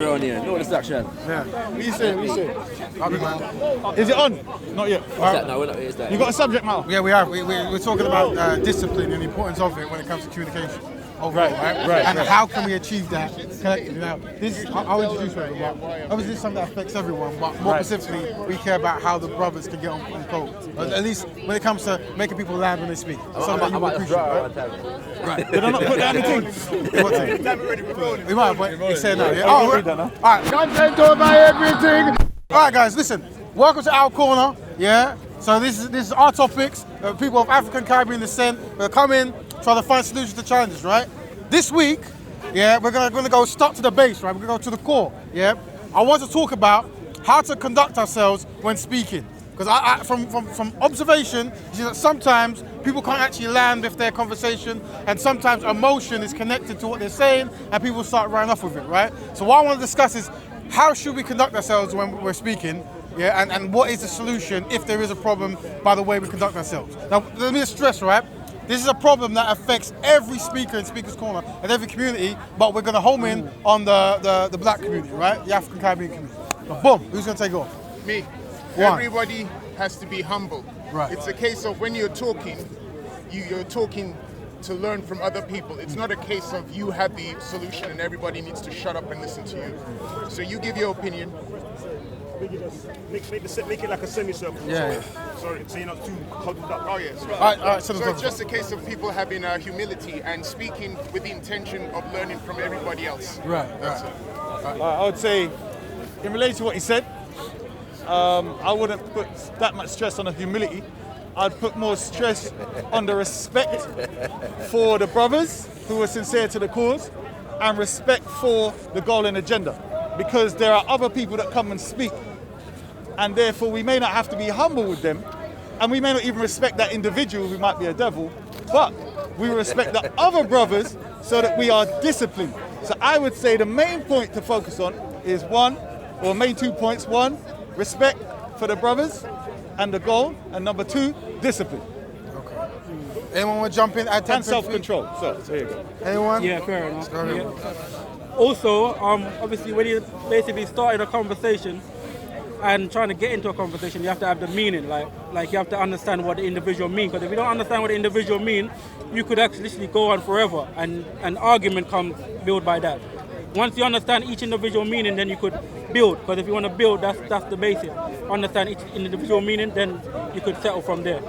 On here, no distraction. Yeah. What you say? Is it on? Not yet. No, we're not. It's that. You got a subject matter? Yeah, we have. We're talking about discipline and the importance of it when it comes to communication. Overall, Right. And how can we achieve that collectively? Now, this I'll introduce it. Obviously, this is something that affects everyone, but more specifically, we care about how the brothers can get on code. At least when it comes to making people land when they speak. Something that you will appreciate. Right. Did I not put that in the thing? We might, but it's saying now. Yeah. Oh, All right. Content over everything. All right, guys. Listen. Welcome to our corner. Yeah. So this is our topics. People of African Caribbean descent. We're coming, trying to find solutions to challenges. Right. This week, yeah, we're gonna go start to the base. Right. We're gonna go to the core. Yeah. I want to talk about how to conduct ourselves when speaking. Because from observation, you see that sometimes people can't actually land with their conversation, and sometimes emotion is connected to what they're saying, and people start running off with it, right? So what I want to discuss is how should we conduct ourselves when we're speaking, yeah, and what is the solution if there is a problem by the way we conduct ourselves. Now, let me just stress, right? This is a problem that affects every speaker in Speaker's Corner and every community, but we're going to home in on the black community, right? The African Caribbean community. Now, boom, who's going to take it off? Me. One. Everybody has to be humble. Right. It's a case of when you're talking, you're talking to learn from other people. It's not a case of you have the solution and everybody needs to shut up and listen to you. So you give your opinion. Make it like a semicircle. Yeah. Sorry, so you're not too huddled up. Oh yes. All right, So it's just a case of people having humility and speaking with the intention of learning from everybody else. Right. That's it. I would say, in relation to what he said, I wouldn't put that much stress on the humility. I'd put more stress on the respect for the brothers who are sincere to the cause and respect for the goal and agenda. Because there are other people that come and speak, and therefore we may not have to be humble with them, and we may not even respect that individual who might be a devil, but we respect the other brothers so that we are disciplined. So I would say the main point to focus on is main 2 points. One, respect for the brothers and the goal, and number two, discipline. Anyone want to jump in? And self-control. So there you go. Anyone? Yeah, fair enough. Go ahead. Yeah. Also, obviously, when you basically started a conversation and trying to get into a conversation, you have to have the meaning. Like you have to understand what the individual means. Because if you don't understand what the individual means, you could actually literally go on forever, and an argument comes built by that. Once you understand each individual meaning, then you could build. Because if you want to build, that's the basic. Understand each individual meaning, then you could settle from there.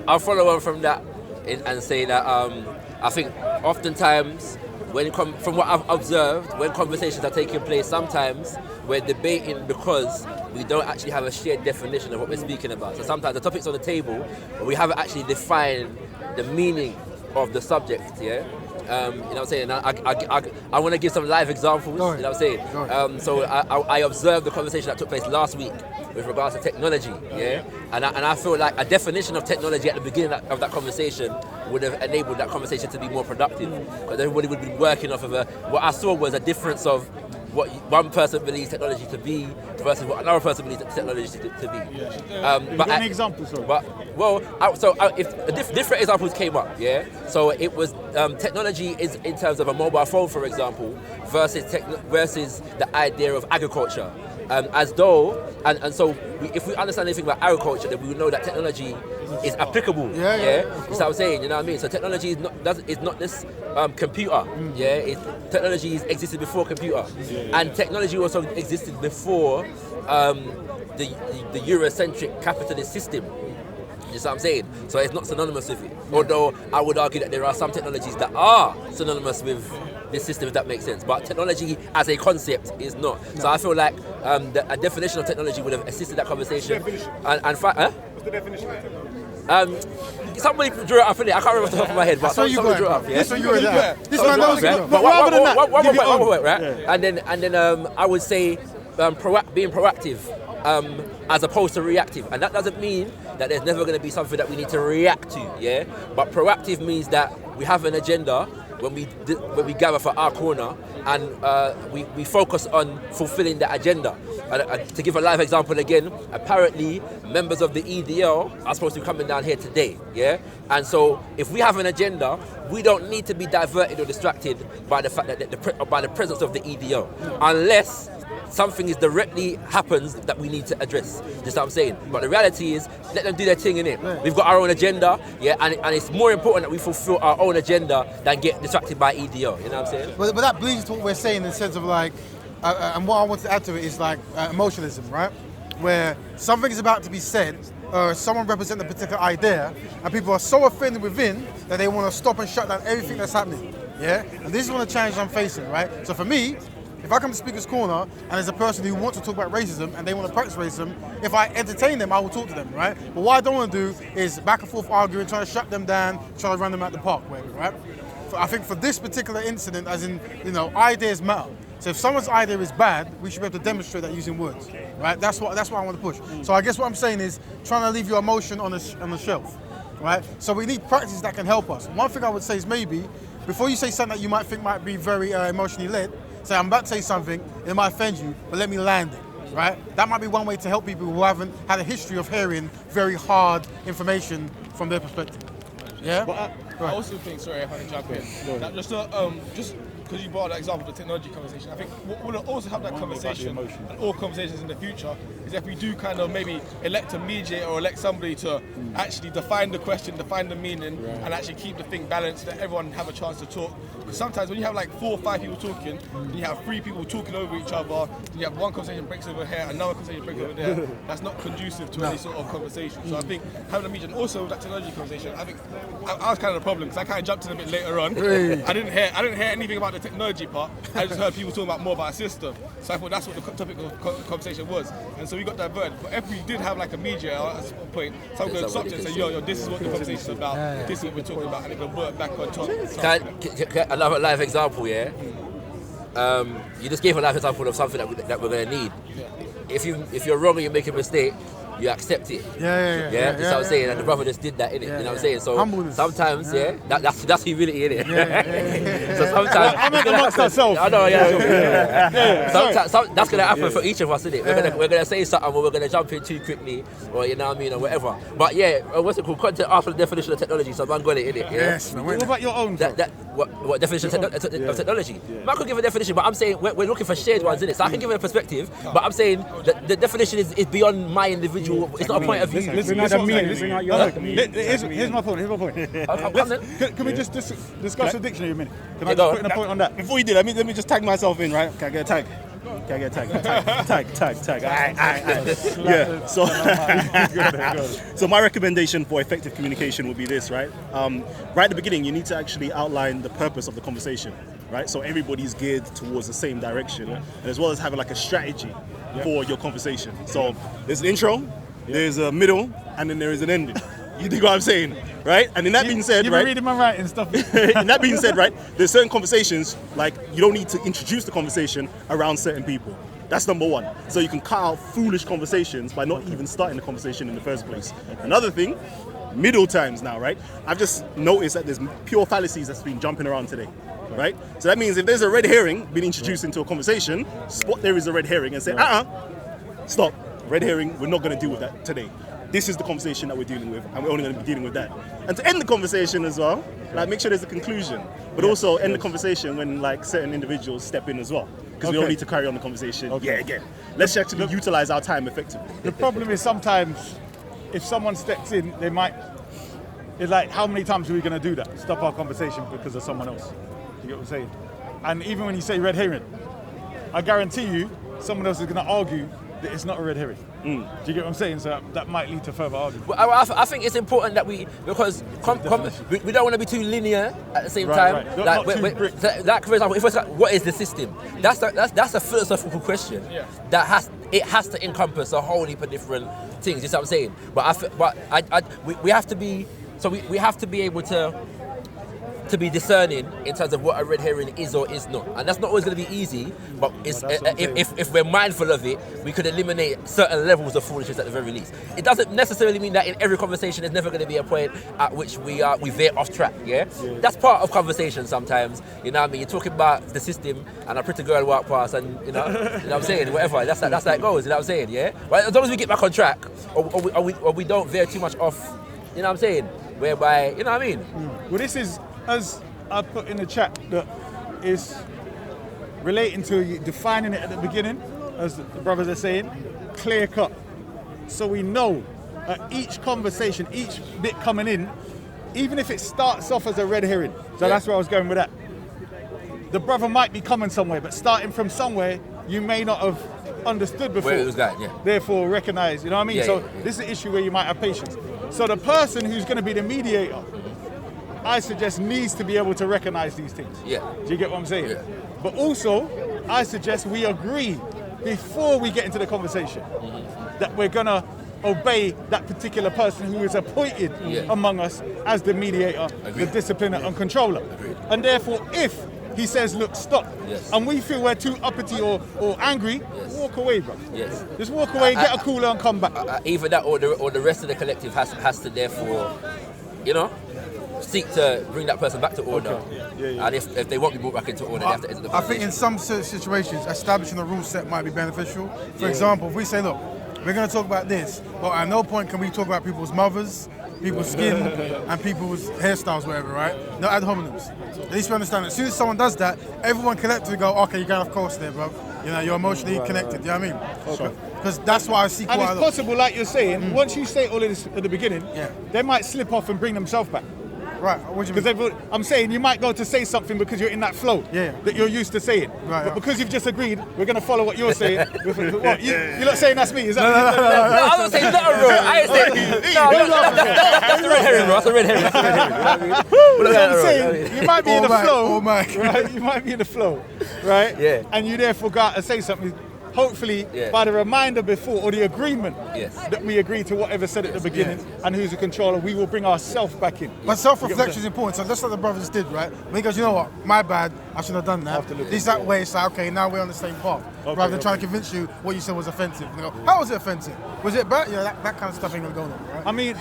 I'll follow on from that and say that I think oftentimes, from what I've observed, when conversations are taking place, sometimes we're debating because we don't actually have a shared definition of what we're speaking about. So sometimes the topic's on the table, but we haven't actually defined the meaning of the subject, yeah? You know what I'm saying? I want to give some live examples, you know what I'm saying? So I observed the conversation that took place last week with regards to technology, yeah? And I feel like a definition of technology at the beginning of that conversation would have enabled that conversation to be more productive. Because everybody would be working off of what I saw was a difference of what one person believes technology to be versus what another person believes technology to be. But any examples, sorry? If different examples came up, yeah. So it was technology is in terms of a mobile phone, for example, versus the idea of agriculture. If we understand anything about agriculture, then we will know that technology is applicable. Yeah. That's what I'm saying. You know what I mean? So technology is not this computer. Yeah. Technology existed before computer, and technology also existed before the Eurocentric capitalist system. You know what I'm saying? So it's not synonymous with it. Although I would argue that there are some technologies that are synonymous with this system, if that makes sense. But technology as a concept is not. No. So I feel like a definition of technology would have assisted that conversation. What's the definition of technology? Somebody drew it up in it. I can't remember off the top of my head, but somebody drew it up. Yeah? This one you were there. This man knows. But one point, right? And then I would say being proactive as opposed to reactive, and that doesn't mean that there's never going to be something that we need to react to, yeah. But proactive means that we have an agenda when we gather for our corner and we focus on fulfilling the agenda. And to give a live example again, apparently members of the EDL are supposed to be coming down here today, yeah? And so if we have an agenda, we don't need to be diverted or distracted by the fact that by the presence of the EDL, unless something is directly happens that we need to address. Just what I'm saying. But the reality is, let them do their thing, innit? Yeah. We've got our own agenda, yeah, and it's more important that we fulfill our own agenda than get distracted by EDL. You know what I'm saying? But that bleeds to what we're saying in the sense of like, and what I want to add to it is like emotionalism, right? Where something is about to be said, someone representing a particular idea, and people are so offended within that they want to stop and shut down everything that's happening. Yeah, and this is one of the challenges I'm facing, right? So for me, if I come to Speaker's Corner and there's a person who wants to talk about racism and they want to practice racism, if I entertain them, I will talk to them, right? But what I don't want to do is back and forth arguing, trying to shut them down, trying to run them out the park, right? I think for this particular incident, as in, ideas matter. So if someone's idea is bad, we should be able to demonstrate that using words, right? That's what I want to push. So I guess what I'm saying is trying to leave your emotion on the shelf, right? So we need practices that can help us. One thing I would say is maybe, before you say something that you might think might be very emotionally led, say, I'm about to say something, it might offend you, but let me land it, right? That might be one way to help people who haven't had a history of hearing very hard information from their perspective. Yeah? But I also think, sorry if I can jump in, that just because you brought that example of the technology conversation, I think we'll also have that conversation, and all conversations in the future, is if we do kind of maybe elect a mediator or elect somebody to actually define the question, define the meaning, and actually keep the thing balanced, that everyone have a chance to talk. Because sometimes when you have like 4 or 5 people talking, and you have 3 people talking over each other, and you have one conversation breaks over here, another conversation breaks over there, that's not conducive to any sort of conversation. So I think having a mediator, and also that technology conversation, I think I was kind of the problem, because I kind of jumped in a bit later on. I didn't hear anything about the technology part. I just heard people talking more about a system. So I thought that's what the topic of conversation was. And so we got diverted. But if we did have like a media at a point, someone could stop and say, yo, this is what the conversation is about. This is what we're talking about, and it can work back on top. Another live example, yeah? You just gave a live example of something that we're going to need. If you're wrong and you make a mistake, you accept it. Yeah. That's what I'm saying. And the brother just did that, innit? You know what I'm saying? So humbleness. Sometimes, that's humility, innit? So sometimes I'm amongst ourselves. I know, Sometimes that's gonna happen for each of us, innit? We're gonna say something, or we're gonna jump in too quickly, or you know what I mean, or whatever. But what's it called? Content after the definition of technology. So man got it, innit? Yes. What about your own? What definition of technology? Man could give a definition, but I'm saying we're looking for shared ones, innit? So I can give it a perspective, but I'm saying the definition is beyond my individual. It's not a point of view. Here's my point. Can we just discuss the dictionary a minute? Can I just put in a point on that? Before you do, let me just tag myself in, right? Can I get a tag? Tag. Yeah. So my recommendation for effective communication would be this, right? Right at the beginning, you need to actually outline the purpose of the conversation, right? So everybody's geared towards the same direction, and as well as having like a strategy for your conversation. So there's an intro, there's a middle, and then there is an ending. You dig what I'm saying, right? And in that being said, You've right? been reading my writing stuff. In that being said, right? There's certain conversations, like you don't need to introduce the conversation around certain people. That's number one. So you can cut out foolish conversations by not even starting the conversation in the first place. Another thing, middle times now, right? I've just noticed that there's pure fallacies that's been jumping around today, right? So that means if there's a red herring being introduced into a conversation, spot there is a red herring and say, stop, red herring, we're not going to deal with that today. This is the conversation that we're dealing with, and we're only going to be dealing with that. And to end the conversation as well, like make sure there's a conclusion, but also end the conversation when like certain individuals step in as well, because we don't need to carry on the conversation. Again, let's actually utilize our time effectively. The problem is sometimes if someone steps in, they might. It's like, how many times are we going to do that? Stop our conversation because of someone else. You get what I'm saying? And even when you say red herring, I guarantee you, someone else is going to argue that it's not a red herring. Do you get what I'm saying? So that might lead to further argument. Well, I think it's important that because we don't want to be too linear at the same time. Right. Like for example, if it's like, what is the system? That's a philosophical question that has to encompass a whole heap of different things. You know what I'm saying? But we have to be able to to be discerning in terms of what a red herring is or is not. And that's not always going to be easy, but it's, if we're mindful of it, we could eliminate certain levels of foolishness at the very least. It doesn't necessarily mean that in every conversation there's never going to be a point at which we veer off track, yeah? That's part of conversation sometimes, you know what I mean? You're talking about the system and a pretty girl walk past and, you know what I'm saying, whatever, that's how it goes, you know what I'm saying, yeah? But as long as we get back on track, or we don't veer too much off, you know what I'm saying, whereby, you know what I mean? Well, this is, as I put in the chat, that is relating to you defining it at the beginning, as the brothers are saying, clear cut. So we know at each conversation, each bit coming in, even if it starts off as a red herring, so that's where I was going with that. The brother might be coming somewhere, but starting from somewhere you may not have understood before. Where it was going, yeah. Therefore recognize, you know what I mean? This is an issue where you might have patience. So the person who's going to be the mediator, I suggest, needs to be able to recognize these things. Yeah. Do you get what I'm saying? Yeah. But also, I suggest we agree before we get into the conversation that we're going to obey that particular person who is appointed among us as the mediator, the discipliner and controller. And therefore, if he says, look, stop, and we feel we're too uppity or angry, walk away, bro. Yes. Just walk away, get a cooler and come back. Either that or the rest of the collective has to therefore, you know, seek to bring that person back to order. And if they won't be brought back into order, they have to exit the I think conversation. in some situations, establishing a rule set might be beneficial. For example, if we say, look, we're going to talk about this, but at no point can we talk about people's mothers, people's skin, and people's hairstyles, whatever, right? No ad hominems. At least we understand that as soon as someone does that, everyone collectively go, okay, you're going off course there, bro. You know, you're emotionally connected, you know what I mean? Because that's why I see quite And a it's lot. possible, like you're saying, once you say all of this at the beginning, they might slip off and bring themselves back. Right, what do you mean? Because I'm saying you might go to say something because you're in that flow that you're used to saying. Right, but because you've just agreed, we're going to follow what you're saying. You're not saying that's me, is that? No, I'm not saying nothing, bro. I ain't saying. That's the red herring, bro. That's the red herring. I'm saying you might be in the flow, right? You might be in the flow, right? Yeah. And you therefore got to say something. Hopefully, by the reminder before or the agreement that we agree to whatever said at the beginning and who's the controller, we will bring ourselves back in. But self-reflection is important. So that's what the brothers did, right? When he goes, you know what, my bad, I shouldn't have done that. It's that way, it's like, okay, now we're on the same path. Rather than trying to convince you what you said was offensive. And they go, how was it offensive? Was it bad? Yeah, that kind of stuff ain't gonna go on, right? I mean,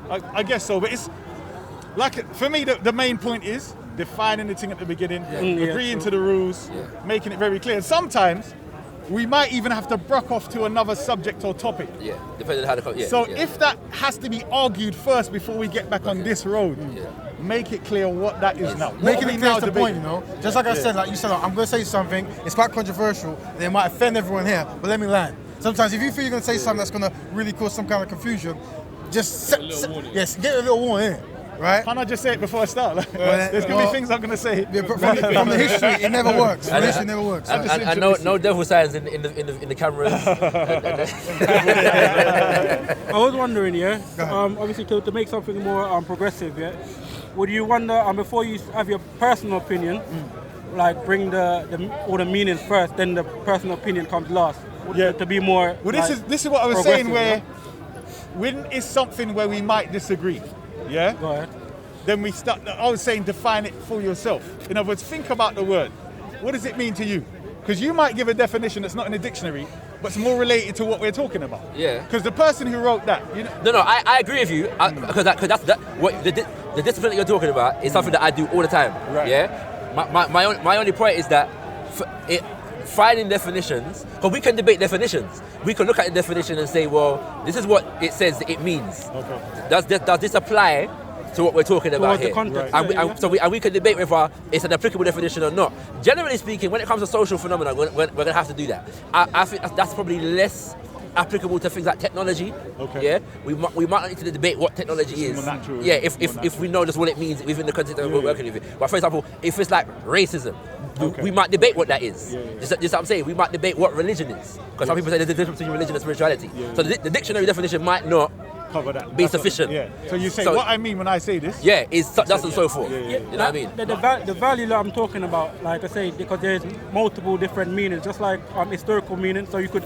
I guess so, but it's like, for me, the main point is defining the thing at the beginning, agreeing to the rules, making it very clear. And sometimes, we might even have to bruck off to another subject or topic. Yeah, depending on how the if that has to be argued first before we get back on this road, make it clear what that is now. Making it clear is the point, you know. Just like I said, like you said, I'm going to say something. It's quite controversial. And it might offend everyone here, but let me land. Sometimes if you feel you're going to say something that's going to really cause some kind of confusion, just get a little warning, right? Can't I just say it before I start? Like, there's going to be things I'm going to say. Yeah, but from the history, it never works. From the history, it never works. And no devil signs in the cameras. I was wondering, obviously to make something more progressive, would you wonder, before you have your personal opinion, like bring all the meanings first, then the personal opinion comes last? To be more. Well, this is what I was saying. Where when it's something where we might disagree, Go ahead. then we start. I was saying define it for yourself. In other words, think about the word. What does it mean to you? Because you might give a definition that's not in the dictionary, but it's more related to what we're talking about. Yeah. Because the person who wrote that, you know. No, I agree with you. Because that's what the discipline that you're talking about is something that I do all the time. Right. Yeah. My only point is that finding definitions, because we can debate definitions. We can look at the definition and say, well, this is what it says it means. Okay. Does this apply to what we're talking about here? Context, and we can debate whether it's an applicable definition or not. Generally speaking, when it comes to social phenomena, we're going to have to do that. I think that's probably less applicable to things like technology. Okay. Yeah. We might not need to debate what technology is. Natural, if we know just what it means within the context that we're working with it. But for example, if it's like racism, we might debate what that is. Just what I'm saying. We might debate what religion is. Because some people say there's a difference between religion and spirituality. So the dictionary definition might not cover that. Be sufficient. So you say what I mean when I say this? Yeah, is such and so forth. You know what I mean? The value that I'm talking about, like I say, because there's multiple different meanings, just like historical meaning. So you could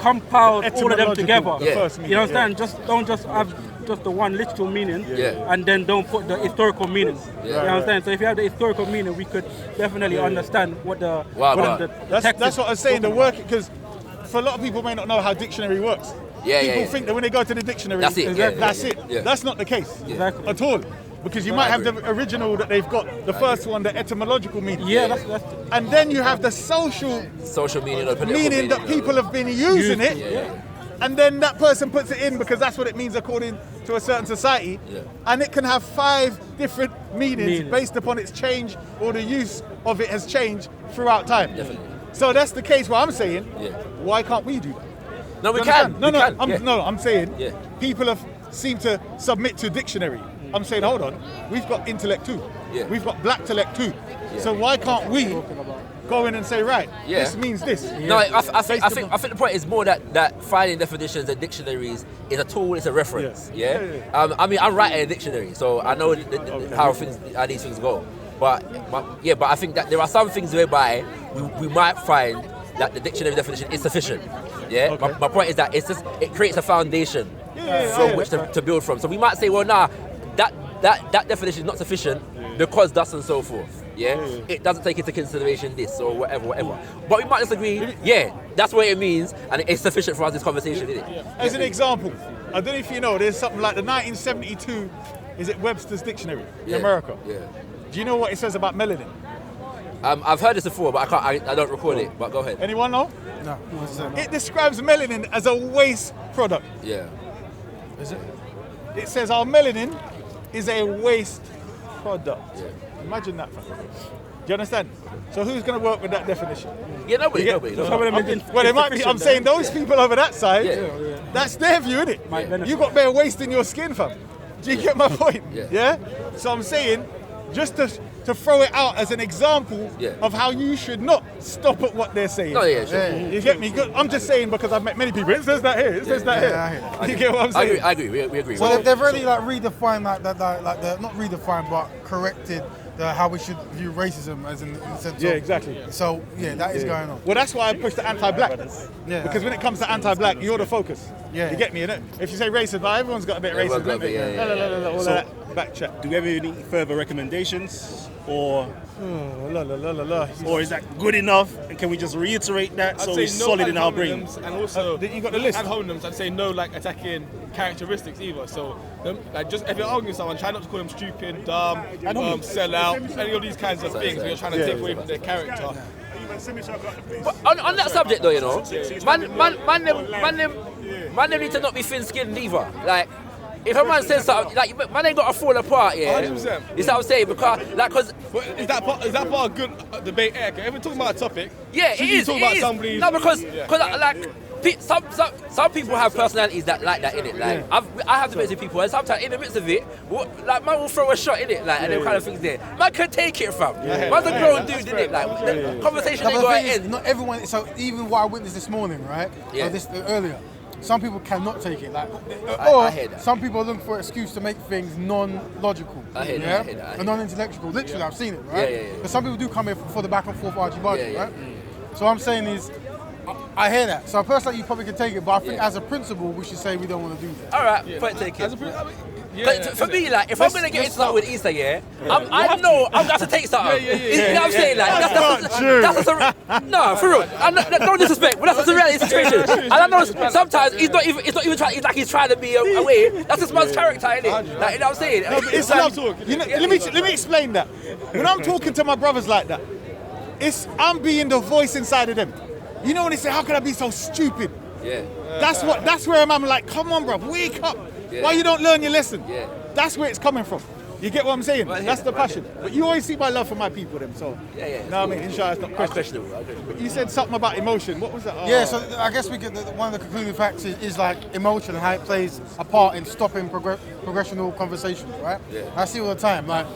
compile all of them together. The first meaning, you understand? Just don't just have just the one literal meaning, Yeah. and then don't put the historical meaning. Yeah. You know what I'm saying? So if you have the historical meaning, we could definitely understand what the text That's is what I was saying. The talking work, because for a lot of people may not know how dictionary works. People think that when they go to the dictionary, that's it. That's it. Yeah. That's not the case Exactly. at all. Because you might have the original that they've got, the first one, the etymological meaning. Yeah, that's And then you have the social meaning or political meaning that people have been using it. And then that person puts it in because that's what it means according to a certain society. Yeah. And it can have 5 different meanings based upon its change, or the use of it has changed throughout time. Definitely. So that's the case where I'm saying, Yeah. why can't we do that? No, we You can. understand? We can. I'm saying Yeah. people have seemed to submit to dictionary. I'm saying, hold on, we've got intellect too. Yeah. We've got black intellect too. So why can't we go in and say, right, this means this? No, I think the point is more that finding definitions and dictionaries is a tool, it's a reference. Yeah. I mean, I'm writing a dictionary, so I know how these things go. But I think that there are some things whereby we might find that the dictionary definition is sufficient. Yeah. Okay. My point is that it creates a foundation from which to build from. So we might say, well, nah, that definition is not sufficient because thus and so forth. Yeah? It doesn't take into consideration this or whatever. But we might disagree. Yeah, that's what it means, and it's sufficient for us this conversation, isn't it? As an example, I don't know if you know, there's something like the 1972, is it Webster's Dictionary in America? Yeah. Do you know what it says about melanin? I've heard this before, but I don't recall it. But go ahead. Anyone know? No. What's that? It describes melanin as a waste product. Yeah. Is it? It says our melanin is a waste product. Yeah. Imagine that. Do you understand? So who's going to work with that definition? Yeah, nobody. Some of them Well, it might be. I'm saying those people over that side. Yeah. That's their view, isn't it? You got bare waste in your skin, fam. Do you get my point? Yeah. So I'm saying, just to throw it out as an example of how you should not stop at what they're saying. No, yeah, sure. You get me? Good. I'm just saying because I've met many people. It says that here. It says that here. You get what I'm saying? I agree. We agree. So they've really like redefined like they're not redefined but corrected how we should view racism as in the sense of, exactly. So that is going on. Well, that's why I push the anti-black. Yeah. Because when it comes to anti-black, you're the focus. Yeah. You get me, innit? If you say racist, but everyone's got a bit of Everyone's racism. got a bit, innit? yeah. All that back chat. Do we ever need further recommendations, or is that good enough? And can we just reiterate that so it's solid in our brains? And also, you got the list. And homonyms, I'd say no like attacking characteristics either. So, like just if you're arguing with someone, try not to call them stupid, dumb, sell out, any of these kinds of things where you're trying to take away from their character. But on that subject though, you know, man them need to not be thin-skinned either. Like, if a man says something, like, man ain't got to fall apart, yeah. 100%. You see what I'm saying? Because, Is that part of a good debate? If we're talking about a topic, yeah, should it you is. talk It about is. somebody's- No, because some people have personalities that like that in it. Like I have debates with people, and sometimes in the midst of it, like man will throw a shot in it, like and them kind of things there. Man can take it from. Man's a grown dude, isn't it? Like the conversation ain't The got thing to is, end. not everyone. So even what I witnessed this morning, right? Yeah. Or this earlier. Some people cannot take it, like, I hear that. some people are looking for an excuse to make things non-logical, I hear that. and non-intellectual. Literally, I've seen it, right? Yeah. But some people do come here for the back and forth argy-bargy, Yeah. right? So what I'm saying is, I hear that. So a person like you probably can take it, but I think as a principle, we should say we don't want to do that. All right, point taken. But for me, like, if I'm gonna get into something with Easter, I know I'm gonna have to take something. You know what I'm saying? Like, that's no, for real. No disrespect, but that's just a reality situation. And I know sometimes he's not even trying. It's like he's trying to be away. That's just man's character, isn't it? Like, you know what I'm saying? No, but it's like, let me explain that. When I'm talking to my brothers like that, I'm being the voice inside of them. You know when they say, "How can I be so stupid?" Yeah. That's where I'm like, "Come on, bro, wake up! Yeah. Why you don't learn your lesson?" Yeah. That's where it's coming from. You get what I'm saying? Right, That's the right, passion. But you always see my love for my people, them. So Yeah. No, I mean, inshallah, it's not questionable. But you said something about emotion. What was that? Yeah, so I guess one of the concluding facts is like emotion and how it plays a part in stopping progressional conversations, right? Yeah. I see all the time, like,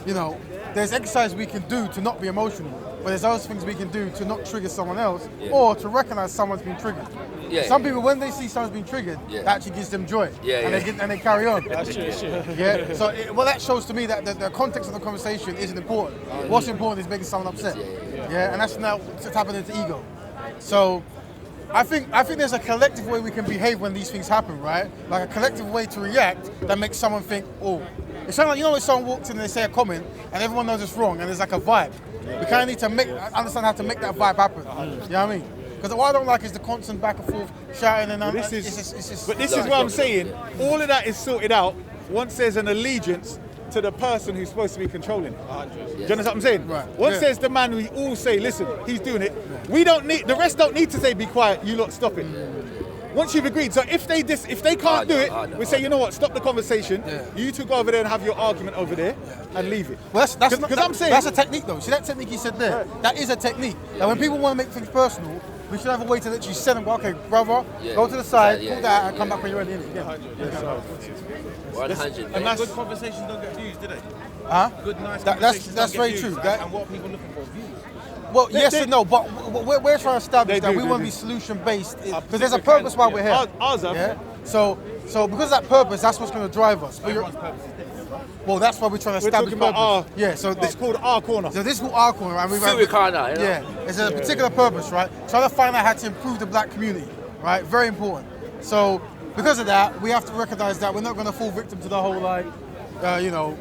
you know, there's exercise we can do to not be emotional, but there's other things we can do to not trigger someone else or to recognize someone's been triggered. Yeah, Some people, when they see someone's been triggered, that actually gives them joy, and they carry on. That's true. Yeah. So that shows to me that the context of the conversation isn't important. What's important is making someone upset. Yeah. And that's now it's happening to ego. So I think there's a collective way we can behave when these things happen, right? Like a collective way to react that makes someone think, oh, it's kind of like, you know, when someone walks in and they say a comment and everyone knows it's wrong and there's like a vibe. We kind of need to understand how to make that vibe happen. You know what I mean? Because what I don't like is the constant back and forth shouting and This it's is just what I'm saying. All of that is sorted out once there's an allegiance to the person who's supposed to be controlling it. Do you understand what I'm saying? Right. Once there's the man we all say, listen, he's doing it. We don't need, the rest don't need to say, be quiet, you lot stop it. Once you've agreed, so if they can't do it, we say, you know what, stop the conversation. You two go over there and have your argument over there and leave it. Well, that's I'm saying that's a technique though. See that technique you said there? That is a technique. Now when people want to make things personal, we should have a way to literally send them, okay, brother, go to the side, pull that and come back when you're ready. 100. And good conversations don't get views, do they? Huh? Good, nice That's conversations don't very get true. views. That- And what are people looking for? Views. Well, yes and no, but we're trying to establish that we they want to do. be solution based because there's a purpose why we're here. Ours are. Yeah. So because of that purpose, that's what's going to drive us. But well, that's why we're trying to We're establish talking about purpose. Yeah. So It's called our corner. So this is called our corner, and we've Feel it corner, you know? yeah. It's a particular purpose, right? Trying to find out how to improve the black community, right? Very important. So because of that, we have to recognise that we're not going to fall victim to the whole like,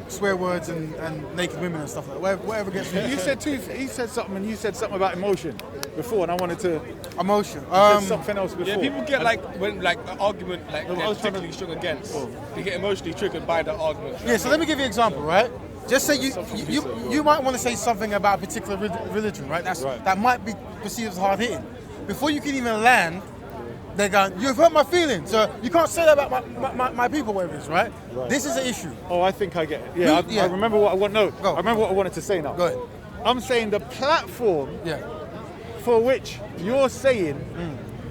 swear words and naked women and stuff like that. Whatever gets You said he said something, and you said something about emotion before, and I wanted to emotion. say something else before. Yeah, people get like when like an argument like No, I they're was trying to- particularly strong against. They get emotionally triggered by the argument. Yeah, so let me give you an example, right? Just say you might want to say something about a particular religion, right? That might be perceived as hard hitting. Before you can even land, they're going, you've hurt my feelings. So you can't say that about my people, whatever it is, right? This is an issue. Oh, I think I get it. Yeah, Yeah. I remember what I want. No, Go. I remember what I wanted to say now. Go ahead. I'm saying the platform Yeah. for which you're saying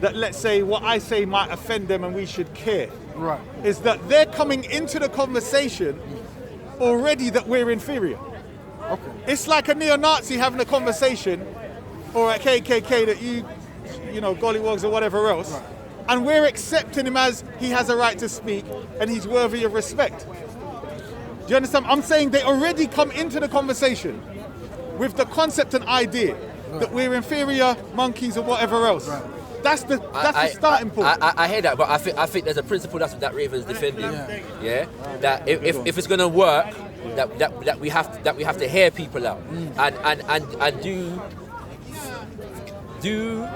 that, let's say, what I say might offend them and we should care, Right. is that they're coming into the conversation already that we're inferior. Okay. It's like a neo-Nazi having a conversation, or a KKK that you gollywogs or whatever else, and we're accepting him as he has a right to speak and he's worthy of respect. Do you understand? I'm saying they already come into the conversation with the concept and idea that we're inferior monkeys or whatever else. That's the starting point. I hear that, but I think there's a principle that Ravens defending. Yeah. That if it's gonna work, that we have to hear people out and do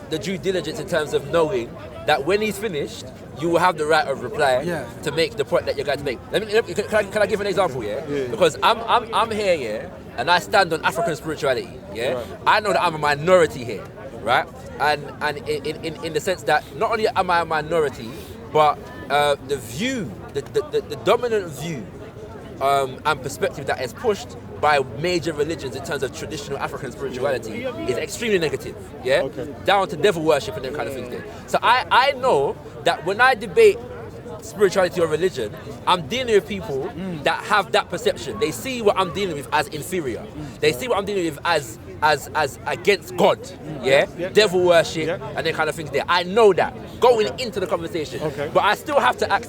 the due diligence in terms of knowing that when he's finished, you will have the right of reply to make the point that you're going to make. Can I give an example? Yeah. Because I'm here, yeah, and I stand on African spirituality. Yeah. Right. I know that I'm a minority here, right? And in the sense that not only am I a minority, but the view, the dominant view and perspective that is pushed by major religions in terms of traditional African spirituality is extremely negative, down to devil worship and them kind of things there. So I know that when I debate spirituality or religion, I'm dealing with people that have that perception. They see what I'm dealing with as inferior. They see what I'm dealing with as against God, devil worship and them kind of things there. I know that going into the conversation, but I still have to act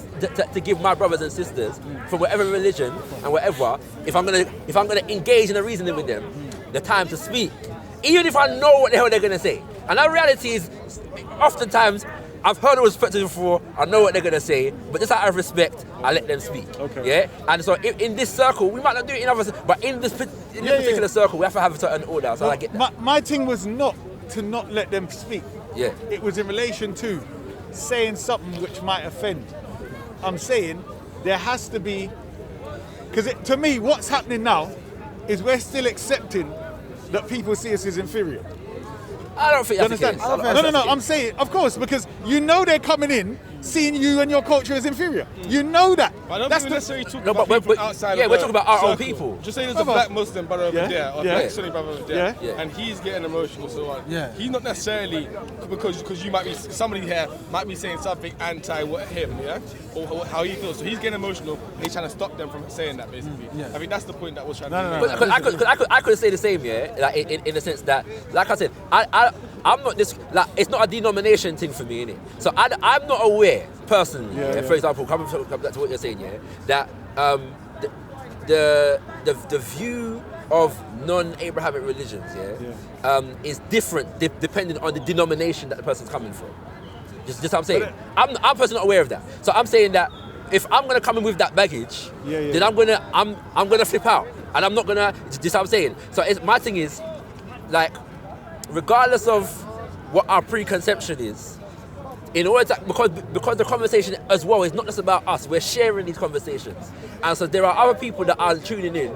to give my brothers and sisters from whatever religion and whatever, if I'm gonna engage in a reasoning with them, the time to speak, even if I know what the hell they're gonna say. And the reality is, oftentimes I've heard those perspectives before, I know what they're going to say, but just out of respect, I let them speak. Yeah? And so in this circle, we might not do it in others, but in this particular circle, we have to have a certain order, so I get that. My thing was not to not let them speak. Yeah. It was in relation to saying something which might offend. I'm saying there has to be, because to me, what's happening now is we're still accepting that people see us as inferior. I don't think that's the case. No, I'm saying, of course, because you know they're coming in, seeing you and your culture as inferior. You know that. I don't That's think we're necessarily talking No, about but- people but- outside yeah, of we're the talking about our own circle. people. Just say there's a black Muslim brother over there, or a black Sunni brother over there, Yeah. and he's getting emotional, so on. Yeah. He's not necessarily, because you might be, somebody here might be saying something anti him, yeah? Or how he feels. So he's getting emotional, and he's trying to stop them from saying that, basically. I think that's the point that was trying to be made. Because I could say the same, yeah, like in the sense that, like I said, I'm not this, like, it's not a denomination thing for me, innit? So I'm not aware, personally, for example, coming back to what you're saying, yeah, that the view of non-Abrahamic religions, is different depending on the denomination that the person's coming from. Just what I'm saying. I'm personally not aware of that. So I'm saying that if I'm gonna come in with that baggage, then I'm gonna flip out, and I'm not gonna. Just what I'm saying. So my thing is, like, regardless of what our preconception is, in order to, because the conversation as well is not just about us, we're sharing these conversations. And so there are other people that are tuning in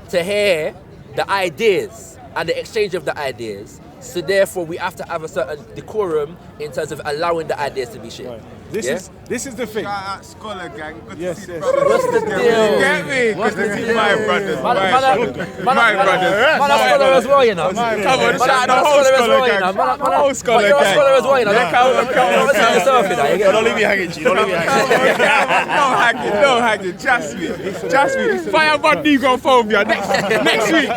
to hear the ideas and the exchange of the ideas. So therefore we have to have a certain decorum in terms of allowing the ideas to be shared. Right. This is the thing. Shout out Scholar Gang. Good Yes, to see yes. the brothers. What's the deal? Get me? What's Good the to see deal? my brothers. Man, my brothers. Man, I'm scholar as well, you know. Come on, Man, shout out the I'm whole scholar as well, Scholar you know. Gang. Man, Whole Scholar you're a Gang. scholar as well, you know. Yeah. Don't listen to yourself, you know. You get Don't leave me hanging, G. Don't leave me hanging. No hacking. Trust me. Fire about negophobia next week.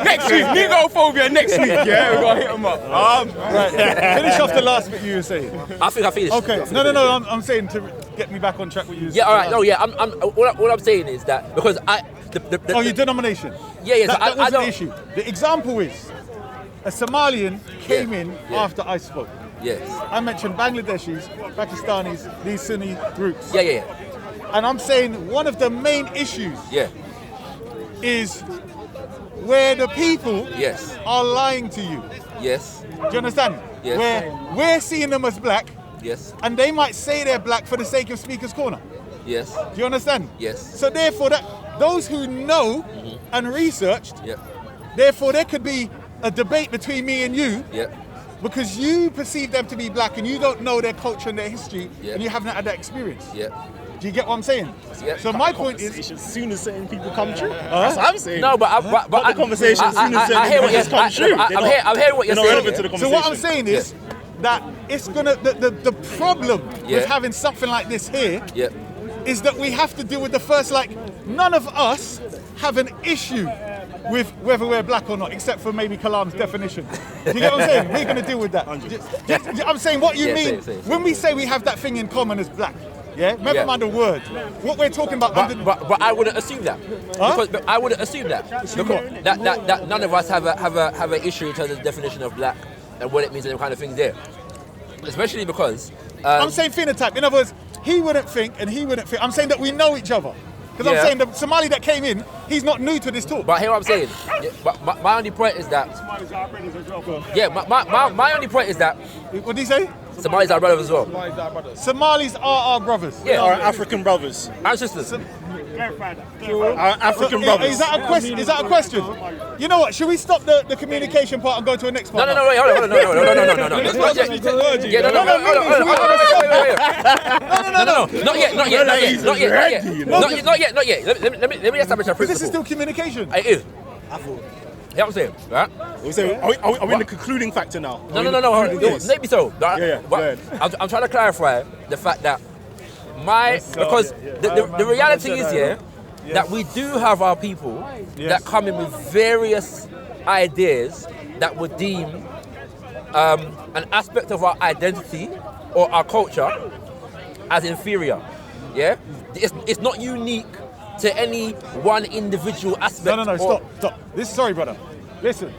Negophobia next week. Yeah, we're gonna hit them up. Right. Finish off the last bit you were saying. I think I finished. Okay. No. I'm saying to get me back on track with you. Yeah, all right. No, yeah. All I'm saying is that because your denomination. Yeah. That I was the don't. issue. The example is a Somalian came in after I spoke. Yes. I mentioned Bangladeshis, Pakistanis, these Sunni groups. Yeah. And I'm saying one of the main issues Yeah. is where the people Yes. are lying to you. Yes. Do you understand? Yes. Where we're seeing them as black, Yes. and they might say they're black for the sake of Speaker's Corner. Yes. Do you understand? Yes. So therefore, those who know and researched, Yep. therefore there could be a debate between me and you, Yep. because you perceive them to be black and you don't know their culture and their history, Yep. and you haven't had that experience. Yep. Do you get what I'm saying? Yep. So my point is, As soon as certain people come true, that's what I'm saying. No, but the conversation as soon as I hear what you're come true. I'm hearing what you're They're not saying. relevant to the so conversation. what I'm saying is that it's gonna the problem Yeah. with having something like this here Yep. is that we have to deal with the first, like, none of us have an issue with whether we're black or not, except for maybe Kalam's definition. Do you get what I'm saying? We're going to deal with that. I'm saying what you Yeah, mean say. when we say we have that thing in common as black. Yeah, never Yeah. mind the word. What we're talking about. But I wouldn't assume that. Huh? But I wouldn't assume that. Because that none of us have an issue in terms of the definition of black and what it means and them kind of things there. Especially because I'm saying phenotype. In other words, he wouldn't think and he wouldn't think. I'm saying that we know each other. Because Yeah. I'm saying the Somali that came in, he's not new to this talk. But hear what I'm saying. Yeah, but my only point is that. Yeah, my only point is that What did he say? Somalis are brothers as well. Somalis are our brothers. Yeah. Our African brothers. And sisters. Our African brothers. Is that a question? Is that a question? You know what? Should we stop the communication part and go to the next part? No, wait, hold on, no. Let's not yet. Yeah, no, not yet. Let me establish a But this is principle. still communication. It is. Yeah, I'm saying, right? Are we in the concluding factor now? No, maybe so. Right? Yeah, go ahead. I'm trying to clarify the fact that because the reality is, that we do have our people that come in with various ideas that would deem an aspect of our identity or our culture as inferior. Yeah, it's not unique to any one individual aspect. No, stop. Sorry, brother. Listen,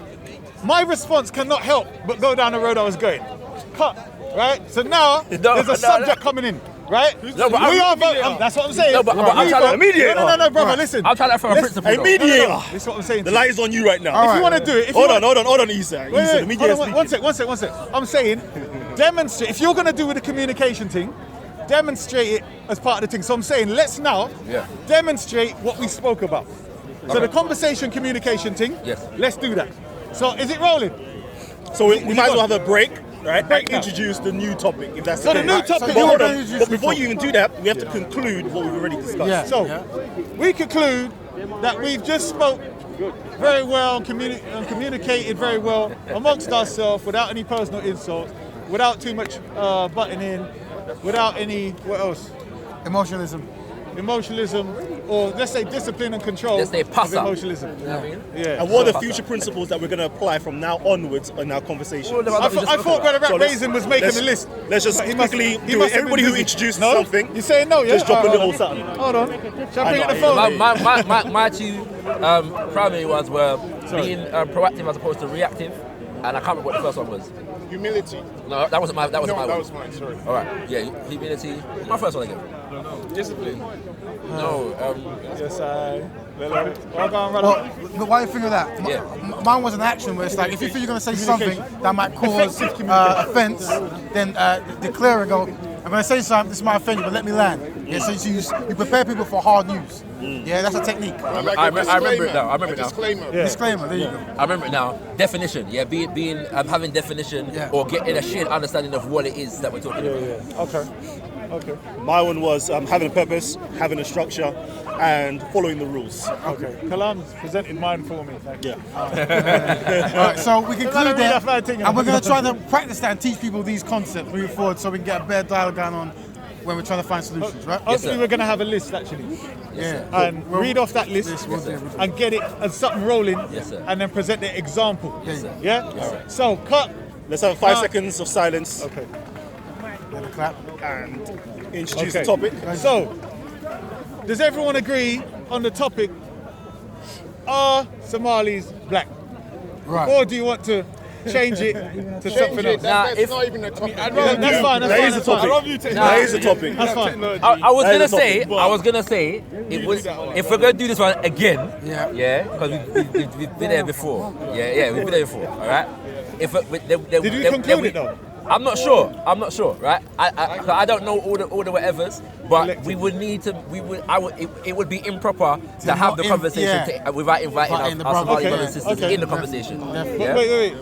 my response cannot help but go down the road I was going. Cut, right? So now there's a subject coming in, right? No, but we are voting. That's what I'm saying. No, but I'm trying to mediate. No, brother. Listen. I'm trying to from a principle. A mediator. This is what I'm saying. The light is on you right now. If you want to do it, Hold on, Isa. Wait, The media is hold on, one sec. I'm saying, demonstrate. If you're going to do with the communication thing, demonstrate it as part of the thing. So I'm saying, let's now demonstrate what we spoke about. So the conversation communication thing, let's do that. So is it rolling? So we might as well have a break, right? Break now. Introduce the new topic, if that's So the okay. new topic, But hold on. introduce But before the you even do that, we have to conclude what we've already discussed. Yeah. So we conclude that we've just spoke very well, communicated very well amongst ourselves without any personal insult, without too much butting in, without any, what else? Emotionalism, or let's say discipline and control. Let's say pass of up. emotionalism. You know what I mean? Yeah. And what are the future principles that we're going to apply from now onwards in our conversation? I thought Brother Rat Raisin was making the list. Let's just He must- quickly he do must it. have Everybody been who busy. introduces No? something, You saying no, yeah? just drop a Alright, little something. Hold on. Shall I bring up the phone? My two primary ones were being proactive as opposed to reactive, and I can't remember what the first one was. Humility. No, that wasn't my. That wasn't No, my that one. was mine. Sorry. All right. Yeah, humility. My first one again. Discipline. No. Yes, Well done, brother. Well, why do you think of that? Yeah. Mine was an action where it's like, if you feel you're going to say something that might cause offence, then declare and go, I'm going to say something, this might offend you, but let me land. Yeah, so you prepare people for hard news. Yeah, that's a technique. Like I a remember it disclaimer. now. I remember it A now. disclaimer. Disclaimer, there you go. I remember it now. Definition. Yeah, being having definition or getting a shared understanding of what it is that we're talking about. Okay. My one was having a purpose, having a structure, and following the rules. Okay. Kalam's presented mine for me. Thank you. Yeah. Alright, so we conclude That's there, my thing. and we're going to try to practice that and teach people these concepts moving forward so we can get a better dialogue going on when we're trying to find solutions, right? Hopefully sir. we're going to have a list actually. Yeah. And read off that list We'll do. and get it as something rolling Yes, sir. and then present the example. Yes, sir. Yeah? So, cut. Let's have 5 seconds of silence Okay. Let it clap. and introduce Okay. the topic. So, does everyone agree on the topic? Are Somalis black? Right. Or do you want to change it to something else? That's not even a topic. That's fine. That's fine. That is a That's fine. topic. That is a topic. That's fine. I was That gonna is a say, topic. it was if we're gonna do this one again, Yeah. because we've been there before, we've been there before, all right. If Did we conclude it though? I'm not sure, right? I don't know all the whatevers, but we would need to. It would be improper to have the conversation without inviting our Somali brothers and sisters in the conversation. Yeah? Wait.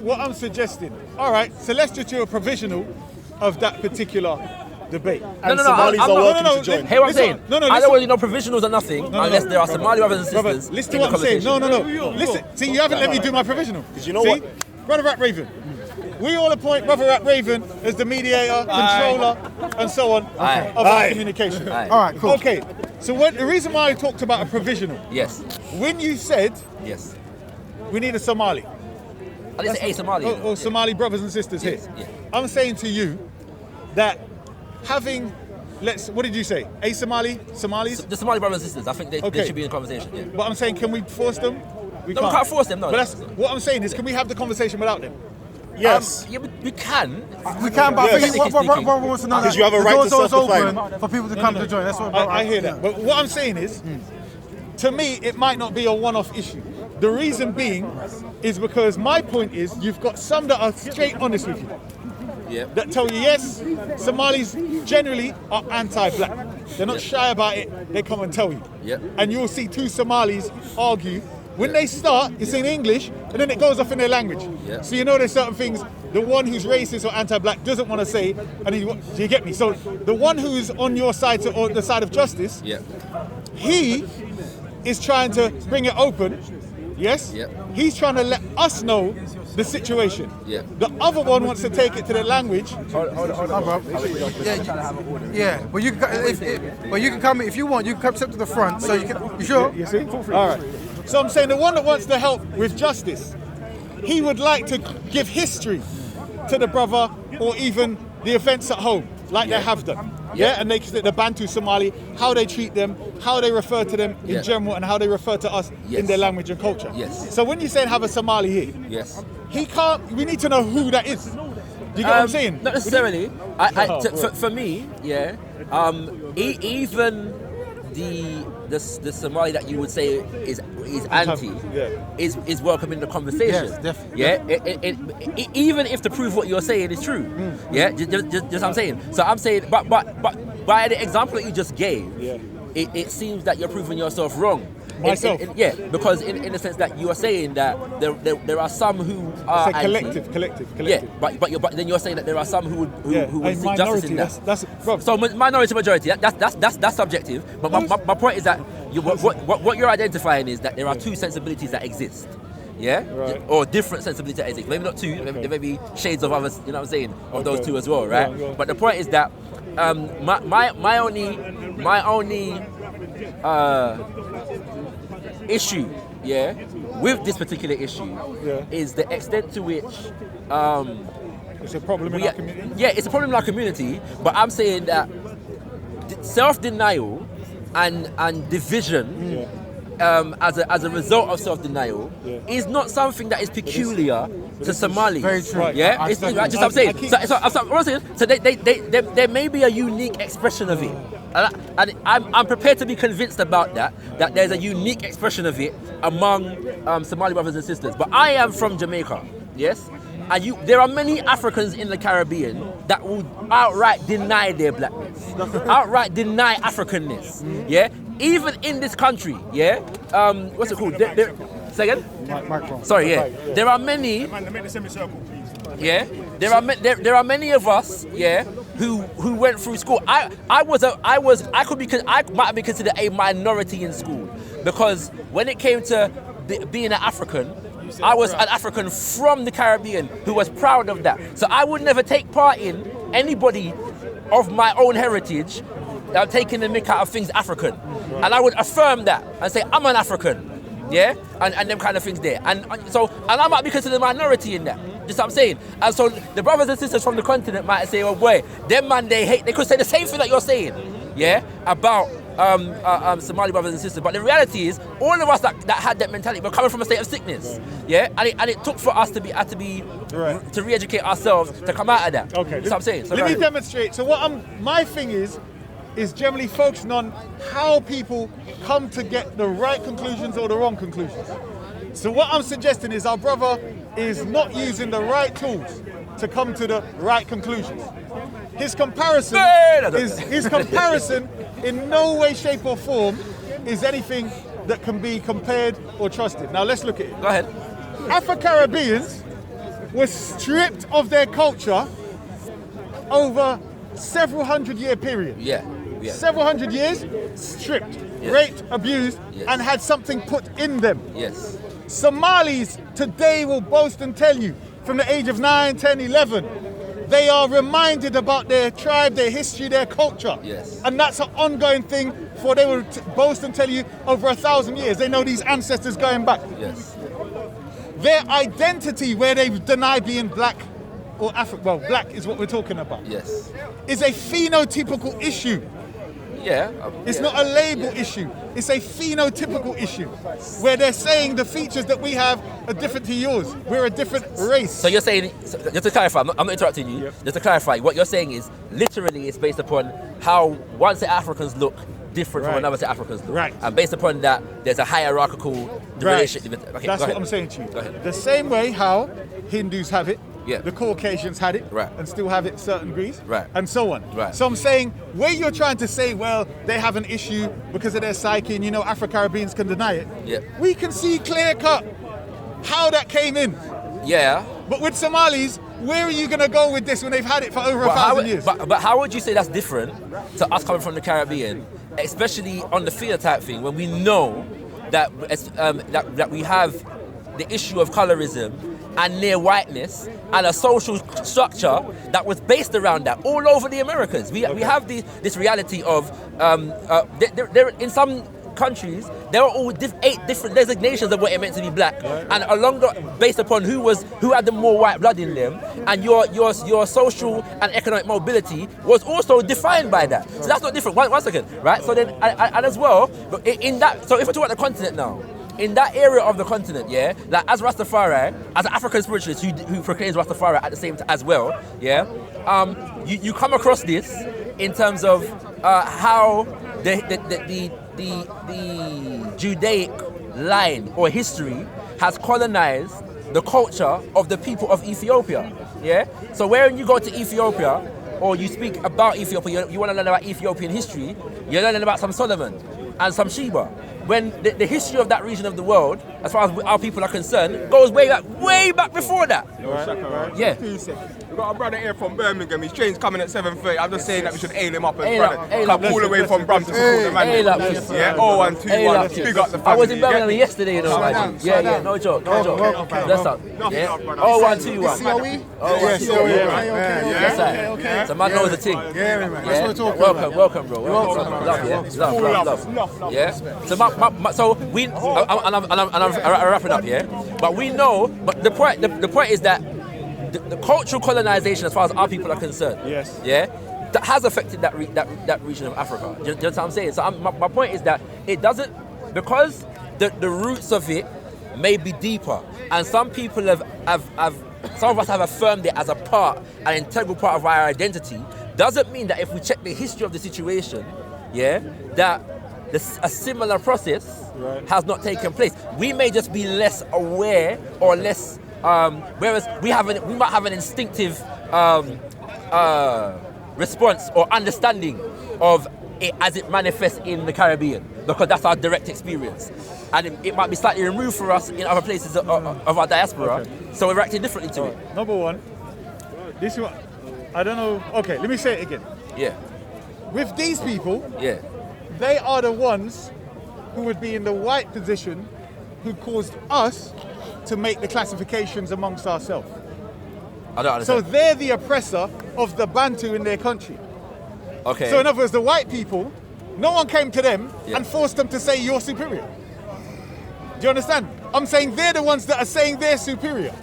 What I'm suggesting. All right. So let's just do a provisional of that particular debate. And No, Somalis I'm are not- welcome to join. Hear what I'm Listen, saying? no, I listen. don't want you know provisionals or nothing unless there are Somali brothers and Brother, sisters listen in to the what I'm saying. conversation. No. Listen. See, you haven't let me do my provisional. 'Cause you know See? what? Brother Rat Raven. We all appoint Brother Rat Raven as the mediator, controller, and so on Aye. of our Aye. communication. Aye. All right, cool. Okay. So the reason why I talked about a provisional, Yes. when you said Yes. we need a Somali, I didn't say a Somali. or Somali brothers and sisters Yes, here, yeah. I'm saying to you that having, what did you say? A Somalis? The Somali brothers and sisters, I think they Okay. should be in conversation. Yeah. But I'm saying, can we force them? No, we can't force them. No. But that's what I'm saying is, can we have the conversation without them? Yes. Yeah, we can. We can, but I Yes. think what wants to know Because that you have a the right door's to always self-define. open for people to come to join. That's what I hear that. But what I'm saying is, to me, it might not be a one-off issue. The reason being is because my point is, you've got some that are straight honest with you, Yeah. that tell you, yes, Somalis generally are anti-black. They're not shy about it, they come and tell you. Yeah. And you'll see two Somalis argue. When they start, it's in English, and then it goes off in their language. Yeah. So you know there's certain things the one who's racist or anti-black doesn't want to say, and do you get me? So the one who's on your side, or the side of justice, Yeah. he is trying to bring it open, yes? Yeah. He's trying to let us know the situation. Yeah. The other one wants to take it to their language. Hold on, bro. Yeah, but you can come if you want. You can come step to the front, so you can. You sure? You see? All right. So I'm saying the one that wants to help with justice, he would like to give history to the brother or even the offence at home, like they have done. Yeah, and the Bantu Somali, how they treat them, how they refer to them in general, and how they refer to us in their language and culture. Yes. So when you say have a Somali here, Yes. he can't. We need to know who that is. Do you get what I'm saying? Not necessarily. For me, even the Somali that you would say is anti is welcome in the conversation. Yes, definitely. Yeah. Even if to prove what you're saying is true. Yeah. Just what I'm saying. So I'm saying, but by the example that you just gave, it seems that you're proving yourself wrong. Myself? Because in the sense that you are saying that there are some who are It's a collective. Yeah, but then you're saying that there are some who would seek justice in that. That's bro. So minority majority, that's subjective. But my point is that what you're identifying is that there are two sensibilities that exist. Yeah, Right. or different sensibilities that exist. Maybe not two. There may be shades of others. You know what I'm saying? Of those two as well, right? Go on. But the point is that my only issue, with this particular issue, is the extent to which It's a problem in our community. yeah, it's a problem in our community. But I'm saying that self-denial and division as a result of self-denial is not something that is peculiar to Somalis. Very true. Yeah, it's just what I'm saying. What I'm saying. So there may be a unique expression of it, and I'm prepared to be convinced about that there's a unique expression of it among Somali brothers and sisters. But I am from Jamaica, yes. And there are many Africans in the Caribbean that will outright deny their blackness, outright deny Africanness. Yeah, even in this country. Yeah, what's it called? Say again? Sorry. Yeah, there are many. Yeah, there are many of us. Yeah, who went through school. I might be considered a minority in school because when it came to being an African, I was an African from the Caribbean who was proud of that. So I would never take part in anybody of my own heritage taking the mick out of things African. And I would affirm that and say, I'm an African. Yeah? And them kind of things there. And I might be considered a minority in that. Just what I'm saying. And so the brothers and sisters from the continent might say, oh boy, them man, they could say the same thing that you're saying. Yeah? About Somali brothers and sisters, but the reality is, all of us that had that mentality were coming from a state of sickness, yeah, and it took for us to re-educate ourselves to come out of that. Okay, that's what I'm saying. So let me demonstrate. So my thing is generally focusing on how people come to get the right conclusions or the wrong conclusions. So what I'm suggesting is our brother is not using the right tools to come to the right conclusions. His comparison in no way, shape or form is anything that can be compared or trusted. Now let's look at it. Go ahead. Afro-Caribbeans were stripped of their culture over several hundred-year period. Yeah. Several hundred years, stripped, raped, abused, and had something put in them. Yes. Somalis today will boast and tell you, from the age of 9, 10, 11, they are reminded about their tribe, their history, their culture. Yes. And that's an ongoing thing, for they will boast and tell you over 1,000 years. They know these ancestors going back. Yes. Their identity, where they deny being black or African, well, black is what we're talking about. Yes. Is a phenotypical issue. Yeah. It's not a label issue. It's a phenotypical issue, where they're saying the features that we have are different to yours. We're a different race. So you're saying, just to clarify, I'm not interrupting you. Just to clarify, what you're saying is literally it's based upon how one set of Africans look different from another set of Africans look. Right. And based upon that, there's a hierarchical relationship. Okay, that's what I'm saying to you. The same way how Hindus have it, the Caucasians had it, and still have it to certain degrees, and so on. So I'm saying, where you're trying to say, well, they have an issue because of their psyche, and you know Afro-Caribbeans can deny it, we can see clear-cut how that came in. Yeah. But with Somalis, where are you going to go with this when they've had it for over 1,000 years? But how would you say that's different to us coming from the Caribbean, especially on the phenotype thing, when we know that that we have the issue of colorism and near whiteness and a social structure that was based around that all over the Americas. We have this reality of there in some countries there are all 8 different designations of what it meant to be black, and based upon who had the more white blood in them, and your social and economic mobility was also defined by that. So that's not different. One second, right? So then and as well, in that, so if we talk about the continent now. In that area of the continent, like as Rastafari, as an African spiritualist who proclaims Rastafari at the same time as well, you come across this in terms of how the Judaic line or history has colonized the culture of the people of Ethiopia, So when you go to Ethiopia or you speak about Ethiopia, you want to learn about Ethiopian history, you're learning about some Solomon and some Sheba. When the history of that region of the world, as far as our people are concerned, goes way back before that. Yeah. We've got a brother here from Birmingham. His train's coming at 7:30. I'm just saying that we should aim him up as brother. Come all the way from Brum to support the man. Yeah, 0121. Big up the family. I was in Birmingham yesterday, you know. Yeah, no joke. Bless up. Yeah. 0121. Yes, so man knows the thing. Yeah, man. That's what we're talking about. Welcome, bro. Love. Yeah. So we, and I'm wrapping up, But we know, but the point is that the cultural colonization, as far as our people are concerned, that has affected that region of Africa. Do you know what I'm saying? So my point is that it doesn't, because the roots of it may be deeper, and some people have some of us have affirmed it as a part, an integral part of our identity. Doesn't mean that if we check the history of the situation, that a similar process has not taken place. We may just be less aware or less, whereas we might have an instinctive response or understanding of it as it manifests in the Caribbean, because that's our direct experience. And it might be slightly removed for us in other places of our diaspora, so we're acting differently to it. Number one, this is what, I don't know, okay, let me say it again. Yeah. With these people, Yeah. they are the ones who would be in the white position who caused us to make the classifications amongst ourselves. I don't So understand. they're the oppressor of the Bantu in their country. Okay. So in other words, the white people, no one came to them Yeah. and forced them to say you're superior. Do you understand? I'm saying they're the ones that are saying they're superior.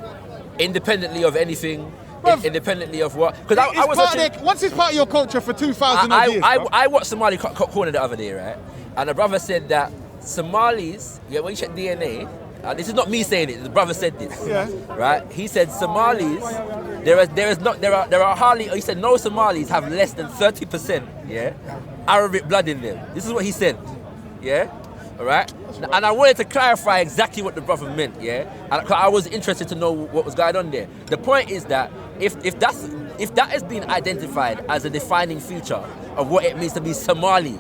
Independently of anything, Bruv, independently of what? Because I It's was part of watching, their, once it's part of your culture for 2,000 odd years. bruv. I watched Somali Corner the other day, right? And the brother said that Somalis, when you check DNA, and this is not me saying it, the brother said this. Yeah. Right? He said Somalis, there are hardly, he said no Somalis have less than 30%, Arabic blood in them. This is what he said. Yeah? Alright? And I wanted to clarify exactly what the brother meant, and I was interested to know what was going on there. The point is that if that has been identified as a defining feature of what it means to be Somali,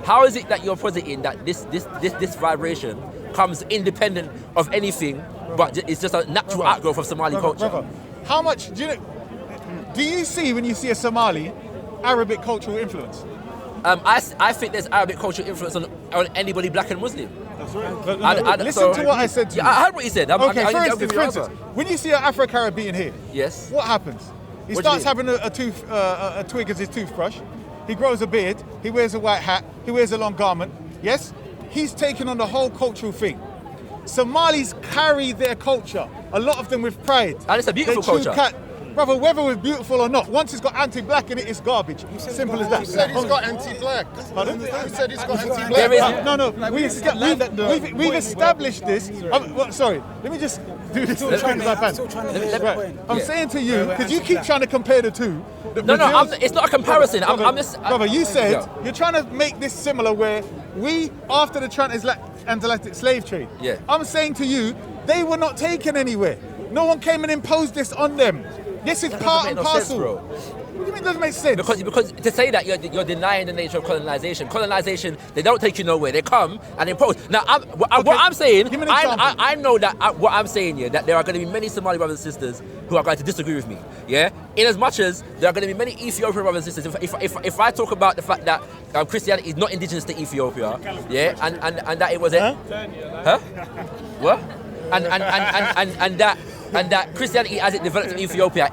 how is it that you're positing that this vibration comes independent of anything, but it's just a natural outgrowth of Somali culture? Brother, how much do you see when you see a Somali Arabic cultural influence? I think there's Arabic cultural influence on anybody black and Muslim. That's right. Listen to what I said to you. Yeah, I heard what you said. Okay, for instance, when you see an Afro-Caribbean here, yes, what happens? He What do you starts having a twig as his toothbrush. He grows a beard. He wears a white hat. He wears a long garment. Yes, he's taken on the whole cultural thing. Somalis carry their culture, a lot of them with pride. And it's a beautiful culture. Brother, whether we're beautiful or not, once it's got anti-black in it, it's garbage. Simple as that. Who said he's got anti-black? Pardon? Who said he's got anti-black? There is- We've established this. Sorry, let me just do this as quick as I can. I'm saying to you, because you keep trying to compare the two. It's not a comparison. I'm just... Brother, you said you're trying to make this similar where we, after the transatlantic slave trade, I'm saying to you, they were not taken anywhere. No one came and imposed this on them. This is part and parcel. What do you mean it doesn't make sense? Because to say that you're denying the nature of colonization. Colonization, they don't take you nowhere. They come and impose. Now, what I'm saying, Give me an example. I know that what I'm saying here, that there are going to be many Somali brothers and sisters who are going to disagree with me. In as much as there are going to be many Ethiopian brothers and sisters. If I talk about the fact that Christianity is not indigenous to Ethiopia, and that it was what? And that Christianity, as it developed in Ethiopia,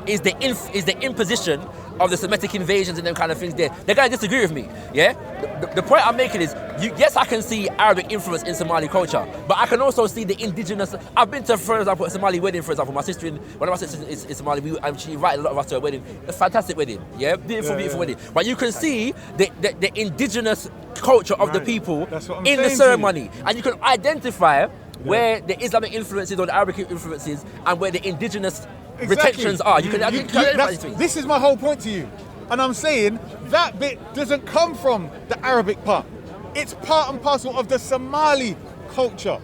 is the imposition of the Semitic invasions and them kind of things there. They're going to disagree with me, The point I'm making is, yes, I can see Arabic influence in Somali culture, but I can also see the indigenous... I've been to, for example, a Somali wedding, for example. One of my sisters is Somali, and she invited a lot of us to her wedding. A fantastic wedding, Beautiful wedding. But you can see the indigenous culture of the people in the ceremony, and you can identify where the Islamic influences or the Arabic influences and where the indigenous retentions are. You can identify these things. This is my whole point to you. And I'm saying that bit doesn't come from the Arabic part. It's part and parcel of the Somali culture.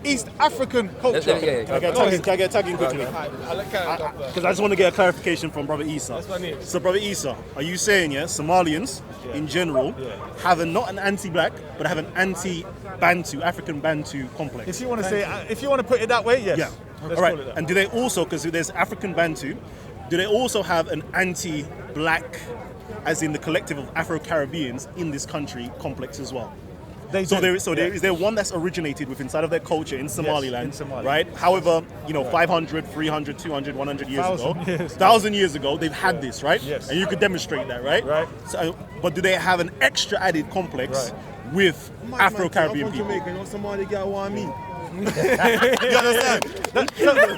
East African culture. Can I get tagging quickly? Because I just want to get a clarification from Brother Isa. So, Brother Isa, are you saying, Somalians in general have not an anti-black, but have an anti-Bantu, African Bantu complex? If you want to put it that way, yes. Yeah. Let's All right. call it that. And do they also, because there's African Bantu, do they also have an anti-black, as in the collective of Afro-Caribbeans in this country, complex as well? Is there one that's originated with inside of their culture in Somaliland, in Somalia. right? However, 500, 300, 200, 100 years ago, 1,000 years ago, they've had this, right? Yes. And you could demonstrate that, right? Right. So, but do they have an extra added complex with Afro-Caribbean people? You understand?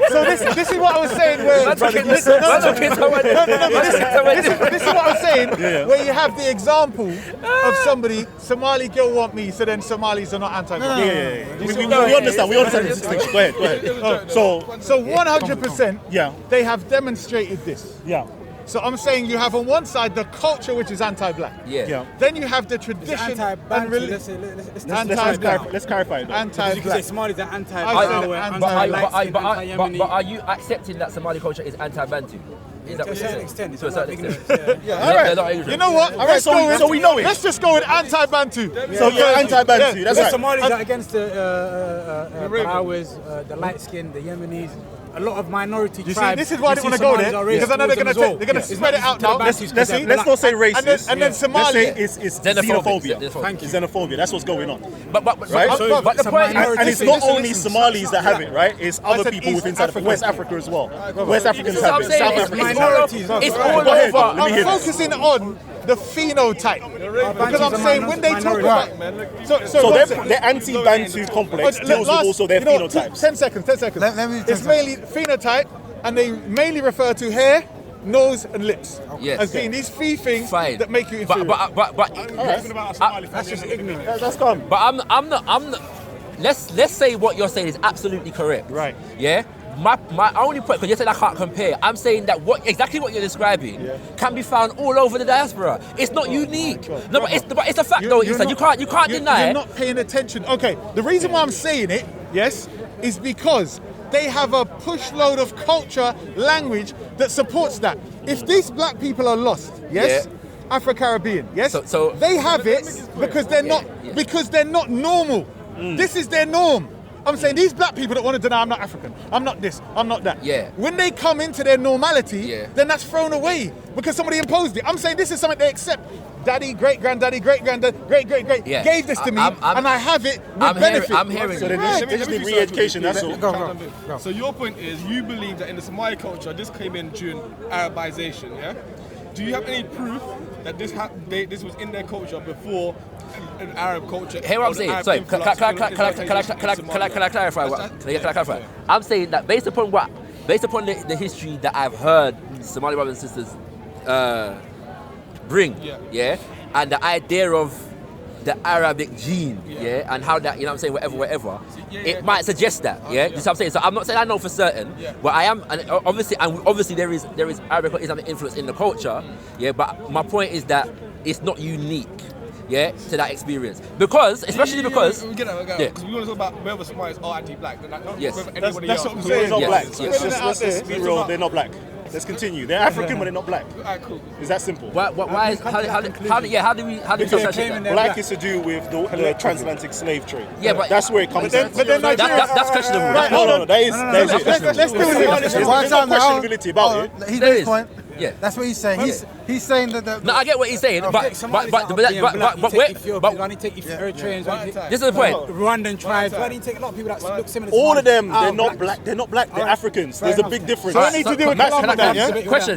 So this is what I was saying. This is what I was saying where you have the example of somebody, Somali girl want me, so then Somalis are not anti-black. We understand. We understand the distinction. Go ahead. So 100%. They have demonstrated this. Yeah. So I'm saying you have on one side the culture which is anti-black. Then you have the tradition and religion. Let's clarify it. Anti-black. Somalis are anti-black. But are you accepting that Somali culture is anti-Bantu? Is that To a certain extent. To a certain extent. All right. You know what? So we know it. Let's just go with anti-Bantu. So you're anti-Bantu. That's right. Somalis are against the Bahawis, the light skin, the Yemenis. A lot of minority tribes. This is why I didn't want to go there, because I know they're going to spread it out now. Let's not say racist. And then Somalia. Let's say it's xenophobia. It's xenophobia. That's what's going on. But the point, and it's not only Somalis that have it, right? It's other people within West Africa as well. West Africans have it. South Africans. It's all over. I'm focusing on the phenotype, because I'm saying when they talk about so their anti-Bantu complex deals with also their phenotypes. 10 seconds. It's mainly phenotype, and they mainly refer to hair, nose, and lips as being these three things that make you inferior. That's just ignorant. That's calm. But I'm not. Let's say what you're saying is absolutely correct. Right. Yeah. My only point, because you said I can't compare, I'm saying that exactly what you're describing can be found all over the diaspora. It's not unique. No, but it's a fact though. You can't deny it. You're not paying attention. Okay, the reason why I'm saying it, is because they have a push load of culture, language that supports that. If these black people are lost, Afro-Caribbean, so they have it because they're not normal. This is their norm. I'm saying these black people that want to deny I'm not African, I'm not this, I'm not that. When they come into their normality, then that's thrown away because somebody imposed it. I'm saying this is something they accept. Daddy, great-granddaddy, great-granddad, great-great-great gave this to me, and I have it with benefit. I'm hearing so they just need re-education, that's all. Go. So your point is you believe that in the Somali culture, this came in during Arabization, yeah? Do you have any proof that this was in their culture before an Arab culture? Hear what I'm saying? Sorry, can I clarify? I'm saying that based upon the history that I've heard Somali brothers and sisters bring, and the idea of the Arabic gene, and how that, you know what I'm saying, whatever, it might suggest that, you know what I'm saying? So I'm not saying I know for certain, but I am, and obviously there is Arabic or Islamic influence in the culture, but my point is that it's not unique, to that experience. Especially because we want to talk about whether Somalis are anti-black, not whether anybody that's else. what I'm saying. They're not black. Let's be real, they're not black. Let's continue. They're African, but they're not black. Alright, cool. Is that simple? Why is how do we Because black is to do with the transatlantic slave trade. But that's where it comes from. But then that's questionable. No, that is Let's do this. There's no questionability about it. He's made his point. Yeah. That's what he's saying. He's saying that. No, I get what he's saying, but wait. Why do you take Eritreans? This is the point. Rwandan tribes. Why do you take a lot of people that look similar to All of them, Somalis? they're not black. They're not black. They're Africans. There's a big difference. So I need to do with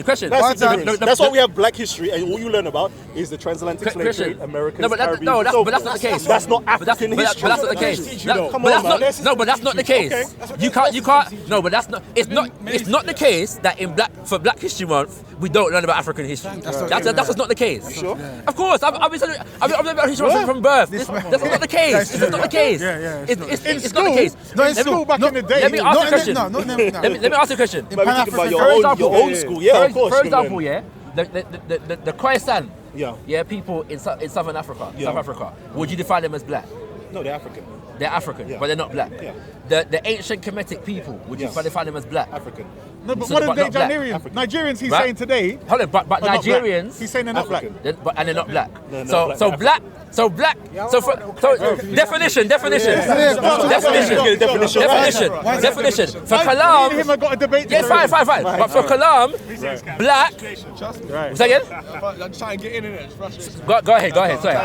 Question. That's why we have black history, and all you learn about is the transatlantic slave trade, Americans, Caribbean. But that's not the case. That's not African history. But that's not the case. Come on, man. No, but that's not the case. You can't. No, but that's not. It's not the case that for Black History Month we don't learn about African history. That's not the case. Sure. Of course, I've learned about history from birth. That's not the case. It's not the case. It's not the case. No, in school back in the day. Let me ask you a question. Let me ask you a question. Your old school, of course. For example, the Khoisan, people in Southern Africa, South Africa, would you define them as black? No, they're African. They're African, but they're not black. The ancient Kemetic people, would you define them as black? African. No, but modern day Nigerians, he's saying today. Hold on, but Nigerians, he's saying they're not black. And they're not black. So definition. For Kalam, him I got a debate. fine. But for Kalam, black. Right. Say again? I'm trying to get in it. Go ahead. Sorry.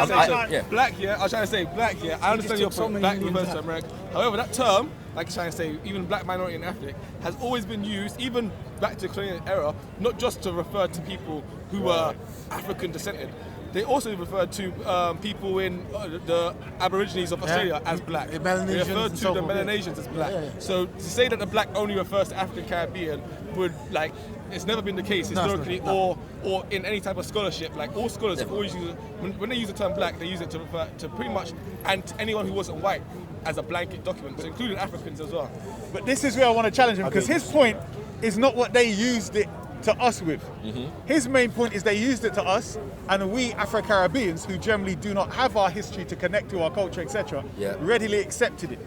Black, I was trying to say black, I understand your point, black refers to America. However, that term, like you're trying to say, even black, minority, and ethnic, has always been used, even back to the colonial era, not just to refer to people who were African descended, they also refer to people in the Aborigines of Australia as black. The They Melanesians refer and to so the forth, yeah. Melanesians as black. Yeah, yeah. So to say that the black only refers to African Caribbean would like it's never been the case No, it's historically not. or in any type of scholarship. Like all scholars have always used when they use the term black, they use it to refer to pretty much and anyone who wasn't white as a blanket document, so including Africans as well. But this is where I want to challenge him because his point is not what they used it to us with. His main point is they used it to us, and we Afro-Caribbeans, who generally do not have our history to connect to our culture, etc., readily accepted it.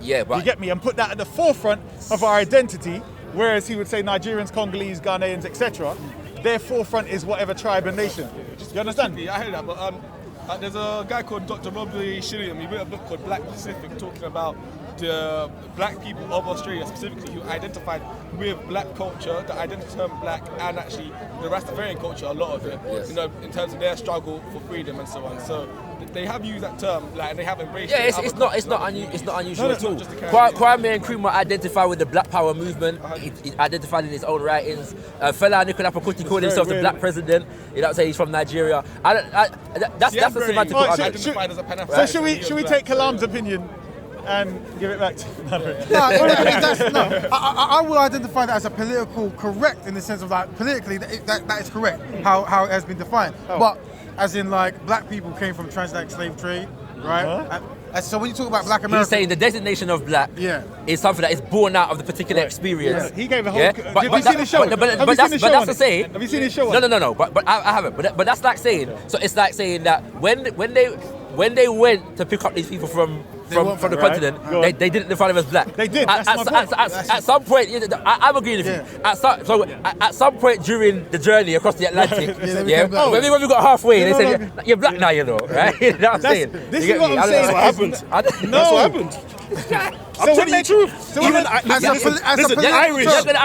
Yeah, but You get me? And put that at the forefront of our identity, whereas he would say Nigerians, Congolese, Ghanaians, etc., their forefront is whatever tribe and nation. You understand? Yeah, I heard that, but there's a guy called Dr. Robbie Shilliam. He wrote a book called Black Pacific, talking about the black people of Australia specifically who identified with black culture, the identity term black, and actually the Rastafarian culture, a lot of it, Yes. you know, in terms of their struggle for freedom and so on. So they have used that term, like, and they have embraced yeah, it. it's not unusual at all. just the Caribbean. Kwame Nkrumah identified with the Black Power movement. He identified in his own writings. Fela Nicola Pakuti called himself the Black President. You know what I'm saying? He's from Nigeria. That's a semantic Alright, argument. identified as a So Pan-Africanist. should we take Kalam's opinion and give it back to I will identify that as a political correct in the sense of like politically that is correct how it has been defined. But as in like black people came from transatlantic slave trade, right? And so when you talk about black America, He's saying the designation of black is something that is born out of the particular experience. He gave a whole. Yeah? Have you seen his show? But that's the saying. Have you seen his show? No. But I haven't. But that's like saying. So it's like saying that when they went to pick up these people from the continent, they didn't define them as black. They did. That's my point. At some point, I'm agreeing with you. At some point during the journey across the Atlantic, when we got halfway, they said you're black now, you know, right? You know what I'm saying? This is what I'm saying. That's what happened. I'm telling you the truth. Even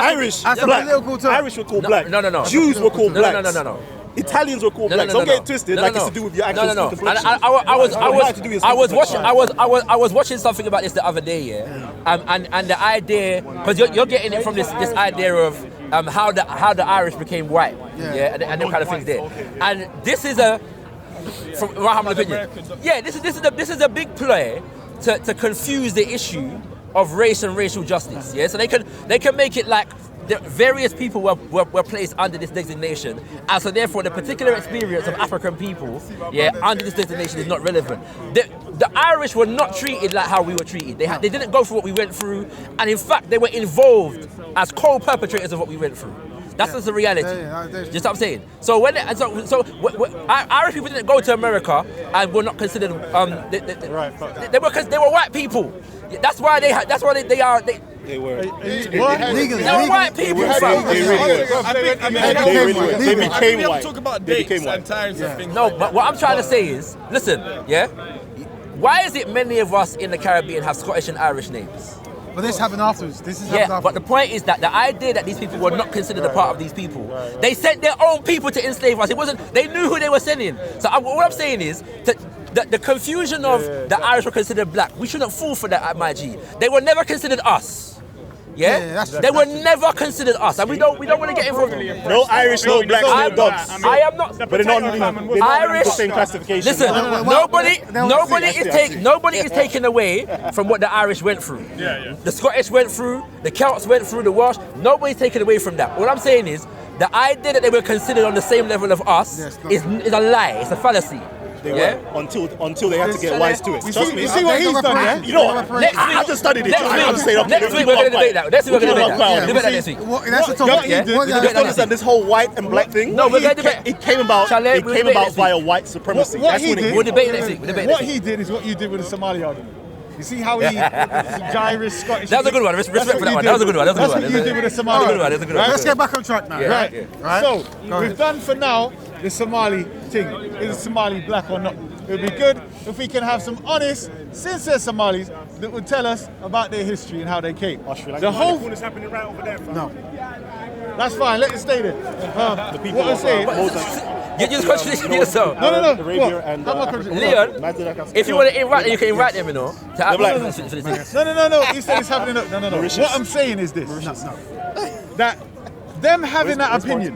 Irish, as a black. political term. Irish were called black. No. Jews were called blacks. No. Italians were called blacks. Don't get it twisted. Like it's to do with your actual complexion. I was watching something about this the other day, and the idea, because you're getting it from this idea of how the Irish became white, and them kind of things there, and this is from my humble opinion, this is a big play to confuse the issue of race and racial justice, so they can make it like the various people were placed under this designation, and so therefore the particular experience of African people, under this designation is not relevant. The Irish were not treated like how we were treated. They didn't go through what we went through, and in fact they were involved as co-perpetrators of what we went through. That's just the reality. You know what I'm saying? So when Irish people didn't go to America and were not considered they were white people. That's why they are. They were. Legally. They were white people. They became white. Talk about dates and times and things. No, but what I'm trying to say is, listen, why is it many of us in the Caribbean have Scottish and Irish names? But this happened afterwards. But the point is that the idea that these people were not considered a part of these people, they sent their own people to enslave us. It wasn't. They knew who they were sending. So what I'm saying is that the confusion of the Irish were considered black. We shouldn't fall for that at my G. They were never considered us. They were never considered us, and we don't want to get involved. No Irish, no blacks, no dogs. I am not. But they're not Irish. the same classification. Listen, nobody is taken away from what the Irish went through. The Scottish went through, the Celts went through, the Welsh. Nobody's taken away from that. What I'm saying is, the idea that they were considered on the same level of us is a lie. It's a fallacy. They were until they had to get wise to it. Trust me. You see what he's done, yeah? You know what? I just studied it. Next week we're going to debate that. Next week we're going to debate that. Debate that next week. That's the topic. You just understand this whole white and black thing? No, we're going to debate. It came about via white supremacy. What he did, we'll debate next week. What he did is what you did with the Somali argument. You see how he Irish, Scottish. That was a good one. Respect for that one. That was a good one. That's what you did with the Somali. Let's get back on track now. Right. So we've done for now the Somali thing. Is the Somali black or not? It would be good if we can have some honest, sincere Somalis that would tell us about their history and how they came. The whole is happening right over there. No. That's fine. Let it stay there. What I'm saying. You just contradicting yourself. No. Behaviour and Leon, if you want to invite them, you can invite them, you know. No. He said it's happening. No. What I'm saying is this. That them having that opinion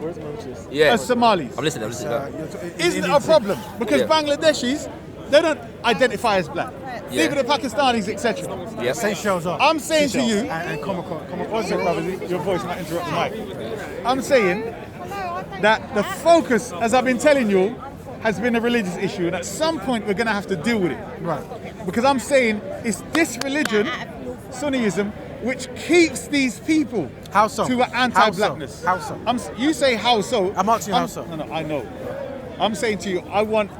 Yeah. as Somalis I'm listening. isn't a problem because Yeah. Bangladeshis, they don't identify as black. Yeah. Even the Pakistanis, etc. Yeah. Seychelles are. I'm saying to you, And come on. one second, brother, your voice might interrupt the mic. I'm saying that the focus, as I've been telling you, has been a religious issue, and at some point we're going to have to deal with it. Right. Because I'm saying it's this religion, Sunniism, which keeps these people How so? to an anti-blackness. How so? You say how so? I'm asking how so. No, I know. I'm saying to you, I want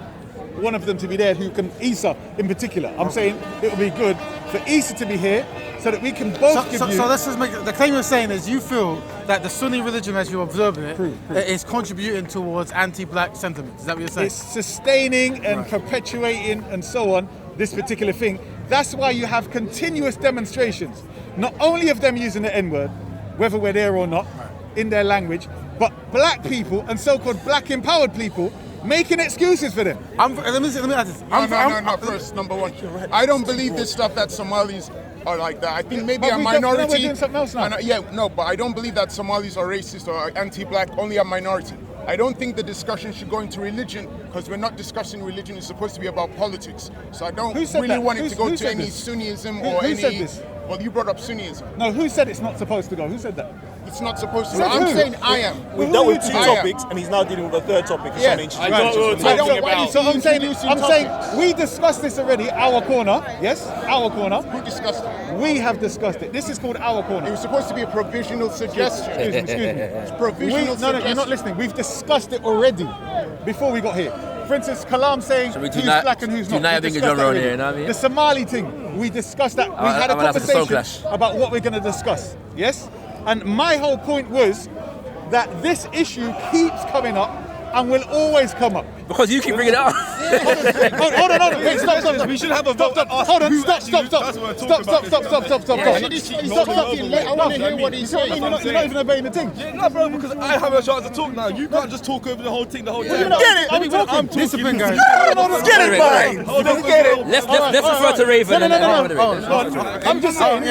one of them to be there who can, Isa in particular. I'm saying it would be good for Isa to be here so that we can both give you... So let's just make the claim you're saying is you feel that the Sunni religion, as you're observing it, is contributing towards anti-black sentiments. Is that what you're saying? It's sustaining and perpetuating and so on, this particular thing. That's why you have continuous demonstrations, not only of them using the N-word, whether we're there or not, in their language, but black people and so-called black empowered people making excuses for them. Let me add this. No, first, number one. I don't believe this stuff that Somalis are like that. I think maybe a minority. We're doing something else now. But I don't believe that Somalis are racist or anti-black, only a minority. I don't think the discussion should go into religion because we're not discussing religion. It's supposed to be about politics. So I don't really want it to go to any Sunnism or any. Who said this? Well, you brought up Sunnism. No, who said it's not supposed to go? Who said that? It's not supposed to. Said I'm who? saying I am. We've dealt with two I am. topics, and he's now dealing with a third topic. Yeah. On ancient I religions. So I'm saying we discussed this already. Our corner, yes, our corner. Who discussed it? We have discussed it. This is called our It corner. was supposed to be a provisional suggestion. Excuse me. It's provisional No, you're not listening. We've discussed it already before we got here. For instance, Kalam saying So we who's do not- black and who's do not. not We have English discussed that genre already. here, you know what I mean? The Somali thing, we discussed that. We had a I'm gonna have to sound conversation clash. about what we're going to discuss. Yes? And my whole point was that this issue keeps coming up and will always come up. Because you keep bringing it up. Hold on. Wait, stop. We should have a vote. Hold on, stop. That's what we're talking about. Stop. I want to hear what he's saying. You're not even obeying the thing. Yeah, no, bro, because I have a chance to talk now. You can't just talk over the whole thing the whole time. Get it. I'm talking. I'm talking. Discipline, guys. Get it, man. Get it. Let's refer to Raven. No. I'm just saying.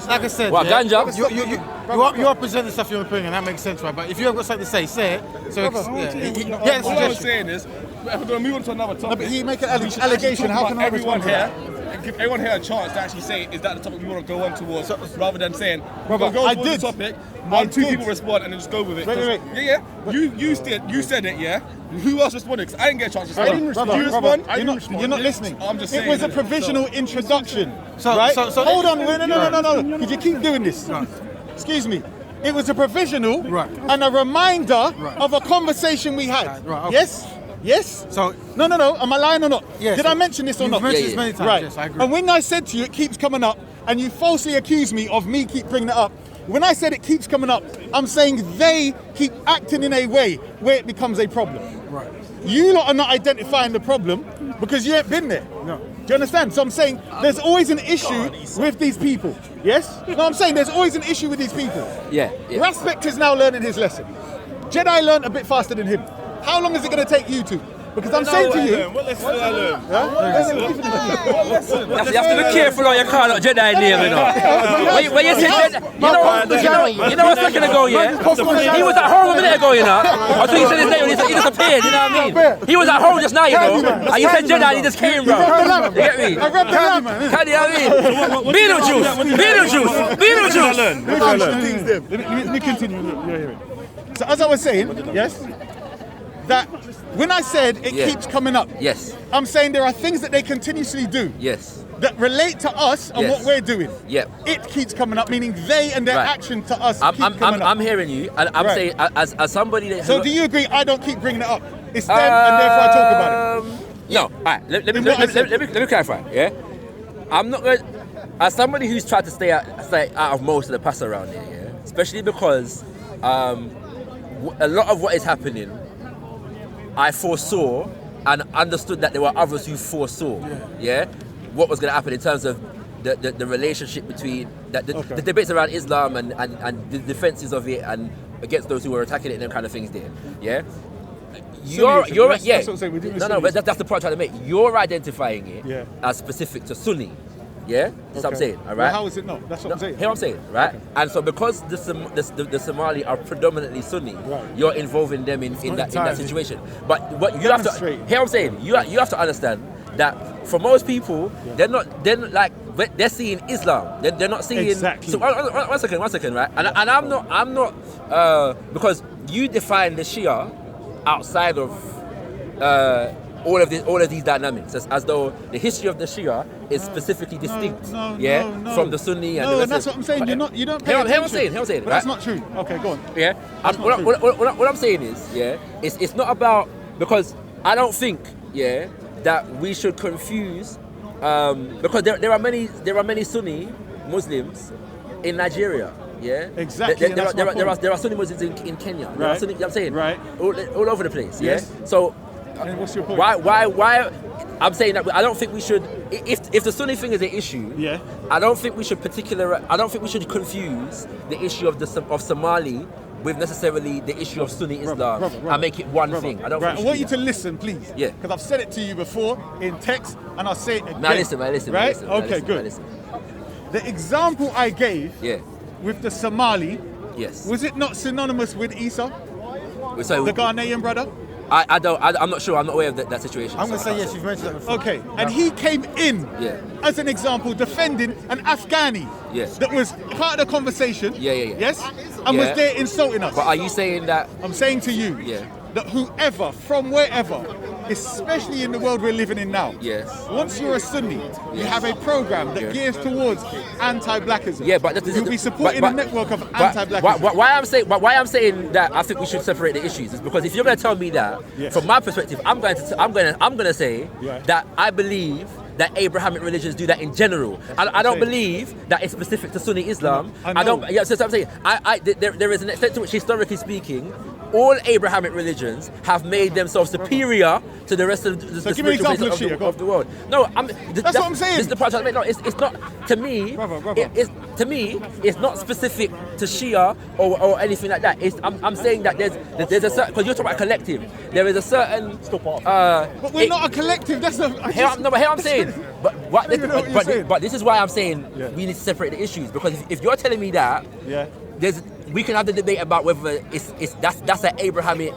Like I said, What, ganja? you are presenting stuff your opinion. That makes sense, right? But if you have got something to say it. So Brother, it's, All I'm saying is, we're going to move on to another topic. but he make an We should allegation. actually How talk can about I everyone respond to here that? and give everyone here a chance to actually say, is that the topic we want to go on towards, rather than saying, Brother, go I towards did. the topic, I two did. people respond and then just go with it. Wait. Yeah. You said it, yeah? Who else responded? 'Cause I didn't get a chance to respond. Brother, Did you respond? You're not listening. I'm just It saying. was a provisional introduction, So- right? so- Hold on, no. Could you keep doing this? Excuse me. It was a provisional and a reminder of a conversation we had. Right, okay. Yes? So- No. Am I lying or not? Yes. Did I mention this or You've not? mentioned this many times. Right. Yes, I agree. And when I said to you, it keeps coming up, and you falsely accuse me of me keep bringing it up. When I said it keeps coming up, I'm saying they keep acting in a way where it becomes a problem. Right. You lot are not identifying the problem because you ain't been there. No. Do you understand? So I'm saying there's always an issue with these people. Yes? No, I'm saying there's always an issue with these people. Yeah. Respect is now learning his lesson. Jedi learned a bit faster than him. How long is it going to take you two? Because I'm saying to you... What lesson did I learn? You have to be careful how you call out Jedi name, you know. When you say Jedi, you know a second ago, yeah? He was at home a minute ago, you know. Until you said his name, he disappeared, you know what I mean? He was at home just now, you know. And you said Jedi, and he just came, bro. You get me? I grabbed the lamp, man. Can you know what I mean? Beetlejuice. Let me continue. You're hearing. So as I was saying, yes, that when I said it Yeah. keeps coming up, Yes. I'm saying there are things that they continuously do Yes. that relate to us and Yes. what we're doing. Yep. It keeps coming up, meaning they and their Right. action to us keep coming up. I'm hearing you, and I'm Right. saying as somebody that. So do you agree I don't keep bringing it up? It's them and therefore I talk about it. No. All right. Let In what I said. me clarify. Yeah. I'm not going. As somebody who's tried to stay out of most of the pass around here, yeah, especially because a lot of what is happening, I foresaw and understood that there were others who foresaw, yeah, what was going to happen in terms of the relationship between the debates around Islam and the defenses of it and against those who were attacking it and them kind of things there, yeah. You're That's what I'm saying, we're doing no, but that's the point I'm trying to make. You're identifying it Yeah. as specific to Sunni, Yeah, that's what I'm saying. All right. Well, how is it not? That's what I'm saying. Hear what I'm saying, right? And so because the Somali are predominantly Sunni, you're involving them in that situation. But what you have to hear what I'm saying. You have to understand that for most people, they're seeing Islam. They're not seeing. Exactly. So one second, right? And I'm not because you define the Shia outside of all of these dynamics as though the history of the Shia is specifically distinct, from the Sunni and the rest. That's what I'm saying. You don't pay Hear attention. what I'm saying, But right? that's not true. Okay, go on. Yeah. What I'm saying is, it's not about, because I don't think, that we should confuse, because there are many Sunni Muslims in Nigeria. Yeah, exactly. There are Sunni Muslims in Kenya. There are Sunni, you know what I'm saying, right, all over the place. Yes. Yeah. So, and what's your point? Why? I'm saying that I don't think we should. If the Sunni thing is an issue, I don't think we should confuse the issue of Somali with necessarily the issue of Sunni Islam and make it one thing. I don't. Right. I want you to listen, please. Yeah. Because I've said it to you before in text, and I'll say it again. Now listen. Right? Okay. Good. The example I gave. With the Somali, was it not synonymous with Isa, the Ghanaian brother? I'm not sure. I'm not aware of that situation. I'm going to say yes. You've mentioned that before. Okay, and he came in as an example defending an Afghani that was part of the conversation. Yes, and was there insulting us. But are you saying that? I'm saying to you that whoever, from wherever, especially in the world we're living in now, once you're a Sunni, you have a program that gears towards anti-blackism. Yeah, but you'll be supporting a network of anti-blackism. Why I'm saying that I think we should separate the issues is because if you're going to tell me that, from my perspective, I'm going to say that I believe that Abrahamic religions do that in general. I don't believe that it's specific to Sunni Islam. I don't. Yeah, so I'm saying there is an extent to which, historically speaking, all Abrahamic religions have made themselves superior to the rest of the spiritual of the world. No, that's what I'm saying. This is the part I mean. No, it's not to me. Brother. To me, it's not specific to Shia or anything like that. I'm saying that there's a certain, because you're talking about collective. There is a certain. But we're not a collective. That's not. Here I'm saying. But this is why I'm saying we need to separate the issues, because if you're telling me that, we can have the debate about whether that's an Abrahamic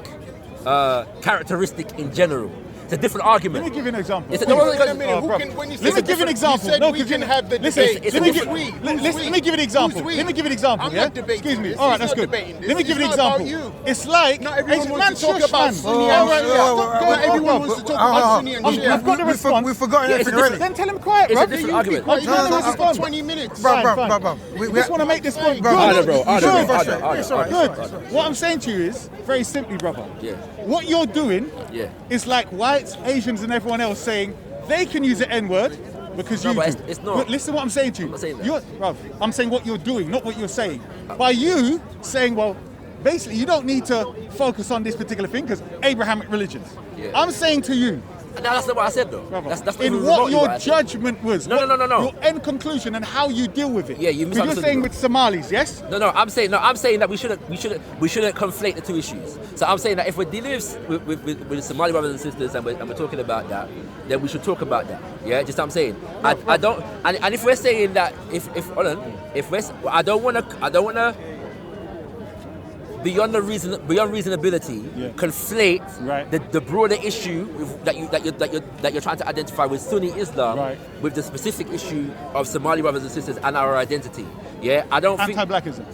characteristic in general. It's a different argument. Let me give you an example. Wait a minute. Let me give you an example. No, we can have the debate. Let me give you an example. Let me give you an example. I'm not debating. Excuse me. This. All right, This that's is good. not debating. Let me give you an example. It's like not everyone wants to talk about Sunni and Shia. Not everyone wants to talk about Sunni and Shia. I've got the response. We've forgotten everything already. Then tell him quiet, It's bro. a different argument. I'm trying to respond. 20 minutes. Bro. We just want to make this point. Bro. Good. Good. What I'm saying to you is, very simply, brother, what you're doing is like whites, Asians, and everyone else saying they can use the N-word because you do. It's not. But listen to what I'm saying to you. I'm not saying that. I'm saying what you're doing, not what you're saying. By you saying, well, basically, you don't need to focus on this particular thing because Abrahamic religions. I'm saying to you, No, that's not what I said though. That's in what your judgment was. No. Your end conclusion and how you deal with it. Yeah, you Because misunderstood you're saying me. with Somalis, yes? No. I'm saying that we shouldn't conflate the two issues. So I'm saying that if we're dealing with Somali brothers and sisters and we're talking about that, then we should talk about that. Yeah, just what I'm saying. I don't. And if we're saying that, I don't wanna. Beyond reasonability, conflate the broader issue that you're trying to identify with Sunni Islam with the specific issue of Somali brothers and sisters and our identity. Yeah, I don't think Anti-blackism.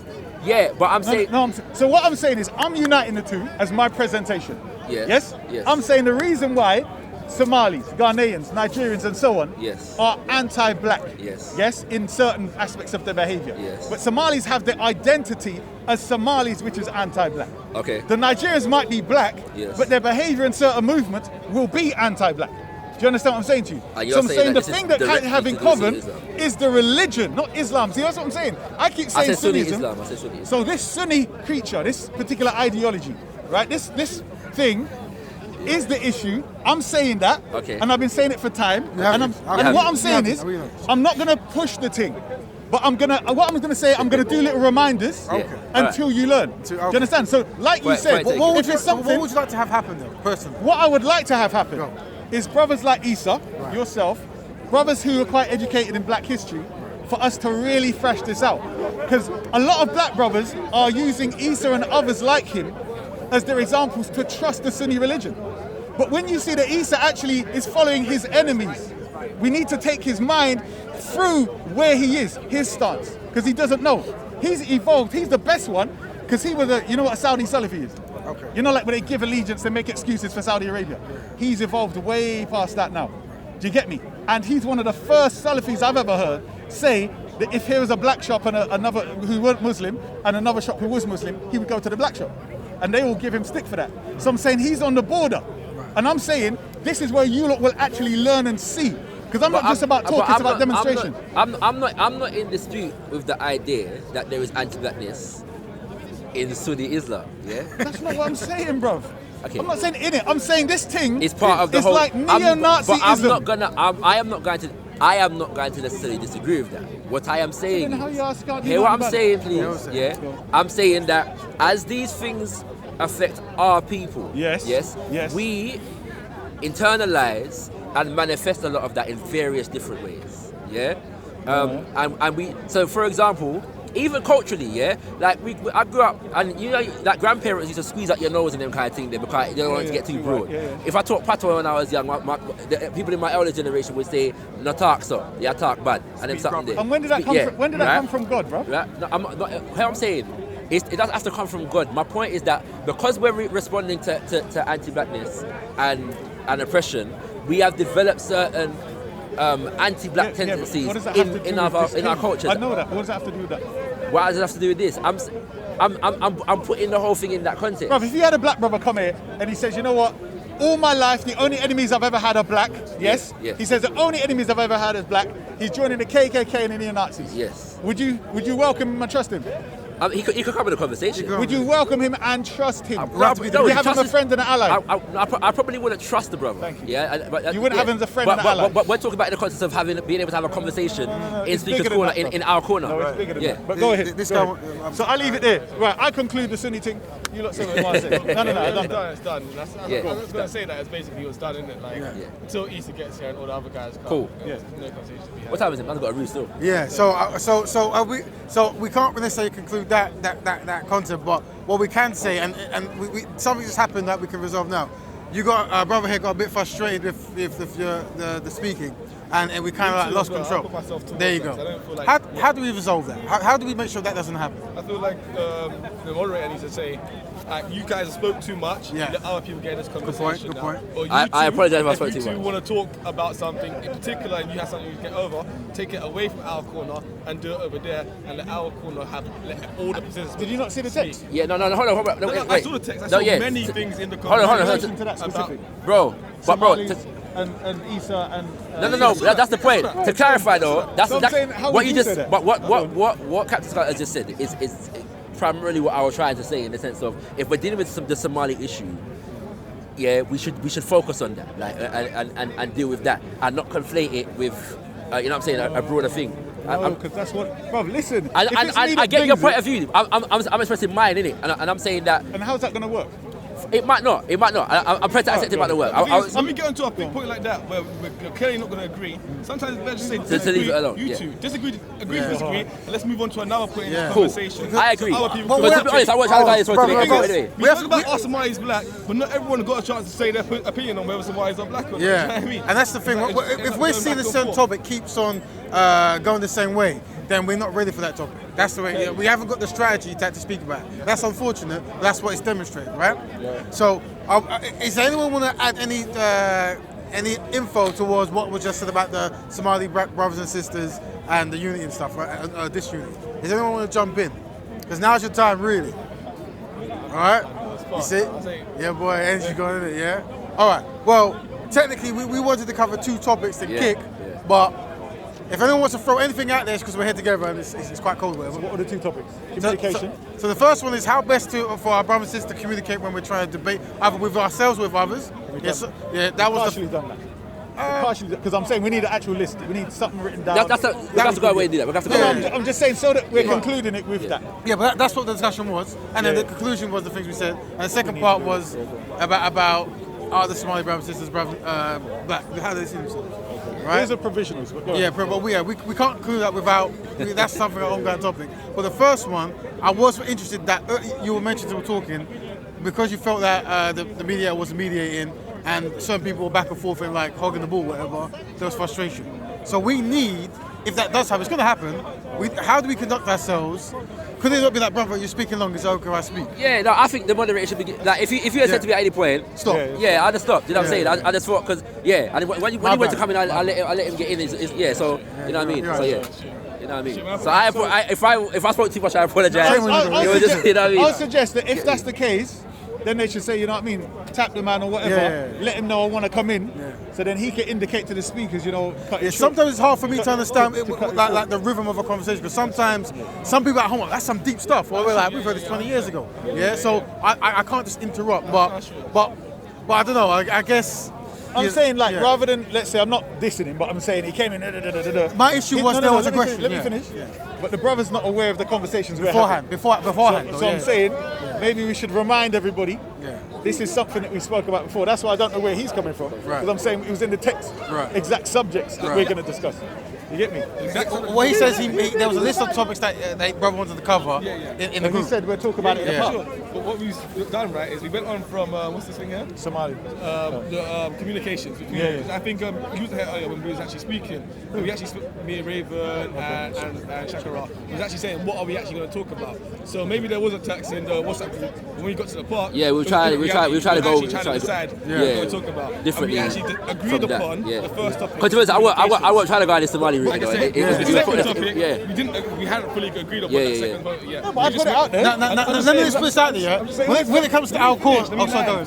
Yeah, but I'm saying. So what I'm saying is I'm uniting the two as my presentation. Yeah. Yes? Yes. I'm saying the reason why Somalis, Ghanaians, Nigerians and so on are anti-black. Yes, in certain aspects of their behavior. Yes. But Somalis have their identity as Somalis, which is anti-black. Okay. The Nigerians might be black, but their behavior in certain movements will be anti-black. Do you understand what I'm saying to you? So I'm saying the thing that can have in common is the religion, not Islam. See, that's what I'm saying. I keep saying I said Sunni Sunnism. Islam. I said Sunni Islam. So this Sunni creature, this particular ideology, right? This thing is the issue. I'm saying that, and I've been saying it for time. And what I'm saying is, I'm not gonna push the thing, but I'm gonna say, I'm gonna do little reminders until you learn. Do you understand? So, like you said, what would you like to have happen then, personally? What I would like to have happen is brothers like Isa, yourself, brothers who are quite educated in black history for us to really thrash this out. Because a lot of black brothers are using Isa and others like him as their examples to trust the Sunni religion. But when you see that Isa actually is following his enemies, we need to take his mind through where he is, his stance, because he doesn't know. He's evolved, he's the best one, because he was you know what a Saudi Salafi is? Okay. You know, like when they give allegiance, they make excuses for Saudi Arabia. He's evolved way past that now. Do you get me? And he's one of the first Salafis I've ever heard say that if here was a black shop and another who weren't Muslim and another shop who was Muslim, he would go to the black shop. And they all give him stick for that. So I'm saying he's on the border. And I'm saying this is where you lot will actually learn and see. Because I'm not just about talk, it's about demonstration. I'm not in dispute with the idea that there is anti-blackness in Sunni Islam. Yeah, that's not what I'm saying, bruv. Okay. I'm not saying in it. I'm saying this thing is part of the it's whole. Like neo-Nazism. I am not going to necessarily disagree with that. What I am saying. Then how you ask God, hear what I'm saying, please. Yeah. I'm saying that as these things affect our people. Yes. We internalize and manifest a lot of that in various different ways. Yeah. And we. So, for example. Even culturally, yeah, like I grew up, and you know, like grandparents used to squeeze out your nose and them kind of thing there because they don't want to get too broad. If I taught patois when I was young, the people in my elder generation would say, "No talk so, yeah, talk bad," and then something there. And when did that come from? When did that come from God, bro? Right? No, I'm saying, it doesn't have to come from God. My point is that because we're responding to anti-blackness and oppression, we have developed certain anti-black tendencies in our culture. I know that. What does that have to do with that? What does it have to do with this? I'm putting the whole thing in that context. Bro, if you had a black brother come here and he says, you know what, all my life the only enemies I've ever had are black. Yes. He says the only enemies I've ever had is black. He's joining the KKK and the neo-Nazis. Yes. Would you welcome him and trust him? He could come in a conversation. Would you welcome him and trust him? Would you have him as a friend and an ally? I probably wouldn't trust the brother. Thank you. Yeah, you wouldn't have him as a friend and an ally. But we're talking about in the context of being able to have a conversation in speaker's corner, in our corner. No, it's bigger than that. But go ahead. So I leave it there. Right, I conclude the Sunni thing. You lot say what you want to say. No, it's done. I was going to say that it's basically what's done, isn't it? Like, until Easter gets here and all the other guys come. Cool. No conversation to be had. What time is it? Man's got a roost still. Yeah. So we can't really say conclude that concept, but what we can say, and we something just happened that we can resolve now. You got our brother here got a bit frustrated with the speaking, and we kind of lost control. There you go. How do we resolve that? How do we make sure that doesn't happen? I feel like the moderator needs to say, you guys spoke too much. Yeah. Let other people get in this conversation. Good point. Or I apologize if I spoke too If you much. two want to talk about something in particular and you have something to get over, take it away from our corner and do it over there, and let our corner let all the participants. Did you not see the text? Yeah, no, hold on. No, I saw the text. I saw many things in the conversation. Hold on. To that specific. Bro. And Isa and No. That's the point. To clarify though, that's what you just. Say that? But what Captain Scott has just said is primarily what I was trying to say in the sense of if we're dealing with the Somali issue, yeah, we should focus on that, like, and deal with that, and not conflate it with, you know what I'm saying, a broader thing. No, because that's what, bro. Listen, I get your point of view. I'm expressing mine, innit, and I'm saying that. And how's that going to work? It might not. I'm prepared to accept it might not work. When we get into a big point like that, where we're clearly not going to agree, sometimes it's better to say to leave it alone. You two disagree, agree to disagree, and let's move on to another point in the conversation. Cool. I agree. So but to be honest, I want to guys to anyway. We talk about our Somali's black, but not everyone got a chance to say their opinion on whether Somalis are black or not. Yeah, you know what I mean? And that's the thing. If we're seeing the same topic keeps on going the same way, then we're not ready for that topic. That's the way. We haven't got the strategy to speak about it. That's unfortunate, but that's what it's demonstrating, right? Yeah. So, is there anyone want to add any info towards what was just said about the Somali brothers and sisters and the unity and stuff, right? This unity. Does anyone want to jump in? Because now's your time, really. All right. You see? Yeah, boy. Energy going in it. Yeah. All right. Well, technically, we wanted to cover two topics to kick, but. If anyone wants to throw anything out there, it's because we're here together and it's quite cold. Whatever. What are the two topics? Communication. So the first one is how best for our brothers and sisters to communicate when we're trying to debate, either with ourselves or with others. That was partially done that. Partially, because I'm saying we need an actual list. We need something written down. We have to go away and do that. We have to go away. I'm just saying so that we're concluding it with that. Yeah, but that's what the discussion was. And then the conclusion was the things we said. And the second part was about are the Somali brothers and sisters black? How do they see themselves? right? These are provisionals. But Yeah, but we can't conclude that without. That's something an ongoing topic. But the first one, I was interested that you were mentioned we were talking because you felt that the media was mediating and certain people were back and forth and like hogging the ball, whatever. There was frustration. So we need, if that does happen, it's going to happen. How do we conduct ourselves? Could it not be like, brother, you're speaking long, it's okay, I speak? Yeah, no, I think the moderator should be like if you had said to me at any point, stop. Yeah, I just stopped. You know what I'm saying? I just thought because and when you went to come in, I let him get in. So you know what I mean. So yeah. You know what I mean? So if I spoke too much, I apologise. I'll suggest that if that's the case, then they should say, you know what I mean, tap the man or whatever, let him know I want to come in, so then he can indicate to the speakers, cut it short. Sometimes it's hard for me to understand like the rhythm of a conversation, because sometimes some people at home, that's some deep stuff, or we're like, we've heard this 20 years ago, so I can't just interrupt, but I don't know, I guess... I'm saying rather than, let's say, I'm not dissing him, but I'm saying he came in, My issue was there was aggression. Let me finish. But the brother's not aware of the conversations beforehand. So I'm saying, maybe we should remind everybody, this is something that we spoke about before. That's why I don't know where he's coming from. Because I'm saying it was in the text, exact subjects that we're going to discuss. You get me? Well, he says there was a list of topics that brother wanted to cover in the group. He said we'll talk about it in the pub. But what we've done, right, is we went on from, what's this thing here? Somali. The communications. I think he was here earlier when we was actually speaking. We actually, me and Raven and Shakara, was actually saying, what are we actually going to talk about? So maybe there was a text in the WhatsApp group when we got to the park. Yeah, we try to decide what we're talking about. Differently. And we actually agreed upon the first topic. Because I won't try to go in the Somali route. We hadn't fully agreed upon the second topic yet. No, but I put it out there. Let me just put this out there. When it comes to our cause, So I'm trying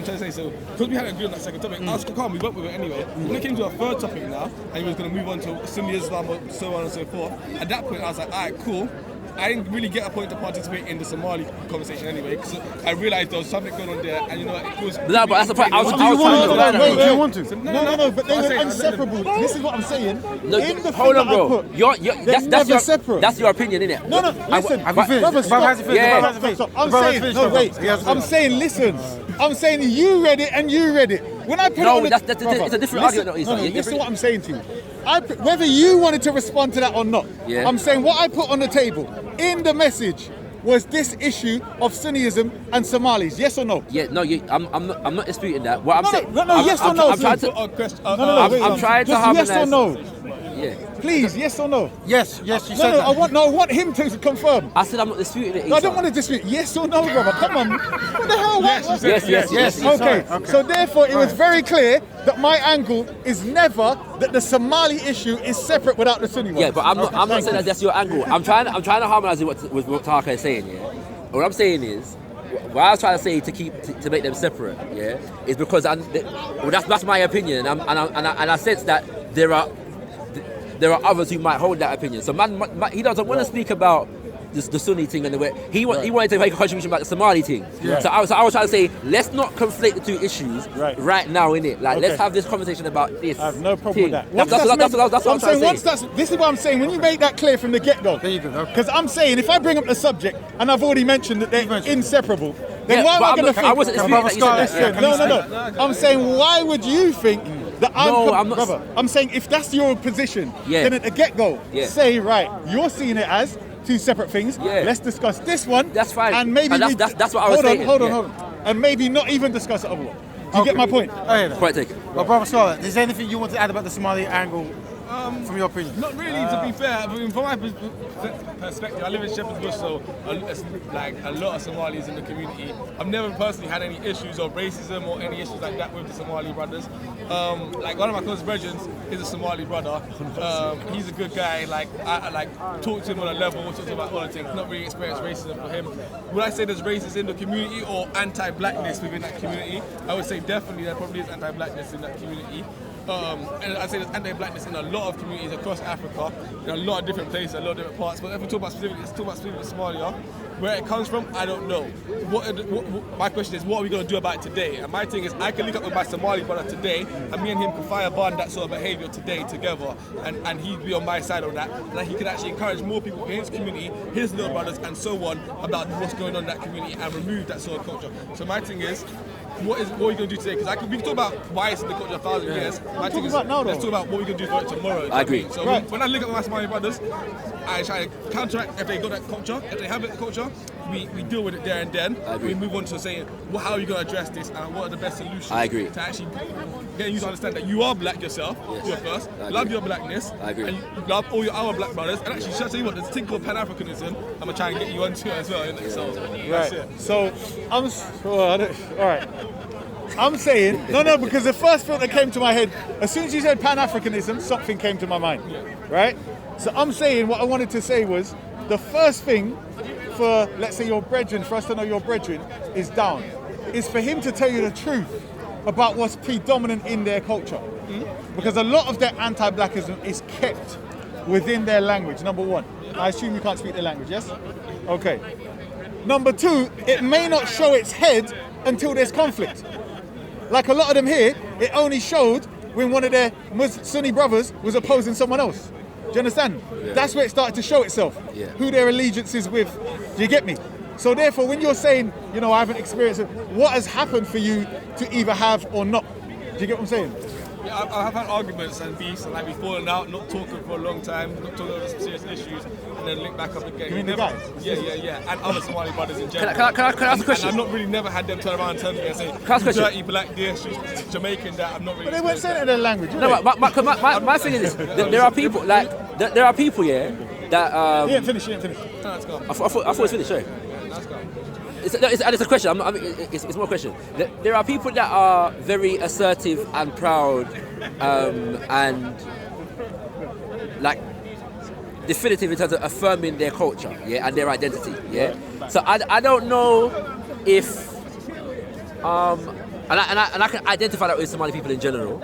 to say, so because we hadn't agreed on that second topic, I was calm, we went with it anyway. When it came to our third topic now, and he was going to move on to Sunni Islam, or so on and so forth, at that point I was like, alright, cool. I didn't really get a point to participate in the Somali conversation anyway, because I realised there was something going on there, and it was... No, but that's the point. Do you want to? No, but they were inseparable. This is what I'm saying. No, hold on, bro. That's your opinion, innit? No, listen. Have you finished? I'm saying, listen. I'm saying you read it and you read it. When I put it on it's a different argument. Listen what I'm saying to you. Whether you wanted to respond to that or not, I'm saying what I put on the table in the message was this issue of Sunniism and Somalis. Yes or no? Yeah, no, I'm not disputing that. What I'm saying, yes or no? I'm trying to harmonize. Yes or no? Yeah. Please, yes or no? Yes, you said that. I want him to confirm. I said I'm not disputing it. No, I don't want to dispute. Yes or no, brother? Come on. What the hell? Yes. Okay. So therefore, it was very clear that my angle is never that the Somali issue is separate without the Sunni one. Yeah, but I'm not saying that that's your angle. I'm trying to harmonize it with what Taka is saying. Yeah. What I'm saying is, what I was trying to say to make them separate, is because that's my opinion, and I sense that there are others who might hold that opinion. So he doesn't want to speak about the Sunni thing and the way he wanted to make a contribution about the Somali thing. Yeah. So I was trying to say, let's not conflate the two issues right now, innit? Like, let's have this conversation about this. I have no problem with that. That's what I'm trying to say. This is what I'm saying. When you make that clear from the get-go, because I'm saying if I bring up the subject and I've already mentioned that they're inseparable, then why am I going to think? I wasn't disputing that. No. I'm saying, why would you think that I'm not, brother? I'm saying if that's your position, then at the get-go, say you're seeing it as two separate things. Let's discuss this one. That's fine. And maybe that's what I was saying. Hold on. And maybe not even discuss the other one. Do you get my point? Quite take it. Well, brother Scarlett, is there anything you want to add about the Somali angle? From your opinion? Not really, to be fair. I mean, from my perspective, I live in Shepherd's Bush, so it's like a lot of Somalis in the community. I've never personally had any issues of racism or any issues like that with the Somali brothers. Like one of my close brethren is a Somali brother. He's a good guy. Like I talk to him on a level, talk about politics. Not really experienced racism for him. Would I say there's racism in the community or anti-blackness within that community? I would say definitely there probably is anti-blackness in that community. And I'd say there's anti-blackness in a lot of communities across Africa, in a lot of different places, a lot of different parts. But if we talk about specifically Somalia, where it comes from, I don't know. My question is, what are we going to do about it today? And my thing is, I can link up with my Somali brother today, and me and him can fireband that sort of behaviour today together, and he'd be on my side on that, and he can actually encourage more people in his community, his little brothers, and so on, about what's going on in that community, and remove that sort of culture. So my thing is, what are you going to do today? Because we can talk about bias in the culture 1,000 years. Let's talk about what we can do for it tomorrow. I agree. So when I look at my Somali brothers, I try to counteract if they got that culture. If they have that culture, we deal with it there and then. We move on to saying, well, how are you going to address this and what are the best solutions? I agree. To actually get you to understand that you are black yourself. Yes. You're first. I Love agree. your blackness. I agree. And you love all your other black brothers. And actually, should I tell you what? There's a thing called Pan-Africanism. I'm going to try and get you onto it as well. Innit? So that's it. So all right. I'm saying no, because the first thing that came to my head, as soon as you said Pan-Africanism, something came to my mind, right? So I'm saying what I wanted to say was the first thing for, let's say, your brethren, for us to know your brethren is down, is for him to tell you the truth about what's predominant in their culture, because a lot of their anti-blackism is kept within their language. Number one, I assume you can't speak their language, yes? Okay. Number two, it may not show its head until there's conflict. Like a lot of them here, it only showed when one of their Sunni brothers was opposing someone else. Do you understand? Yeah. That's where it started to show itself, who their allegiance is with. Do you get me? So therefore, when you're saying, I haven't experienced it, what has happened for you to either have or not? Do you get what I'm saying? Yeah, I've had arguments and beefs, like we've fallen out, not talking for a long time, not talking about some serious issues, and then link back up again. You mean the guys? Yeah, and other Somali brothers in general. Can I ask a question? And I've not really never had them turn around and turn to me and say, you dirty black this, Jamaican that. I'm not really. But they weren't saying it in their language. No, but my thing is this: there are people there are people that. You didn't finish. No, let's go. I thought it was finished. Sorry. Let's go. It's a question. It's more a question. There are people that are very assertive and proud, and like definitive in terms of affirming their culture, and their identity, So I don't know if and I can identify that with Somali people in general,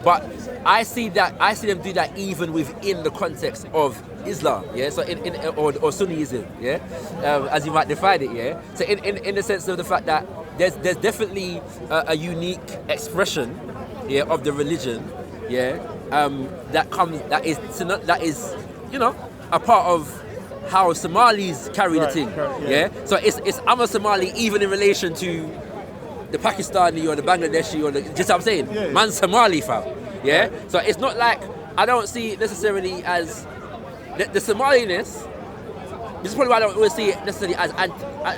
But I see them do that even within the context of Islam, So or Sunniism, as you might define it, So in the sense of the fact that there's definitely a unique expression, of the religion, that is a part of how Somalis carry the thing, So I'm a Somali even in relation to the Pakistani or the Bangladeshi or just what I'm saying, man Somali fam, So it's not like I don't see it necessarily as the Somaliness. This is probably why I don't always see it necessarily as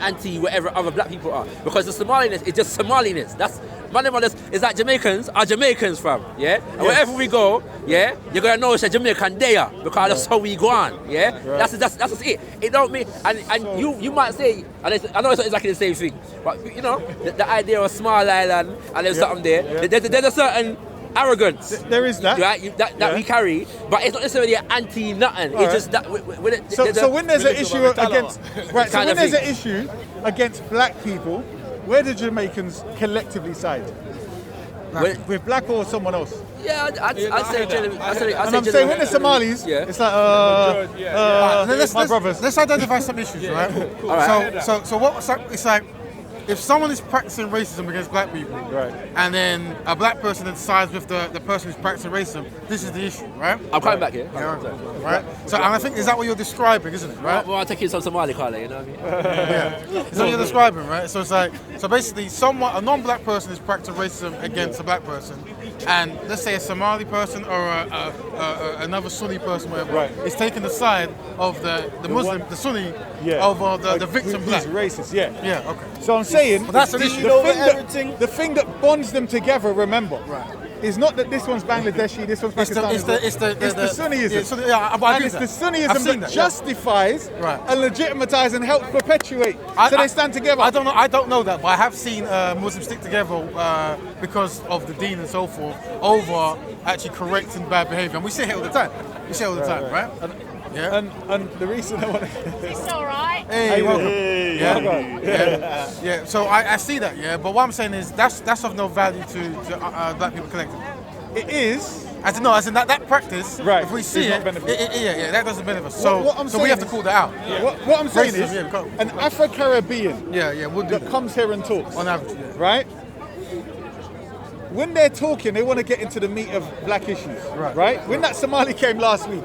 anti whatever other black people are, because the Somaliness is just Somaliness. That's man of us is that Jamaicans are Jamaicans fam, And wherever we go, you're gonna know it's a Jamaican there because that's how we go on, That's just it. It don't mean and you might say, and I know it's not exactly the same thing, but the idea of small island and there's something there. There's a certain arrogance. There is that. Right? That we carry, but it's not necessarily an anti-nothing. It's just that so when there's an issue against an issue against black people, where do Jamaicans collectively side? With black or someone else? Yeah, I'd say generally. And I'm saying when the Somalis, it's like my brothers. Let's identify some issues, right? All right. So it's like if someone is practicing racism against black people, and then a black person then sides with the person who's practicing racism, this is the issue, right? I'm coming back here. Right. So and I think is that what you're describing, isn't it? Right. Well, I'll take you some Somali colour, you know what I mean? Is that what you're describing, right? So it's like basically a non-black person is practicing racism against a black person, and let's say a Somali person or another Sunni person, whatever, is taking the side of the Muslim, the Sunni, over the victim black. He's racist, Yeah. Okay. So I'm saying that's an issue. The thing that bonds them together, remember, is not that this one's Bangladeshi, this one's Pakistani. It's the Sunniism. And it's the Sunniism that justifies and legitimizes and helps perpetuate. So they stand together. I don't know that, but I have seen Muslims stick together because of the deen and so forth over actually correcting bad behaviour. And we see it all the time. Right? And the reason I want to... It's all right. Hey, welcome. Hey. Yeah. So I see that, But what I'm saying is that's of no value to black people collectively. It is. As in that practice, if we see it, that doesn't benefit. So we have to call that out. What I'm saying is, an Afro-Caribbean that comes here and talks, on average, right? When they're talking, they want to get into the meat of black issues, right? When that Somali came last week,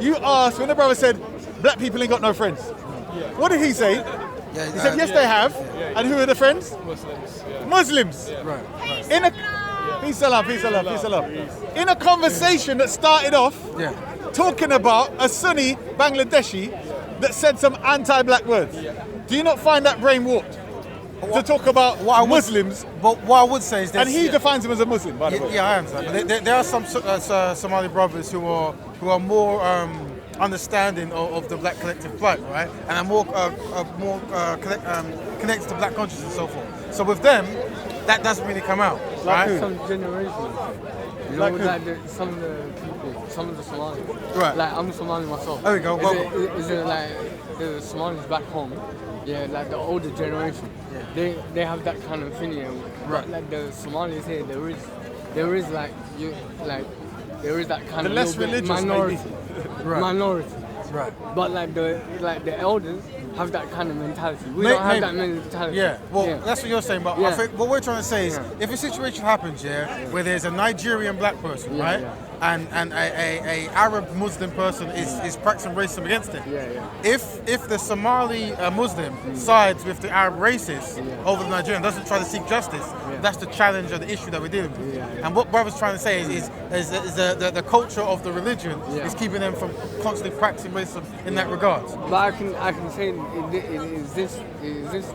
you asked, when the brother said, black people ain't got no friends, what did he say? He said, yes, they have. And who are the friends? Muslims. Muslims. Right. In a peace and love, peace and love, peace and love. In a conversation that started off talking about a Sunni Bangladeshi that said some anti-black words. Do you not find that brain warped? To talk about Muslims. But what I would say is that... And he defines him as a Muslim, by the way. Yeah, I understand. But there are some Somali brothers who are more understanding of the black collective plight, right? And are more connected to black consciousness and so forth. So with them, that doesn't really come out, right? Some generations. You know, like some of the people, some of the Somalis. Right. Like, I'm Somali myself. There we go. Is it like the Somalis back home? Yeah, like the older generation. Yeah. They have that kind of opinion. Right. Like the Somalis here, there is that kind the of less religious minority. Right. Minority. Right. But like the elders have that kind of mentality. We don't have that mentality. Yeah, well, that's what you're saying, but I think what we're trying to say is, if a situation happens, where there's a Nigerian black person, right, and a Arab Muslim person is practicing racism against him, if the Somali Muslim sides with the Arab racist over the Nigerian, doesn't try to seek justice, that's the challenge or the issue that we're dealing with. And what brother's trying to say is the culture of the religion is keeping them from constantly practicing racism in that regard. But I can say it exists,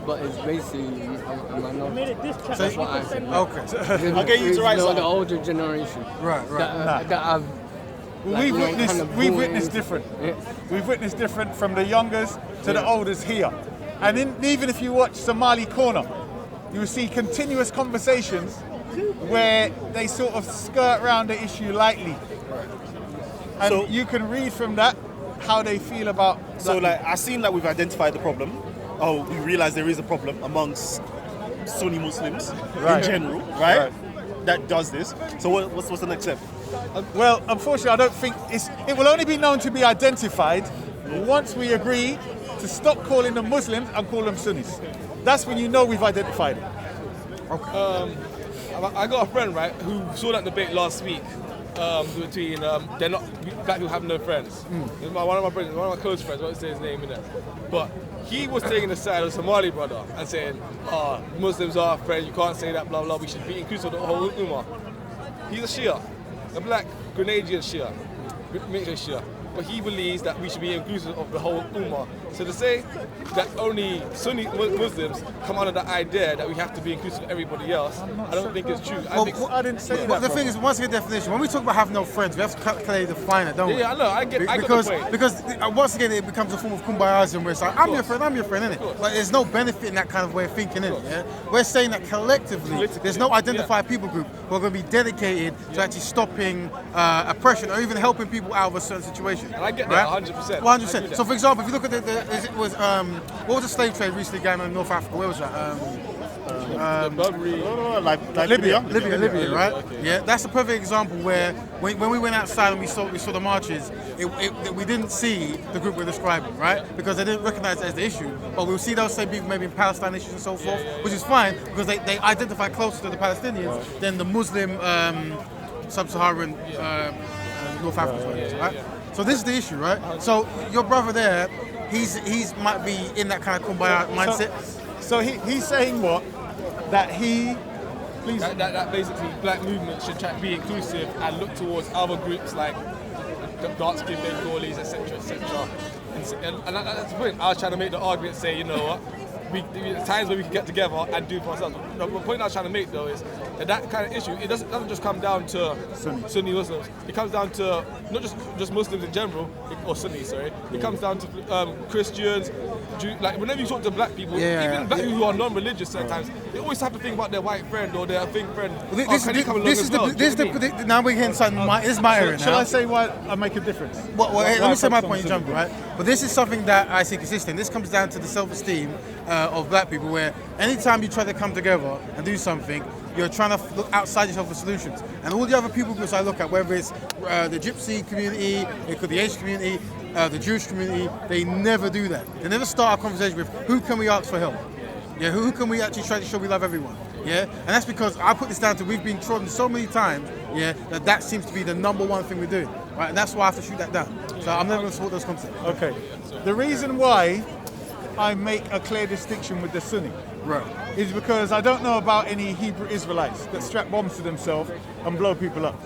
but it's basically a minority. That's what I think. Okay. I'll get you to write something. The older generation. Right. That have. We've witnessed different. We've witnessed different from the youngers to the olders here. And even if you watch Somali Corner, you will see continuous conversations where they sort of skirt around the issue lightly. And so you can read from that how they feel about... So I seem like we've identified the problem. We realize there is a problem amongst Sunni Muslims in general, right? That does this. So what's the next step? Well, unfortunately, I don't think it will only be known to be identified once we agree to stop calling them Muslims and call them Sunnis. That's when you know we've identified it. Okay. I got a friend, right, who saw that debate last week between they're not black people have no friends. One of my close friends, I won't say his name in it, but he was taking the side of a Somali brother and saying, Muslims are our friends, you can't say that, blah blah. We should be inclusive of the whole ummah. He's a Shia, a black Grenadian Shia, mixed Shia. But he believes that we should be inclusive of the whole ummah. So to say that only Sunni Muslims come under the idea that we have to be inclusive of everybody else, I don't think it's true. I didn't say that. But the thing is, once again, definition. When we talk about having no friends, we have to clearly define it, don't we? Yeah, I know. I get the point. Because once again, it becomes a form of kumbayasm where it's like, I'm your friend, innit? But there's no benefit in that kind of way of thinking, innit? Yeah? We're saying that collectively, there's no identified people group who are going to be dedicated to actually stopping oppression or even helping people out of a certain situation. And I get that 100%. 100%. So, for example, if you look at what was the slave trade recently going on in North Africa? Where was that? Like Libya, right? Okay. Yeah, that's a perfect example where when we went outside and we saw the marches, we didn't see the group we're describing, right? Because they didn't recognize it as the issue. But we'll see those same people maybe in Palestine issues and so forth, which is fine because they identify closer to the Palestinians than the Muslim sub-Saharan North Africans, right? So this is the issue, right? So your brother there, he's might be in that kind of kumbaya mindset. So he's saying what? That that basically black movement should try to be inclusive and look towards other groups like the dark-skinned Bengalis, etc., etc. And that's the point. I was trying to make the argument, say, you know what? There's times where we can get together and do it for ourselves. The point I was trying to make though is that kind of issue, it doesn't just come down to Sunni Muslims. It comes down to not just Muslims in general, or Sunni, sorry. It comes down to Christians, Jews. Like whenever you talk to black people, even black people who are non-religious sometimes, they always have to think about their white friend or their thing friend. Now we're getting something. This is my area now. Shall I say why I make a difference? Let me say my point in general, right? But this is something that I see consistent. This comes down to the self-esteem of black people, where anytime you try to come together and do something, you're trying to look outside yourself for solutions. And all the other people groups I look at, whether it's the Gypsy community, it could be the Asian community, the Jewish community, they never do that. They never start a conversation with who can we ask for help? Yeah, who can we actually try to show we love everyone? Yeah, and that's because I put this down to we've been trodden so many times, that seems to be the number one thing we're doing, right? And that's why I have to shoot that down. So I'm never going to support those concepts. Okay. The reason why I make a clear distinction with the Sunni Right. is because I don't know about any Hebrew Israelites that strap bombs to themselves and blow people up.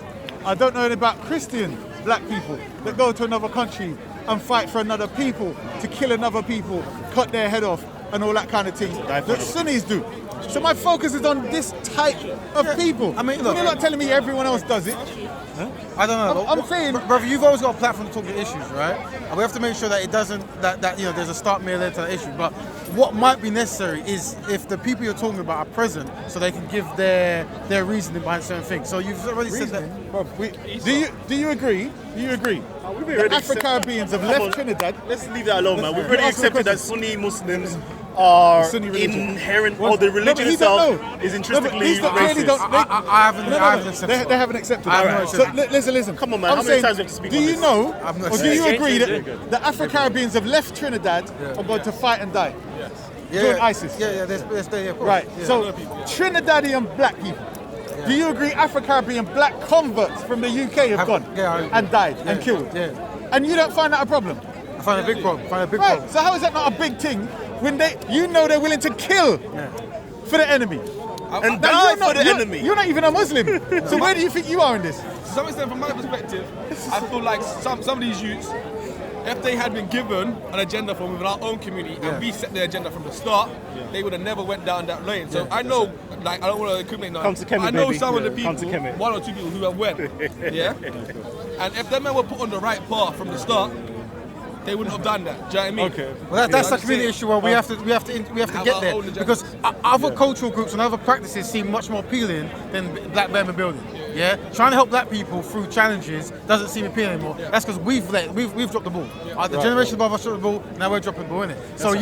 I don't know about Christian black people that go to another country and fight for another people, to kill another people, cut their head off, and all that kind of thing that Sunnis do. So my focus is on this type of people. I mean, look, you're not telling me everyone else does it. I don't know. I'm saying, brother, you've always got a platform to talk to issues, right? And we have to make sure that it doesn't, that you know, there's a start, middle, end to that issue. But what might be necessary is if the people you're talking about are present, so they can give their reasoning behind certain things. So you've already said that. Bro, do you agree? Do you agree? The Afro-Caribbeans have left Trinidad. Let's leave that alone, man. We've already accepted that Sunni Muslims are inherent, or the religion itself is intrinsically racist. I haven't accepted. They haven't accepted that. So listen. Come on, man. How many times do you have to speak on this? Do you know, or do you agree that the Afro-Caribbeans have left Trinidad and gone to fight and die? Join ISIS? Yeah, there's right. Yeah. So Trinidadian black people. Yeah. Do you agree Afro-Caribbean black converts from the UK have gone and died and killed? Yeah. And you don't find that a problem? I find a big problem. So how is that not a big thing when they're willing to kill for the enemy? And die for the enemy. You're not even a Muslim. So where do you think you are in this? To some extent, from my perspective, I feel like some of these youths, if they had been given an agenda from within our own community and we set the agenda from the start, they would have never went down that lane. So I know, like, I don't want to incriminate now. I know some of the people, one or two people who have went, and if them men were put on the right path from the start, they wouldn't have done that. Do you know what I mean? Okay. Well, that's a community issue where we have to get there, because other cultural groups and other practices seem much more appealing than Black Burma building. Yeah, trying to help black people through challenges doesn't seem appealing anymore. That's because we've dropped the ball. The generation above us dropped the ball. Now we're dropping the ball, innit? So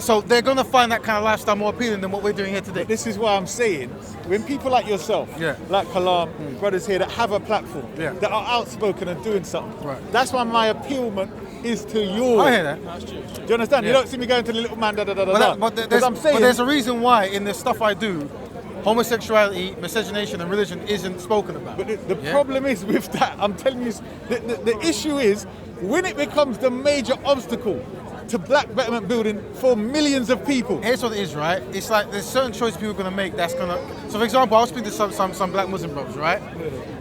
so they're gonna find that kind of lifestyle more appealing than what we're doing here today. But this is why I'm saying, when people like yourself, like Kalam, brothers here that have a platform, that are outspoken and doing something, that's why my appealment is to yours. I hear that. Do you understand? You don't see me going to the little man, But there's a reason why in the stuff I do, homosexuality, miscegenation and religion isn't spoken about. But the problem is with that, I'm telling you, the issue is when it becomes the major obstacle to black betterment building for millions of people. Here's what it is, right? It's like there's certain choices people are going to make that's going to... So for example, I was speaking to some black Muslim brothers, right?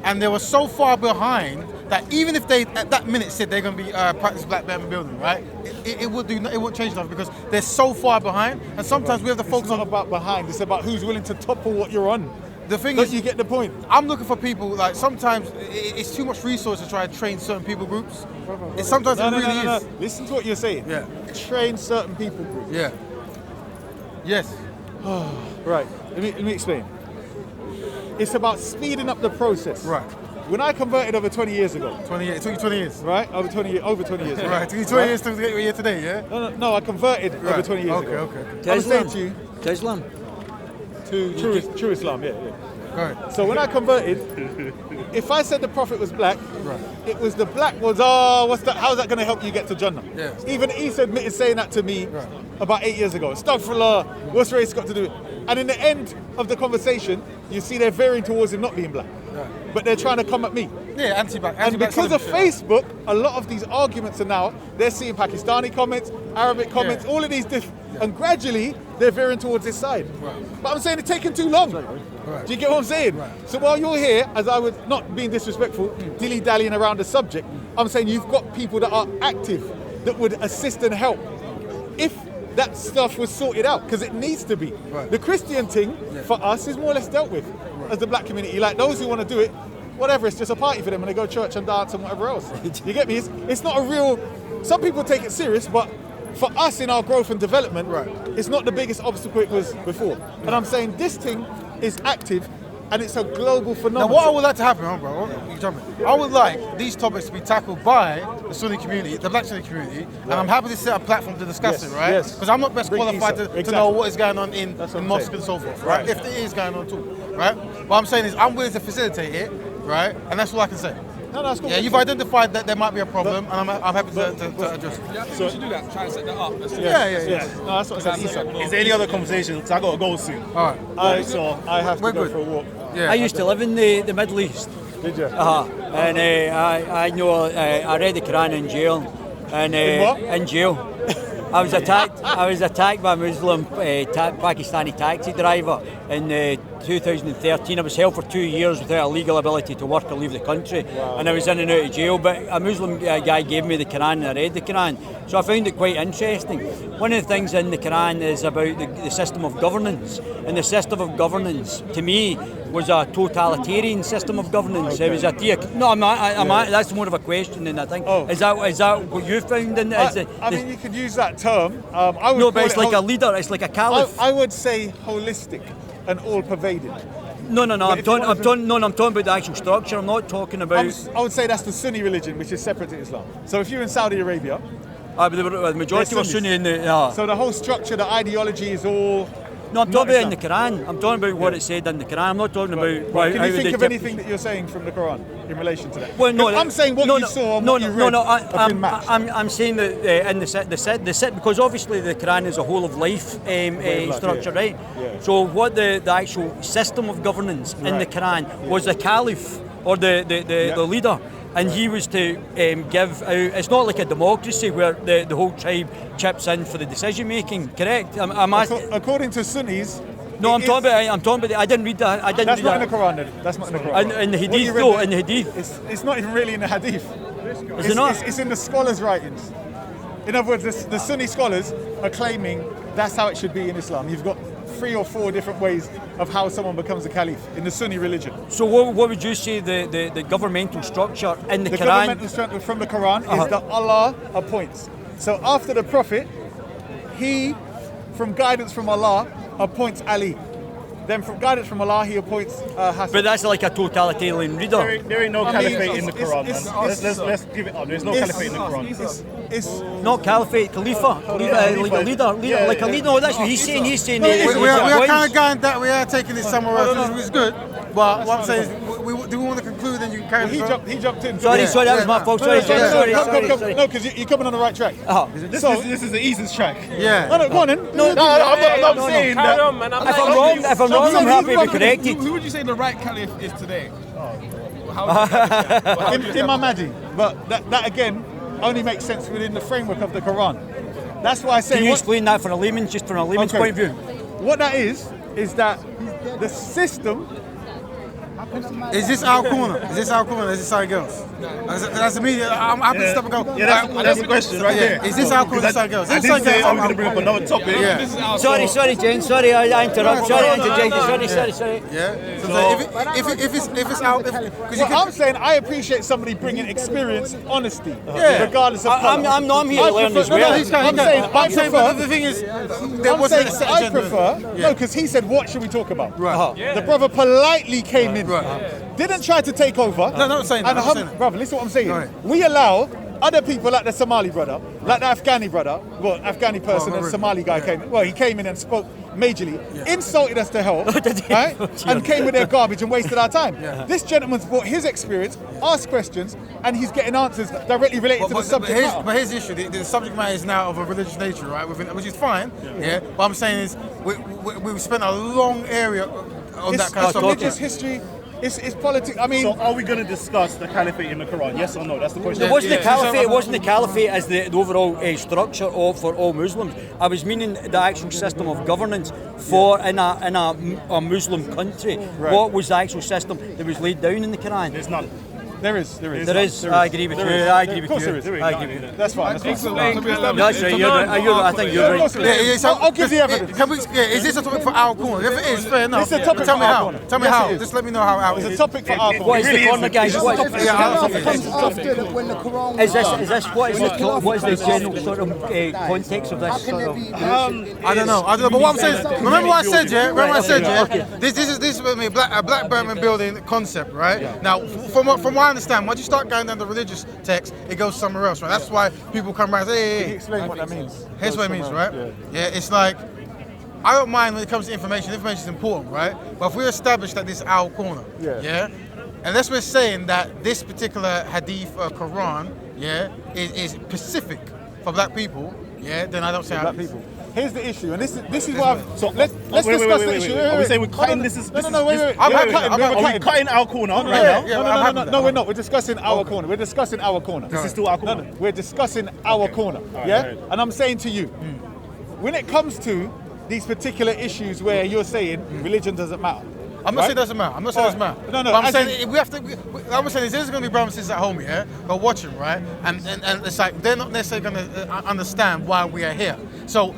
And they were so far behind that even if they at that minute said they're going to be practice black betterment building, right? It won't change enough because they're so far behind, and sometimes we have to focus on... It's not about behind, it's about who's willing to topple what you're on. The thing is, you get the point. I'm looking for people, like sometimes it's too much resource to try to train certain people groups. Sometimes it really is. Listen to what you're saying. Yeah. Train certain people groups. Yeah. Yes. Right. Let me explain. It's about speeding up the process. Right. When I converted over 20 years ago. 20 years. It took you 20 years. Right? Over 20 years. Right. It took you 20 years to get here today, yeah? No, I converted over 20 years ago. Okay. I was saying to you. To Islam? To true Islam, yeah. Right. So when I converted, if I said the Prophet was black, it was the black was, what's that? How's that going to help you get to Jannah? Yeah. Even Isa admitted saying that to me about 8 years ago. Astaghfirullah, what's race got to do with it? And in the end of the conversation, you see they're veering towards him not being black. But they're trying to come at me. Yeah, anti-black. And because of Facebook, a lot of these arguments are now, they're seeing Pakistani comments, Arabic comments, all of these different, and gradually they're veering towards this side. But I'm saying it's taking too long. Do you get what I'm saying? So while you're here, as I would not being disrespectful, dilly-dallying around the subject, I'm saying you've got people that are active, that would assist and help. If that stuff was sorted out, because it needs to be. The Christian thing, for us, is more or less dealt with as the black community. Like those who want to do it, whatever, it's just a party for them and they go to church and dance and whatever else. You get me? It's not a real... Some people take it serious, but for us in our growth and development, it's not the biggest obstacle it was before. And I'm saying this thing is active and it's a global phenomenon. Now what I would like to happen, bro, I would like these topics to be tackled by the Sunni community, the black Sunni community, and I'm happy to set a platform to discuss it, right? Because I'm not best qualified to know what is going on in mosques and so forth, right? If it is going on too, right? What I'm saying is I'm willing to facilitate it, right? And that's all I can say. No, that's cool. Yeah, you've identified that there might be a problem, and I'm happy to address it. Yeah, I think we should do that. Try and set that up. Yeah. No, that's what I said. Is there any other conversations? Because I got to go soon. All right. So I have to go for a walk. I used to live in the Middle East. Did you? And I know I read the Quran in jail. And in what? In jail. I was attacked by a Muslim Pakistani taxi driver in 2013. I was held for 2 years without a legal ability to work or leave the country, and I was in and out of jail. But a Muslim guy gave me the Quran, and I read the Quran, so I found it quite interesting. One of the things in the Quran is about the system of governance, and the system of governance to me was a totalitarian system of governance. Okay. It was a no, that's more of a question than I think. Is that what you found in it? I mean, you could use that term. I would no, but it's like a leader. It's like a caliph. I would say holistic and all-pervading. No. I'm talking about the actual structure. I'm not talking about. I would say that's the Sunni religion, which is separate to Islam. So if you're in Saudi Arabia, the majority were Sunni in the. So the whole structure, the ideology is all. No, I'm talking about in the Quran. I'm talking about what it said in the Quran. I'm not talking about. Can you think of anything that you're saying from the Quran in relation to that? Well, no, I'm saying what you saw and what you read. I'm saying that in the set because obviously the Quran is a whole of life structure, right? Yeah. So what the actual system of governance in the Quran was the caliph or the leader. And he was to give out. It's not like a democracy where the whole tribe chips in for the decision making. Correct? According to Sunnis. No, I'm talking about. I didn't read that. That's not in the Quran. Then. That's not in the Quran. In the Hadith, though. In the Hadith, it's not even really in the Hadith. Is it not? It's in the scholars' writings. In other words, the Sunni scholars are claiming that's how it should be in Islam. You've got 3 or 4 different ways of how someone becomes a caliph in the Sunni religion. So what would you say the governmental structure in the Quran? The governmental structure from the Quran is that Allah appoints. So after the Prophet, he, from guidance from Allah, appoints Ali. Then from guidance from Allah, he appoints Hassan. But that's like a totalitarian leader. There ain't no caliphate in the Quran, man. Let's give it up. There's no caliphate in the Quran. It's not caliphate, Khalifa, like a leader, like a leader. No, that's what he's saying. He's saying we are kind of going that we are taking this somewhere else, which is good. But what I'm saying is, do we want to conclude? Then you can carry on. He jumped in. Sorry, that was my fault. Sorry. No, because you're coming on the right track. This is the easiest track. Yeah. No, go on then. No, I'm not saying that. If I'm wrong, I'm happy to be corrected. Who would you say the right caliph is today? Imam Mahdi. But that again only makes sense within the framework of the Quran. That's why I say. Can you explain that from a layman's point of view? What that is that the system. Is this our corner? Is this something else? That's immediate. I'm happy to stop and go. Yeah, that's the question right there. Is this our corner? Is this something else? I did say I was going to bring up another topic. Yeah. Sorry, Jane. Sorry, I interrupted. Sorry, I interjected. Sorry. Yeah. So if it's out, I'm saying I appreciate somebody bringing experience, honesty, regardless of color. I'm here to learn as well. I'm saying I prefer. The thing is, I prefer. No, because he said, "What should we talk about?" Right. The brother politely came in. Didn't try to take over. No, not saying that. Brother, listen to what I'm saying. Right. We allow other people like the Somali brother, like the Afghani brother, Afghani person and Somali guy came. Well, he came in and spoke majorly, insulted us to hell, right? And came with their garbage and wasted our time. This gentleman's brought his experience, asked questions, and he's getting answers directly related to the subject matter. But here's the issue: the subject matter is now of a religious nature, right? Which is fine. Yeah. What I'm saying is, we've spent a long area on that kind of religious history. It's politics. I mean, so are we going to discuss the caliphate in the Quran? Yes or no? That's the question. It wasn't the caliphate. It wasn't the caliphate as the overall structure for all Muslims. I was meaning the actual system of governance for in a Muslim country. Right. What was the actual system that was laid down in the Quran? There's none. There is. I agree with you. I agree with you. That's fine. That's right. I think you're right. I'll give the evidence. Is this a topic for our corner? If it is, fair enough. It's a topic Tell me for our how. corner. Tell me how. Just let me know how. It's a topic for our corner. What is the corner, guys? What is this? What is the general sort of context of this sort of? I don't know. But what I'm saying, remember what I said, yeah? This is a black Birmingham building concept, right? Now, from what I understand, once you start going down the religious text, it goes somewhere else, right? That's why people come back and say, Can you explain what that means? Here's what it means, right? Yeah, it's like, I don't mind when it comes to information. Information is important, right? But if we establish that this is our corner, yeah? Unless we're saying that this particular hadith or Quran, is specific for black people, then I don't say black people. Here's the issue, and this is why I've... So let's discuss the issue. Are we saying we're cutting this? No, wait. Are we cutting our corner right now? No, we're not. We're discussing our corner. We're discussing our corner. This is still our corner. No, we're discussing our corner. Yeah? And I'm saying to you, when it comes to these particular issues where you're saying religion doesn't matter. I'm not saying it doesn't matter. I'm not saying it doesn't matter. No. But I'm saying we have to. I'm saying there's going to be brothers and sisters at home, yeah, who are watching, right? And it's like they're not necessarily going to understand why we are here. So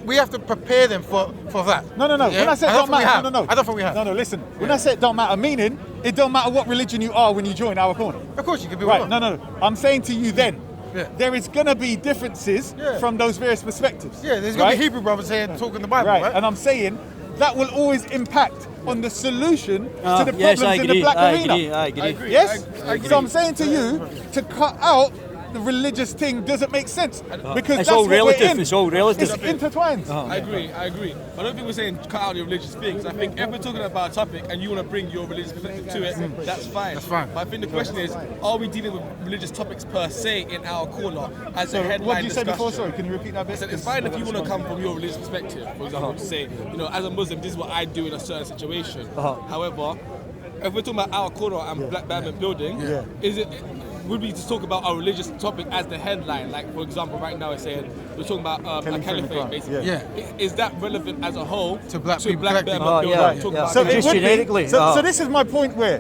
we have to prepare them for that. No. Yeah? When I say it don't matter, no. I don't think we have. No. Listen. When I say it don't matter, meaning it don't matter what religion you are when you join our corner. Of course, you can be right. wrong. No. I'm saying to you then. Yeah. There is going to be differences from those various perspectives. Yeah, there's going to be Hebrew brothers here talking the Bible, right? And I'm saying that will always impact on the solution to the problems in the black arena. I agree. Yes? I agree. So I'm saying to you, to cut out the religious thing doesn't make sense because it's that's all what relative. we're in. It's all relative. It's intertwined. I agree. I don't think we're saying cut out the religious things. I think if we're talking about a topic and you want to bring your religious perspective to it, that's fine. That's fine. But I think the question is, are we dealing with religious topics per se in our corner as a headline What did you say discussion? before? Sorry, can you repeat that bit? I said it's fine if you want to come from your religious perspective, for example, to say, as a Muslim, this is what I do in a certain situation. However, if we're talking about our corner and Black Diamond Building, would we just talk about our religious topic as the headline? Like, for example, right now it's saying we're talking about a caliphate, basically. Yeah. Is that relevant as a whole To black people Black collectively? Diamond Building? Talking about So religion? it would be. genetically. So this is my point where,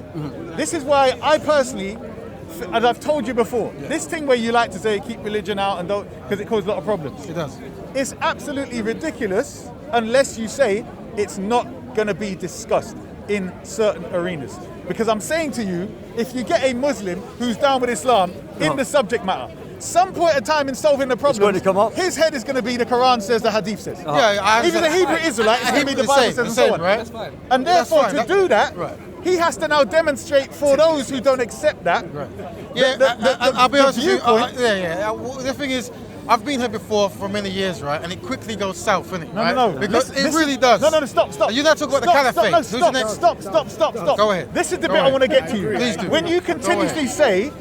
this is why I personally, as I've told you before, this thing where you like to say keep religion out and don't, because it causes a lot of problems. It does. It's absolutely ridiculous unless you say it's not going to be discussed in certain arenas. Because I'm saying to you, if you get a Muslim who's down with Islam in the subject matter, some point of time in solving the problem, going to come up. his head is going to be the Quran says, the Hadith says. Yeah, Even the Hebrew Israelite is going to be the Bible says and so on. right? That's fine. And That's therefore, fine. to do that, Right. he has to now demonstrate for those who don't accept that. I'll be honest with you. viewpoint. The thing is, I've been here before for many years, right? And it quickly goes south, innit? No. Because This- it really does. No, stop. You're not talking about the caliphate. Who's the next? Stop. Go ahead. This is the Go bit I ahead. want to get to you. Please do. When you continuously say,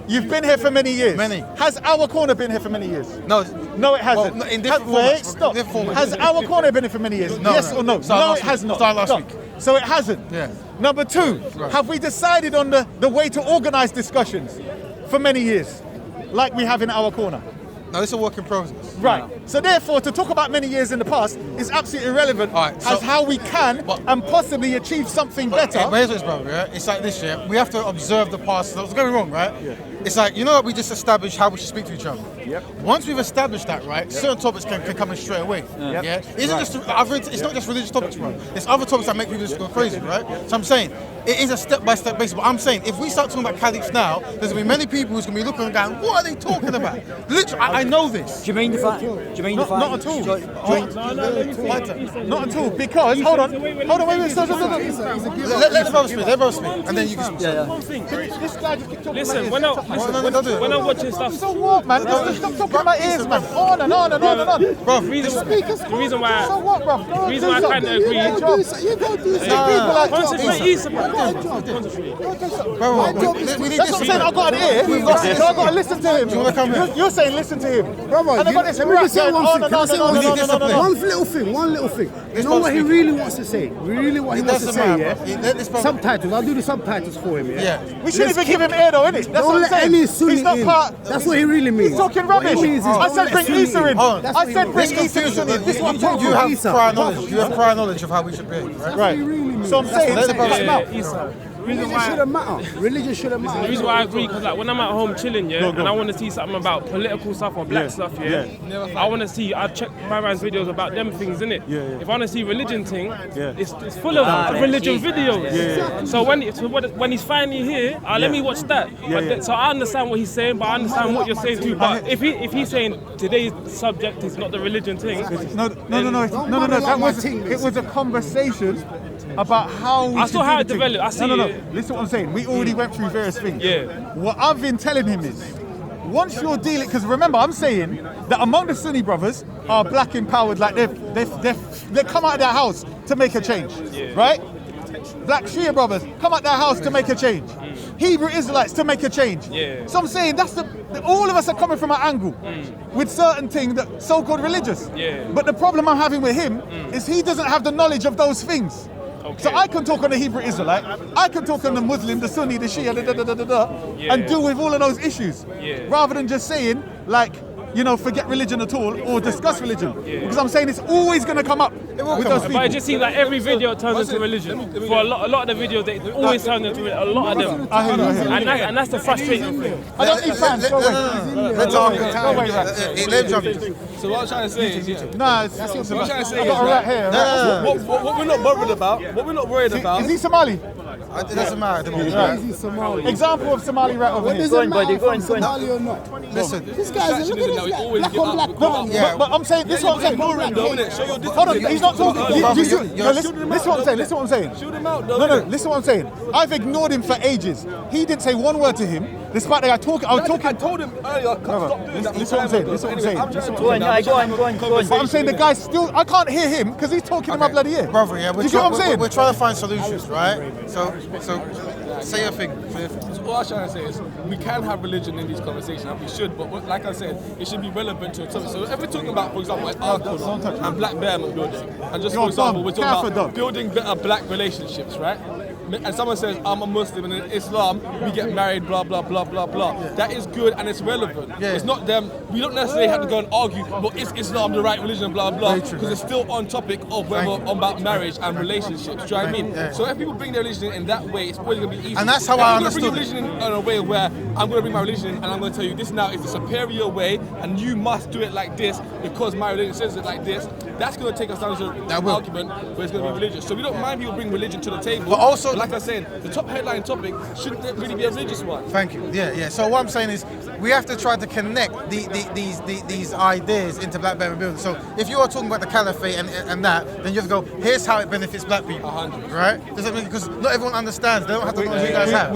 you've been here for many years. Many. Has our corner been here for many years? No, No, it hasn't. Well, in different Wait, formats. stop. Different formats. Has our corner been here for many years? No, Yes no. or no? Started No, last it has week. not. Started last Stop. week. So it hasn't. Yeah. Number two, Right. have we decided on the way to organise discussions for many years, like we have in our corner? No, it's a work in progress. Right. So therefore, to talk about many years in the past is absolutely irrelevant All right, so- as how we can and possibly achieve something better. But here's what it's, bro, yeah? It's like this, yeah? We have to observe the past. Don't get me wrong, right? Yeah. It's like, we just established how we should speak to each other. Yep. Once we've established that, right, certain topics can come in straight away. Yep. Yeah? It's not just religious topics, bro. It's other topics that make people just go crazy, right? So I'm saying, it is a step-by-step basis. But I'm saying, if we start talking about caliphs now, there's going to be many people who's going to be looking and going, what are they talking about? Literally, I know this. Do you mind if I? Do you mind if I? Not at all. So- Not at all. Because hold on, wait. Stop. Let the brother speak, and then you can speak. This guy just keeps talking Listen, about when I'm watching stuff, So what, man? Stop talking about ears, man. On and on. Bro, the reason why So what, bro? the reason why I kind of agree. you go do Concentrate, Issa, concentrate. Bro, we need That's what I'm saying. I got an ear, so I got to listen to him. wanna come here? You're saying listen to him. Brother, And I got this let me just say rap one going thing. Can I say one no, thing? no, no. One little thing. You know what he really wants to say? Really what he wants to doesn't say, matter. yeah? Let this brother- Subtitles. I'll do the subtitles for him, yeah? Yeah. We shouldn't Let's even give him air, though, innit? That's Don't what I'm let saying. any Sunni He's not in. part. That's what he really means. He's talking What he rubbish. means is I don't said let bring Sunni Issa in. That's I what he said wants. bring Issa in. This is what I'm talking You about. have prior knowledge. You have prior knowledge of how we should be, right? Right. So I'm saying, Let the brother Yeah, speak. Issa. Religion shouldn't matter. Religion shouldn't The matter. reason why I agree, because like when I'm at home chilling, and I want to see something about political stuff or black stuff, I want to see. I check my man's videos about them things, innit? If I want to see religion thing, it's full of religion videos. So when he's finally here, let me watch that. So I understand what he's saying, but I understand what you're saying too. But if he's saying today's subject is not the religion thing, No. It was a conversation about how we I saw should how do it the thing. developed. I see No. it. Listen to what I'm saying. We already went through various things. Yeah. What I've been telling him is, once you're dealing, because remember, I'm saying that among the Sunni brothers are black empowered, like they come out of their house to make a change, right? Black Shia brothers come out their house to make a change. Hebrew Israelites to make a change. Yeah. So I'm saying all of us are coming from an angle with certain things that so-called religious. Yeah. But the problem I'm having with him is he doesn't have the knowledge of those things. Okay. So I can talk on the Hebrew Israelite, I can talk on the Muslim, the Sunni, the Shia, and deal with all of those issues. Yeah. Rather than just saying, like, forget religion at all or discuss religion. Because I'm saying it's always going to come up with those people. But it just seems like every video turns into religion. For a lot of the videos, they always turn into religion. A lot of them. I hear you. And that's the frustrating thing. I don't need fans. Go away. Let him jump in. So what I'm trying to say is, No, what I'm trying to say I got a rat here. what we're not worried about, Is he Somali? It doesn't matter. Example of Somali rat over here. Go on, buddy. Go on. Somali or not? Listen, This guy's look at this guy. Black on black. Yeah, but I'm saying this is what I'm saying. Hold on, he's not talking. Listen what I'm saying. shoot him out, though. No, listen what I'm saying. I've ignored him for ages. He didn't say one word to him, despite that I told him I told him earlier, stop doing that. Listen what I'm saying. Go on. But I'm saying the guy still, I can't hear him because he's talking in my bloody ear. brother, yeah, Do you get what I'm saying? we're trying to find solutions, right? So say your thing. So what I'm trying to say is, we can have religion in these conversations, and we should, but like I said, it should be relevant to a topic. So if we're talking about, for example, and black bearment building, and just for example, we're talking about building better black relationships, right? And someone says, I'm a Muslim, and in Islam, we get married, blah, blah, blah, blah, blah. That is good, and it's relevant. It's not them, we don't necessarily have to go and argue, but is Islam the right religion, blah, blah, because it's still on topic of whether about marriage and relationships, do you know what I mean? So if people bring their religion in that way, it's always going to be easy. And that's how I understood it. I'm going to bring religion in a way where I'm going to bring my religion in, and I'm going to tell you this now is the superior way, and you must do it like this because my religion says it like this. That's going to take us down to an argument where it's going to be religious. So we don't mind people bring religion to the table. But also, like I said, the top headline topic shouldn't really be a religious one. Thank you. Yeah. So what I'm saying is, we have to try to connect these ideas into black bearment building. So if you are talking about the caliphate and that, then you have to go, here's how it benefits black people. 100. Right? Does that mean, because not everyone understands. They don't have the knowledge you guys have.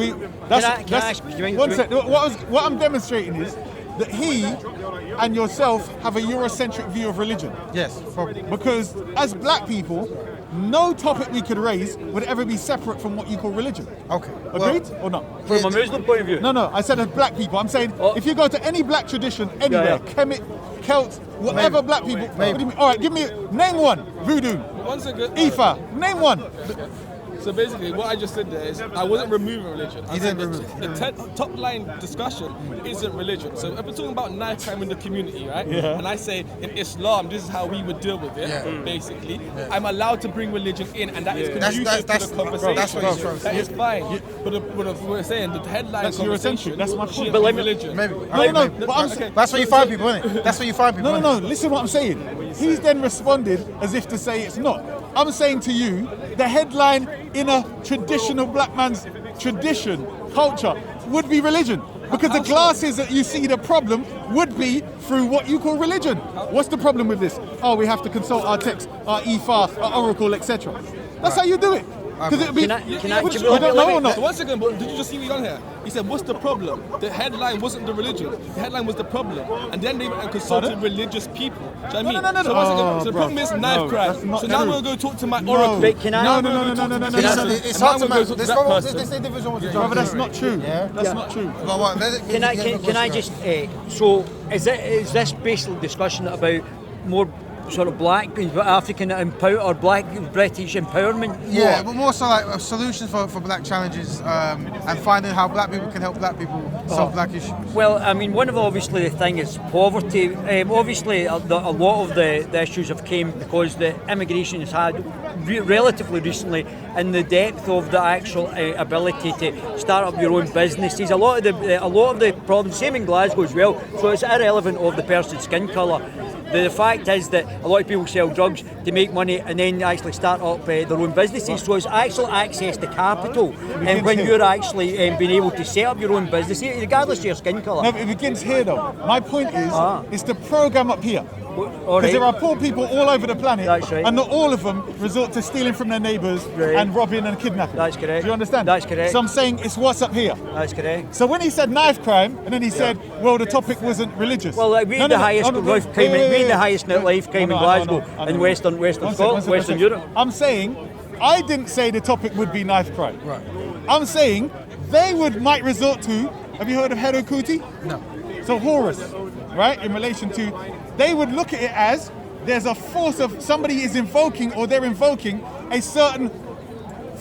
One sec. What I'm demonstrating is that he and yourself have a Eurocentric view of religion. Yes, probably. Because as black people, no topic we could raise would ever be separate from what you call religion. Okay. Agreed or not? From a Muslim point of view? No, I said as black people. I'm saying if you go to any black tradition anywhere, Kemet, Celts, whatever black people. What do you mean? All right, name one. Voodoo. 1 second. Ifa. Name one. So basically, what I just said there is, I wasn't removing religion. I said the top line discussion isn't religion. So if we're talking about knife crime in the community, right? Yeah. And I say in Islam, this is how we would deal with it. Basically, I'm allowed to bring religion in, and that is conducive to the conversation. That's what he's trying to say. That is fine. But what we're saying, the headline that's conversation. That's my point. But religion. Maybe. No. But that's where you find people, isn't it? That's where you find people. No. Listen what I'm saying. He's then responded as if to say it's not. I'm saying to you, the headline in a traditional black man's tradition, culture, would be religion. Because the glasses that you see the problem would be through what you call religion. What's the problem with this? Oh, we have to consult our text, our Ifa, our oracle, etc. That's how you do it. Because it would be. So 1 second, but did you just see me on here? He said, what's the problem? The headline wasn't the religion. The headline was the problem. And then they went and consulted religious people. Do you know what I mean? So 1 second, so the problem is knife crime. So now I'm going to go talk to my oracle. No. It's hard to match. This individual was Brother, that's not true. That's not true. Can I just, so is this basically discussion about more sort of black, African or black British empowerment? Yeah, but more so like solutions for black challenges and finding how black people can help black people solve black issues. Well, I mean, one of obviously the thing is poverty. Obviously, a lot of the issues have came because the immigration has had relatively recently in the depth of the actual ability to start up your own businesses. A lot of the problems, same in Glasgow as well. So it's irrelevant of the person's skin colour. The fact is that a lot of people sell drugs to make money and then actually start up their own businesses. So it's actual access to capital, and when you're actually being able to set up your own business, regardless of your skin colour. No, but it begins here though. My point is the program up here. Because there are poor people all over the planet, and not all of them resort to stealing from their neighbours and robbing and kidnapping. That's correct. Do you understand? That's correct. So I'm saying it's what's up here. That's correct. So when he said knife crime, and then he said, well, the topic wasn't religious. Well, we had the highest life crime in Glasgow and Western Scotland, Western Europe. I'm saying I didn't say the topic would be knife crime. Right. I'm saying they might resort to, have you heard of Hedo Kuti? No. So Horus, right, in relation to, they would look at it as there's a force of, somebody is invoking or they're invoking a certain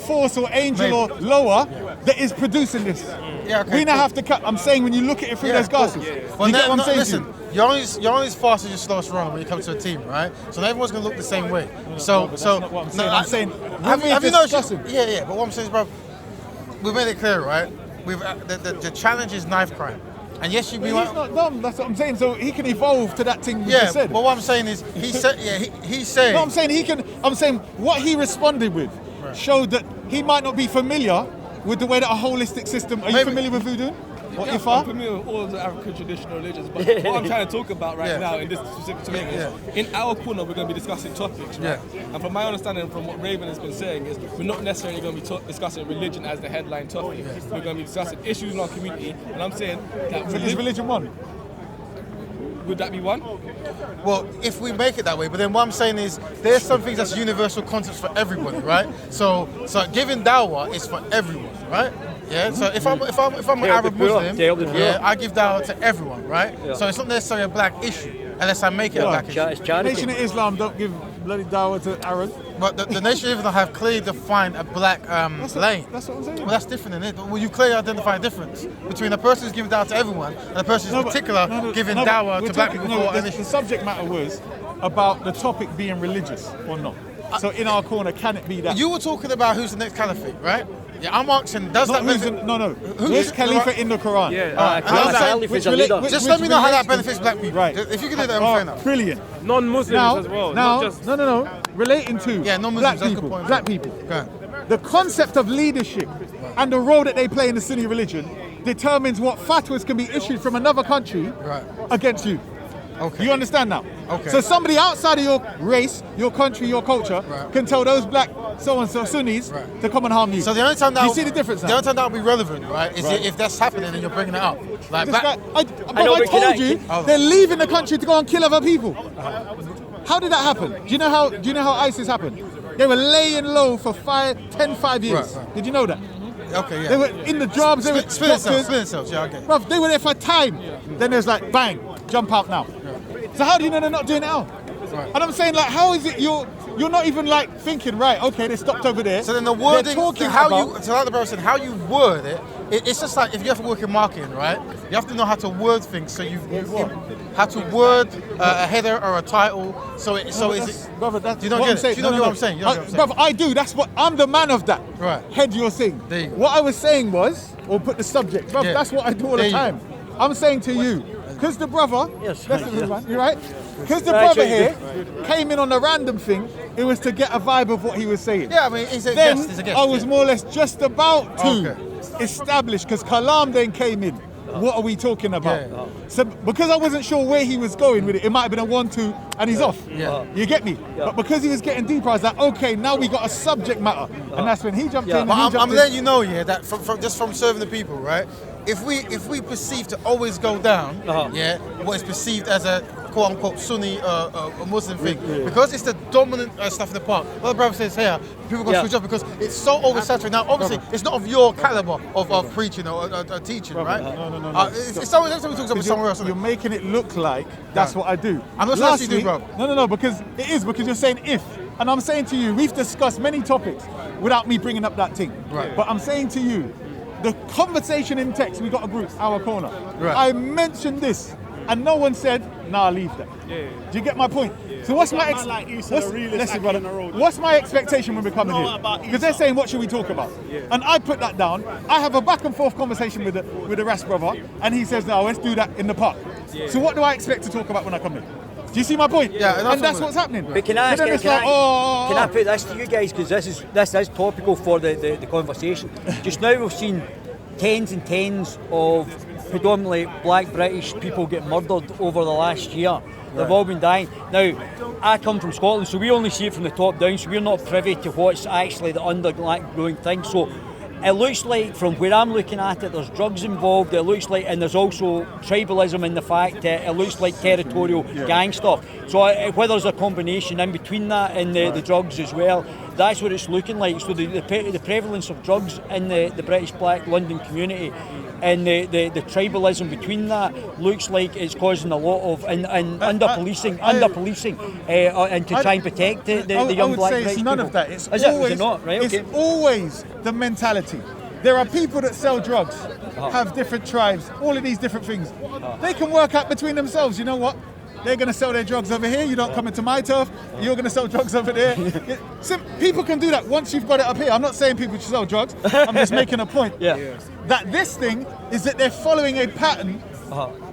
force or angel or lower that is producing this. Yeah, okay, we now have to cut. I'm saying when you look at it through those glasses, you get what I'm saying? Listen, you're only as fast as your slowest runner when you come to a team, right? So everyone's gonna look the same way. That's not what I'm saying. I'm saying, have you noticed? Yeah. But what I'm saying is, bro, we've made it clear, right? We've the challenge is knife crime. And yes, he's not dumb. That's what I'm saying. So he can evolve to that thing we just said. But what I'm saying is, he said, he's saying. No, I'm saying he can. I'm saying what he responded with showed that he might not be familiar with the way that a holistic system. Are you familiar with voodoo? Or Ifa? I'm familiar with all of the African traditional religions, but what I'm trying to talk about now in this specific topic is, in our corner we're going to be discussing topics, right? And from my understanding, from what Raven has been saying, is we're not necessarily going to be discussing religion as the headline topic. We're going to be discussing issues in our community, and I'm saying that is religion one? Would that be one? Well, if we make it that way, but then what I'm saying is there's some things that's universal concepts for everybody, right? So giving dawah is for everyone, right? Yeah. So if I'm an Arab Muslim, I give dawah to everyone, right? Yeah. So it's not necessarily a black issue unless I make it a black issue. The Nation of Islam don't give bloody dawah to Arabs. But the Nation of Islam have clearly defined a black lane. That's what I'm saying. Well, that's different, isn't it? Well, you clearly identify a difference between a person who's giving dawah to everyone and a person who's giving dawah to black people for an issue. The subject matter was about the topic being religious or not. So in our corner, can it be that? You were talking about who's the next caliphate, right? Yeah, I'm asking, does that benefit? Who's Khalifa in the Quran? Just let me know how that benefits black people. Right. If you can do that, I'm fair enough. Brilliant. Non-Muslims as well. No. Relating to black people. The concept of leadership and the role that they play in the Sunni religion determines what fatwas can be issued from another country against you. Okay. You understand now? Okay. So somebody outside of your race, your country, your culture can tell those black so-and-so Sunnis to come and harm you. So the only time that you see the difference now? The only time that will be relevant, right, is if that's happening and you're bringing it up. Like I told you they're leaving the country to go and kill other people. How did that happen? Do you know how ISIS happened? They were laying low for 5 years. Right. Did you know that? Okay, yeah. They were in the jobs. They were split themselves. Yeah, okay. Bruv, they were there for time. Then there's like bang, jump out now. So how do you know they're not doing it now? Right. And I'm saying, like, how is it you're not even like thinking, right? Okay, they stopped over there. So then the wording, how you word it, it's just like if you have to work in marketing, right? You have to know how to word things. So you how to word a header or a title. Brother, that's do you know what I'm saying? Brother, I do. That's what I'm the man of that. Right. Head your thing. There you go. What I was saying was, or put the subject. Brother, that's what I do all the time. I'm saying to you, because the brother, you right? Because the brother here came in on a random thing, it was to get a vibe of what he was saying. Yeah, I mean, he's a guest. I was more or less just about to establish, because Kalam then came in. What are we talking about? Yeah. So because I wasn't sure where he was going with it, it might have been a 1-2 and he's off. Yeah. You get me? Yeah. But because he was getting deeper, I was like, okay, now we got a subject matter. And that's when he jumped in. But I'm letting you know, that from serving the people, right? If we perceive to always go down, what is perceived as a quote unquote Sunni a Muslim thing, because it's the dominant stuff in the park. What the brother says here, people go switch off because it's so oversaturated. Now, obviously, it's not of your caliber of preaching or teaching, right? No. It's someone else talking somewhere else. You're making it look like that's what I do. I'm not saying you do, bro. No, because you're saying if. And I'm saying to you, we've discussed many topics without me bringing up that thing. Right. But I'm saying to you, the conversation in text, we got a group, our corner. Right. I mentioned this, and no one said, nah, leave that. Yeah. Do you get my point? Yeah. So what's my expectation when we come in here? Because they're saying, what should we talk about? Yeah. And I put that down. I have a back and forth conversation with the Ras brother, and he says, no, let's do that in the park. Yeah. So what do I expect to talk about when I come in? Do you see my point? Yeah, and that's what's happening. But can I put this to you guys, because this is topical for the conversation. Just now we've seen tens and tens of predominantly black British people get murdered over the last year. They've all been dying. Now, I come from Scotland, so we only see it from the top down, so we're not privy to what's actually the underlying thing. So it looks like, from where I'm looking at it, there's drugs involved, it looks like, and there's also tribalism in the fact that it looks like territorial gang stuff. So whether there's a combination in between that and the drugs as well, that's what it's looking like. So the prevalence of drugs in the British Black London community and the tribalism between that looks like it's causing a lot of under policing and to try and protect the young black British people. It's none of that. It's always the mentality. There are people that sell drugs, have different tribes, all of these different things. They can work out between themselves. You know what? They're going to sell their drugs over here. You don't come into my turf. You're going to sell drugs over there. People can do that once you've got it up here. I'm not saying people should sell drugs. I'm just making a point. That this thing is that they're following a pattern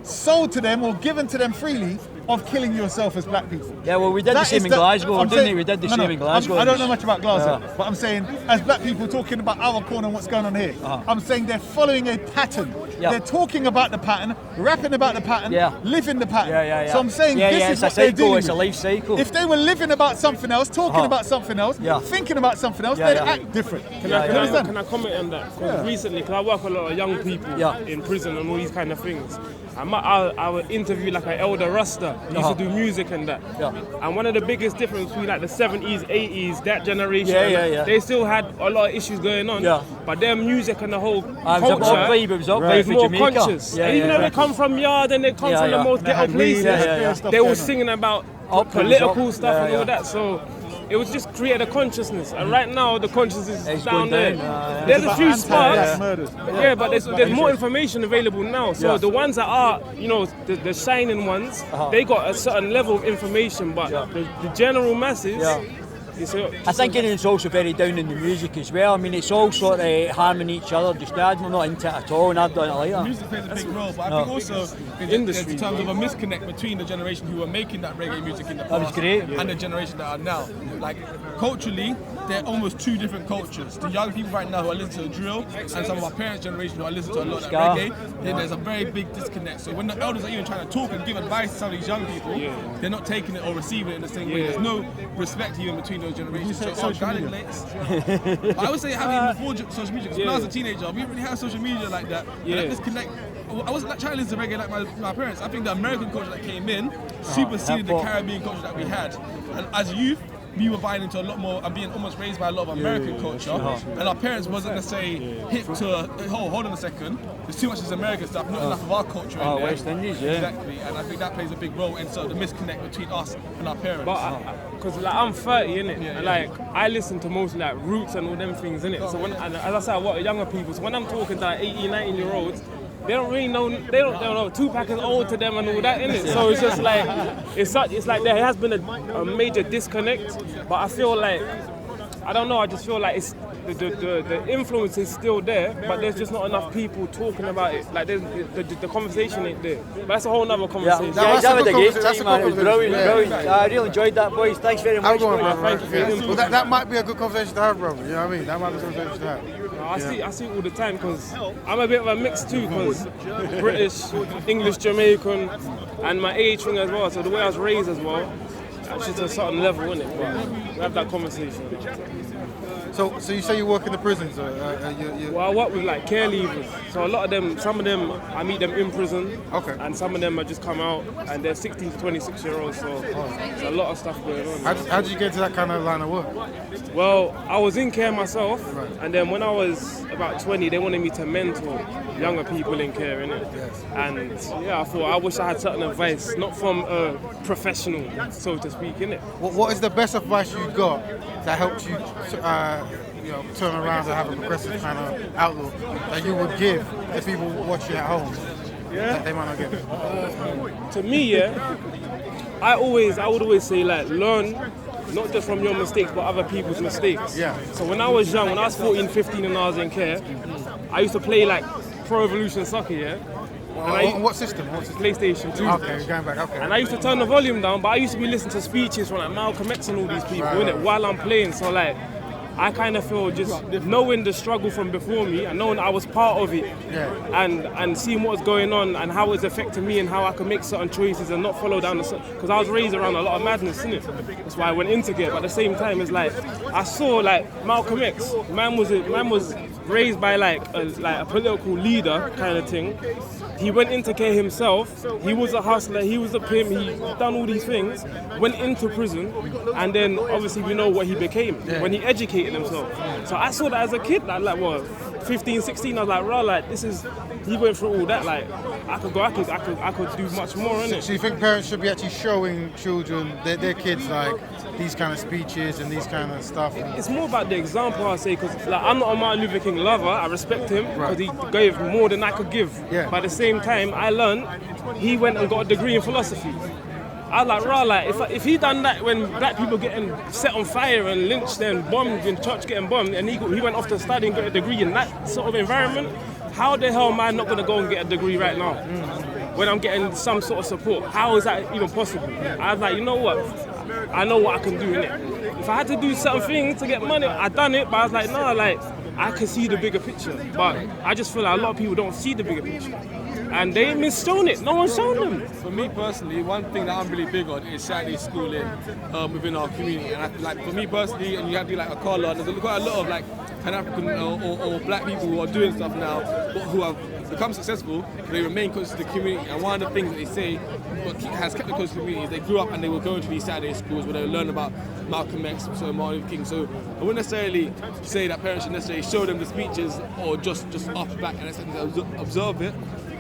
sold to them or given to them freely of killing yourself as black people. Yeah, well, we did the same in Glasgow, didn't we? We did the same in Glasgow. I don't know much about Glasgow, but I'm saying, as black people talking about our corner and what's going on here, I'm saying they're following a pattern. They're talking about the pattern, rapping about the pattern, living the pattern. So I'm saying this is what they're doing. It's a life cycle. If they were living about something else, talking about something else, thinking about something else, they'd act different. Can I comment on that? Because recently, because I work with a lot of young people in prison and all these kind of things. I would interview like an elder Rasta. He used to do music and that. And one of the biggest difference between like the 70s, 80s, that generation, they still had a lot of issues going on. But their music and the whole culture was more conscious. And even though they come from yard and they come from the most ghetto places, they were singing about political stuff and all that. So it was just created a consciousness, and right now the consciousness is down there. There's a few sparks, but there's more information available now. So the ones that are, the shining ones, they got a certain level of information, but the general masses. I think it's also very down in the music as well. I mean, it's all sort of harming each other. Just I'm not into it at all, and I've done it like that. Music plays a big role, but I think also in terms of a misconnect between the generation who were making that reggae music in the past and the generation that are now. Like culturally, they're almost two different cultures. The young people right now who are listening to drill, and some of our parents' generation who are listening to a lot of that reggae, there's a very big disconnect. So when the elders are even trying to talk and give advice to some of these young people, they're not taking it or receiving it in the same way. There's no respect even between those generations. I would say having before social media, because when I was a teenager, we didn't really have social media like that. That disconnect. I wasn't like trying to listen to reggae like my parents. I think the American culture that came in superseded the Caribbean culture that we had. And as youth, we were buying into a lot more and being almost raised by a lot of American culture, and our parents wasn't necessarily hip to, hold on a second, there's too much of this American stuff, not enough of our culture in there. West Indies, Exactly, and I think that plays a big role in sort of the misconnect between us and our parents. Because I'm 30, innit? And like, I listen to mostly like roots and all them things, innit? So and as I said, I work with younger people, so when I'm talking to like 18, 19-year-olds, they don't really know, they don't know Tupac is old to them and all that, innit? So it's just like, it's like there has been a major disconnect, but I feel like, I don't know, I just feel like it's, the influence is still there, but there's just not enough people talking about it. Like the conversation ain't there. But that's a whole nother conversation. That's a good conversation, man. It was brilliant. I really enjoyed that, boys. Thanks very much. Thank you for your input. Well, that might be a good conversation to have, brother. You know what I mean? That might be a good conversation to have. I see it all the time, because I'm a bit of a mix too, because British, English, Jamaican, and my age thing as well. So the way I was raised as well, it's just a certain level, innit? But we have that conversation. So you say you work in the prisons? Well, I work with like care leavers. So a lot of them, some of them, I meet them in prison. Okay. And some of them have just come out, and they're 16 to 26-year-olds. So there's a lot of stuff going on. How did you get into that kind of line of work? Well, I was in care myself, and then when I was about 20, they wanted me to mentor younger people in care, innit? And I thought I wish I had certain advice, not from a professional, so to speak, innit? What is the best advice you got that helped you turn around and have a progressive kind of outlook that you would give to people watching at home that they might not get? To me, I would always say, like, learn not just from your mistakes, but other people's mistakes. Yeah. So when I was young, when I was 14, 15 and I was in care, I used to play like Pro Evolution Soccer, What system? PlayStation 2. Okay, going back, okay. And I used to turn the volume down, but I used to be listening to speeches from like Malcolm X and all these people, innit, while I'm playing. So like, I kind of feel just knowing the struggle from before me and knowing I was part of it, and seeing what's going on and how it's affecting me and how I can make certain choices and not follow down because I was raised around a lot of madness, innit? That's why I went into care, but at the same time it's like I saw like Malcolm X. Man was raised by like a political leader kind of thing. He went into care himself. He was a hustler. He was a pimp. He done all these things. Went into prison, and then obviously we know what he became when he educated himself. So I saw that as a kid, like what, 15, 16. I was like, raw, like this is. He went through all that. Like I could do much more, innit? So you think parents should be actually showing children, their kids, like these kind of speeches and these kind of stuff? It's more about the example, I say, because like I'm not a Martin Luther King lover. I respect him because he gave more than I could give. Yeah. But at the same time, I learned he went and got a degree in philosophy. I was like, raw, like if he done that when black people getting set on fire and lynched and bombed in church getting bombed, and he went off to study and got a degree in that sort of environment, how the hell am I not going to go and get a degree right now when I'm getting some sort of support? How is that even possible? I was like, you know what? I know what I can do in it. If I had to do certain things to get money, I done it, but I was like, no, like I can see the bigger picture. But I just feel like a lot of people don't see the bigger picture. And they ain't been shown it. No one's shown them. For me personally, one thing that I'm really big on is Saturday schooling within our community. And I feel like for me personally, and you have to be like a Carla, and there's quite a lot of like Pan-African or black people who are doing stuff now, but who have become successful, they remain close to the community. And one of the things that they say what has kept them close to the community is they grew up and they were going to these Saturday schools where they learn about Malcolm X, so Martin Luther King. So I wouldn't necessarily say that parents should necessarily show them the speeches or just off the back and observe it.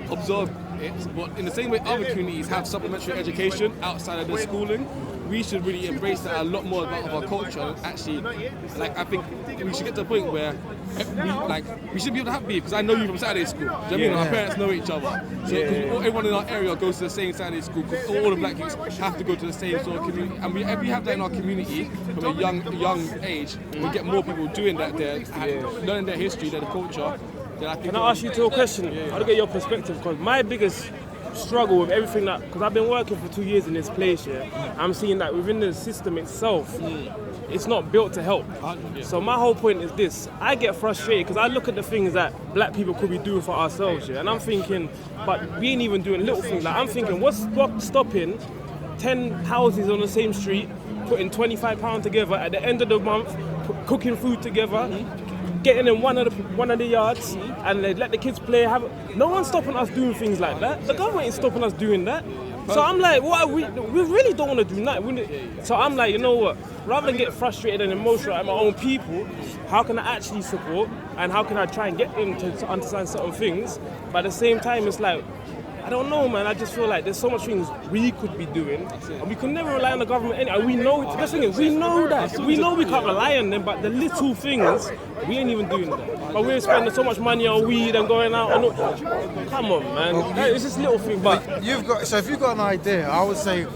But in the same way other communities have supplementary education outside of their schooling, we should really embrace that a lot more of our culture. And actually, like I think we should get to a point where we should be able to have beef, because I know you from Saturday school. Do you know what I mean? Our parents know each other. So everyone in our area goes to the same Saturday school, because all the black youths have to go to the same sort of community. And if we have that in our community from a young age, we get more people doing that there, learning their history, their culture. Can I ask you a question? I want to get your perspective, because my biggest struggle with everything because I've been working for 2 years in this place, I'm seeing that within the system itself, it's not built to help. So my whole point is this: I get frustrated because I look at the things that black people could be doing for ourselves, and I'm thinking, but we ain't even doing little things. Like I'm thinking, what's stopping 10 houses on the same street putting £25 together at the end of the month, cooking food together, getting in one of the yards, and they let the kids play. No one's stopping us doing things like that. The government ain't stopping us doing that. So I'm like, what? We really don't want to do that. So I'm like, you know what? Rather than get frustrated and emotional at my own people, how can I actually support, and how can I try and get them to understand certain things? But at the same time, it's like, I don't know, man. I just feel like there's so much things we could be doing, and we can never rely on the government. And we know, the thing is, we know that. We know we can't rely on them, but the little things, we ain't even doing that. But we're spending so much money on weed and going out. Come on, man. It's just little things. But if you've got an idea, I would say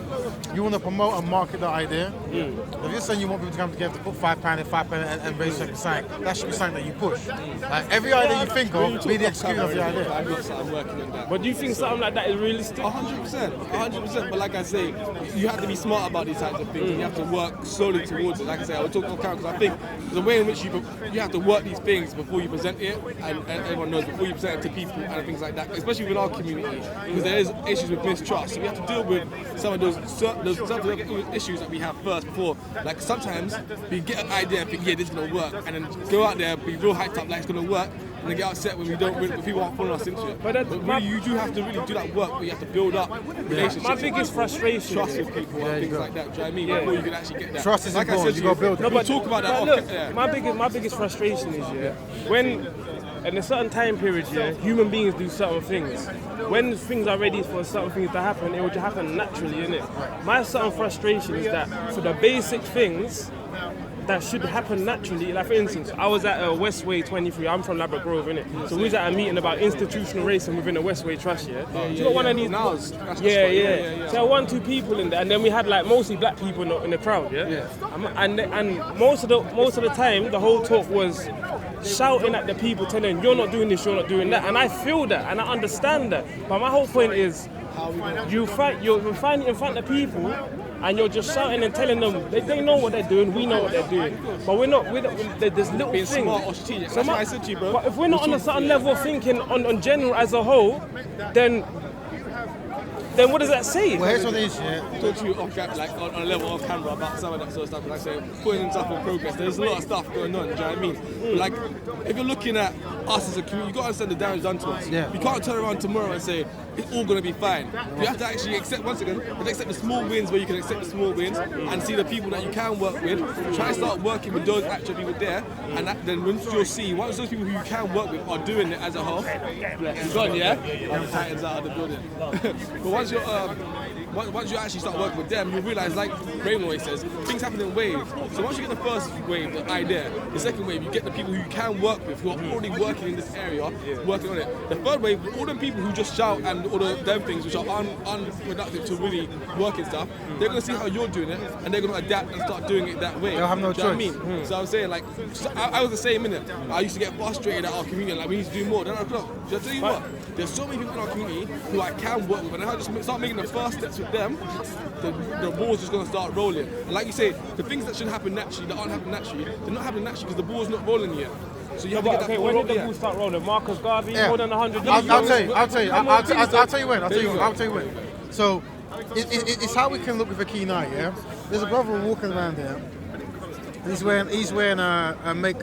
you want to promote and market that idea. If you're saying you want people to come together to put £5 in, £5 and raise something, that should be something that you push. Like every idea you think of, be the execution of the idea. I'm working on that. But do you think something like that is realistic? 100%. But like I say, you have to be smart about these types of things. You have to work slowly towards it. Like I say, I will talk on camera because I think the way in which you have to work these things before you present it, and everyone knows before you present it to people and things like that, especially within our community, because there is issues with mistrust. So we have to deal with some of those issues that we have first before. Like sometimes we get an idea and think, yeah, this is gonna work, and then go out there, be real hyped up like it's gonna work, and then get upset when people aren't following us into it. But really, you do have to really do that work where you have to build up relationships. My biggest frustration, trust with people and things like that. Do you know what I mean? Before you can actually get that. Trust is like important. You gotta build it. No, but talk about that. Look, my biggest frustration is when in a certain time period, human beings do certain things. When things are ready for certain things to happen, it will just happen naturally, innit? My certain frustration is that for the basic things that should happen naturally, like for instance, I was at Westway 23, I'm from Ladbroke Grove, innit? So we was at a meeting about institutional racism within the Westway Trust, you got one of these Now's. So I had 1-2 people in there, and then we had like mostly black people in the crowd, And most of the time, the whole talk was shouting at the people, telling you're not doing this, you're not doing that, and I feel that and I understand that. But my whole point is, you're finding in front of people, and you're just shouting and telling them they know what they're doing, we know what they're doing, but we're not there's little being things. Smart or strategic. That's what I said to you, bro. But if we're not on a certain level of thinking on general as a whole, then then what does that say? Well, here's what it is, yeah. Talk to you off camera, like on a level off camera about some of that sort of stuff. Like I say, putting stuff in progress. There's a lot of stuff going on. Do you know what I mean? But like, if you're looking at us as a community, you got to understand the damage done to us. Yeah. You can't turn around tomorrow and say it's all going to be fine. You have to actually accept, once again, accept the small wins where you can accept the small wins and see the people that you can work with. Try and start working with those actual people there, and then once you'll see, once those people who you can work with are doing it as a whole, you're gone, yeah? The Titans out of the building. But once you're once you actually start working with them, you realise, like Raymond always says, things happen in waves. So once you get the first wave, the idea, the second wave, you get the people who you can work with, who are already working in this area, working on it. The third wave, all the people who just shout and all the them things which are unproductive to really work and stuff, they're going to see how you're doing it, and they're going to adapt and start doing it that way. They'll have no Do you know choice. what I mean? So I'm saying, like, I was the same minute. I used to get frustrated at our community, like, we need to do more. Then I look, I tell you what, there's so many people in our community who I can work with, and if I just start making the first steps with them, the ball's just going to start rolling. And like you say, the things that should happen naturally, that aren't happening naturally, they're not happening naturally because the ball's not rolling yet. So you have to get that ball when did the rolling. ball start rolling? Marcus Garvey, Yeah. more than 100 I'll tell you when. There you go. So it's how we can look with a keen eye. Yeah, there's a brother walking around here. He's wearing a make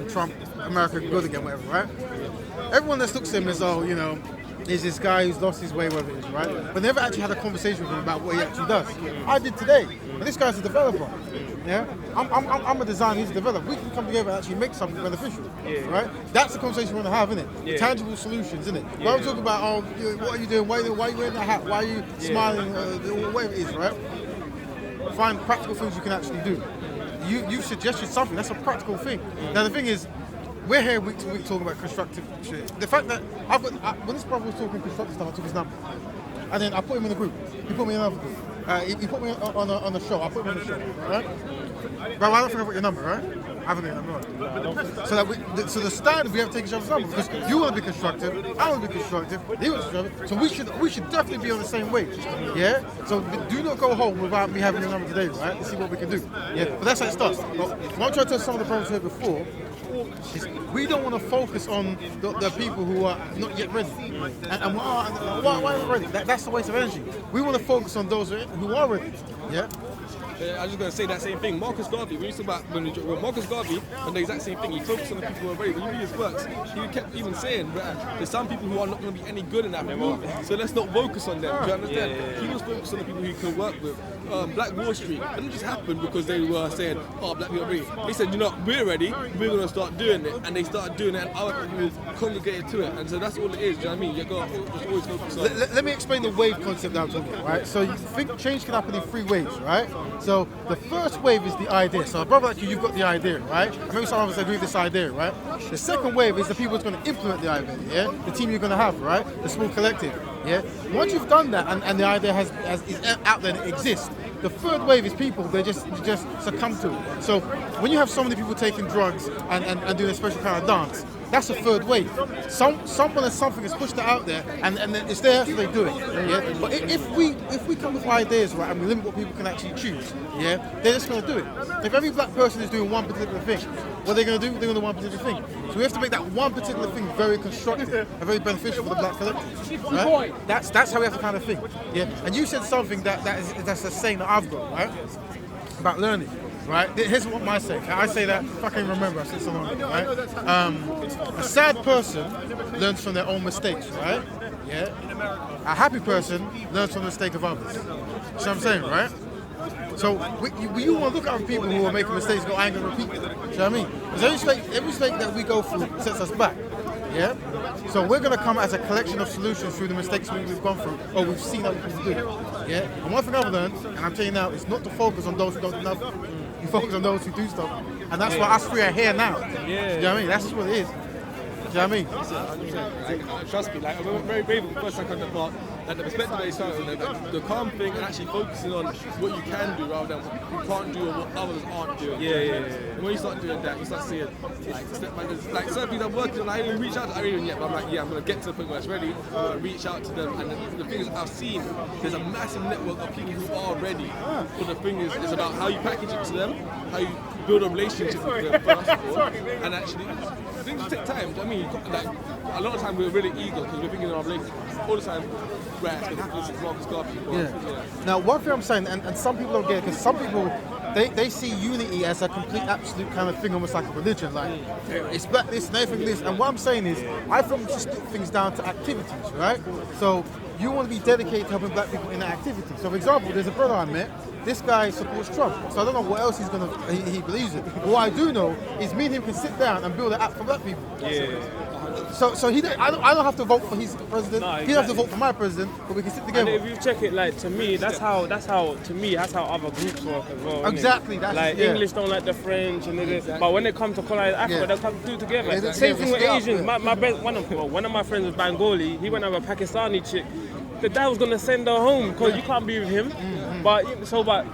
Trump America good again, whatever, right? Everyone that looks at him as though, you know, is this guy who's lost his way, whatever it is, right? But never actually had a conversation with him about what he actually does. I did today, and this guy's a developer. Yeah, I'm a designer, he's a developer. We can come together and actually make something beneficial, right? That's the conversation we want to have, isn't it? Tangible solutions, isn't it? When I'm talking about, oh, what are you doing? Why are you wearing that hat? Why are you smiling? Whatever it is, right? Find practical things you can actually do. You suggested something. That's a practical thing. Now the thing is, we're here week to week talking about constructive shit. The fact that when this brother was talking constructive stuff, I took his number, and then I put him in a group. He put me in another group. He put me on a show. I put him on the show, right? But I don't think I put your number, right? I haven't got your number. So the standard we have to take each other's number because you want to be constructive, I want to be constructive, he wants to be constructive. So we should definitely be on the same wage, yeah. So do not go home without me having your number today, right? Let's see what we can do, yeah. But that's how it starts. But what I'm trying to tell some of the brothers here before is we don't want to focus on the people who are not yet ready. And why are they ready? That's a waste of energy. We want to focus on those who are ready, yeah. I was just going to say that same thing. Marcus Garvey, when you talk about Marcus Garvey, and the exact same thing, he focused on the people who are ready. When you read his works, he kept even saying there's some people who are not going to be any good in that movie, so let's not focus on them. Do you understand? He was focused on the people he could work with. Black Wall Street, it didn't just happen because they were saying, oh, black people are ready. They said, you know, we're ready, we're going to start doing it, and they started doing it, and other people congregated to it, and so that's all it is. Do you know what I mean? You got to just always focus on. Let me explain the wave concept that I'm talking about, right? So you think change can happen in 3 waves, right? So the first wave is the idea. So a brother like you've got the idea, right? Maybe some of us agree with this idea, right? The second wave is the people who's going to implement the idea, yeah? The team you're going to have, right? The small collective, yeah? Once you've done that and the idea is out there and it exists, the third wave is people, they just succumb to it. So when you have so many people taking drugs and doing a special kind of dance, that's a third wave. Someone or something has pushed it out there, and then it's there, so they do it. Yeah. But if we come with ideas, right, and we limit what people can actually choose, yeah, they're just going to do it. If every black person is doing one particular thing, what are they going to do? They're going to do one particular thing. So we have to make that one particular thing very constructive and very beneficial for the black collective. Right? That's how we have to kind of think. Yeah. And you said something that's a saying that I've got, right, about learning. Right? Here's what my say. I say that, if I can remember, I said something like that, right? A sad person learns from their own mistakes, right? Yeah. A happy person learns from the mistake of others. You know what I'm saying, right? So we all want to look at people who are making mistakes and go, I ain't going to repeat them. You know what I mean? Because every mistake that we go through sets us back. Yeah? So we're going to come as a collection of solutions through the mistakes we've gone through or we've seen other people do. Yeah? And one thing I've learned, and I'm telling you now, is not to focus on those who don't do nothing. You focus on those who do stuff. And that's why us 3 are here now. Yeah. Do you know what I mean? That's just what it is. Do you know what I mean? Trust me, like, I'm very brave the first time I come to the part, that the perspective that you started on, the calm thing and actually focusing on what you can do rather than what you can't do or what others aren't doing. And when you start doing that, you start seeing, like, step by step, like certain things I'm working on, I haven't even reached out to Irene yet, but I'm like, yeah, I'm going to get to the point where it's ready, reach out to them, and the thing is, I've seen, there's a massive network of people who are ready, but the thing is, it's about how you package it to them, how you build a relationship with them first of all, and actually, things take time. I mean, like a lot of time we're really eager because we're thinking in our relationships. All the time, this is Marcus Garvey. Yeah. Now, one thing I'm saying, and some people don't get it, because some people they see unity as a complete, absolute kind of thing, almost like a religion. Like it's black this and everything this. And what I'm saying is, I think we just stick things down to activities, right? So you want to be dedicated to helping black people in that activity. So, for example, there's a brother I met. This guy supports Trump, so I don't know what else he believes in. But what I do know is me and him can sit down and build an app for black people. Yeah. So I don't have to vote for his president. No, exactly. He doesn't have to vote for my president, but we can sit together. And if you check it, like to me, that's how other groups work as well. Exactly. That's like English don't like the French, and but when it comes to colonize Africa, they'll come to do it together. Same thing with Asians. One of my friends was Bengali. He went to have a Pakistani chick. The dad was gonna send her home because you can't be with him. But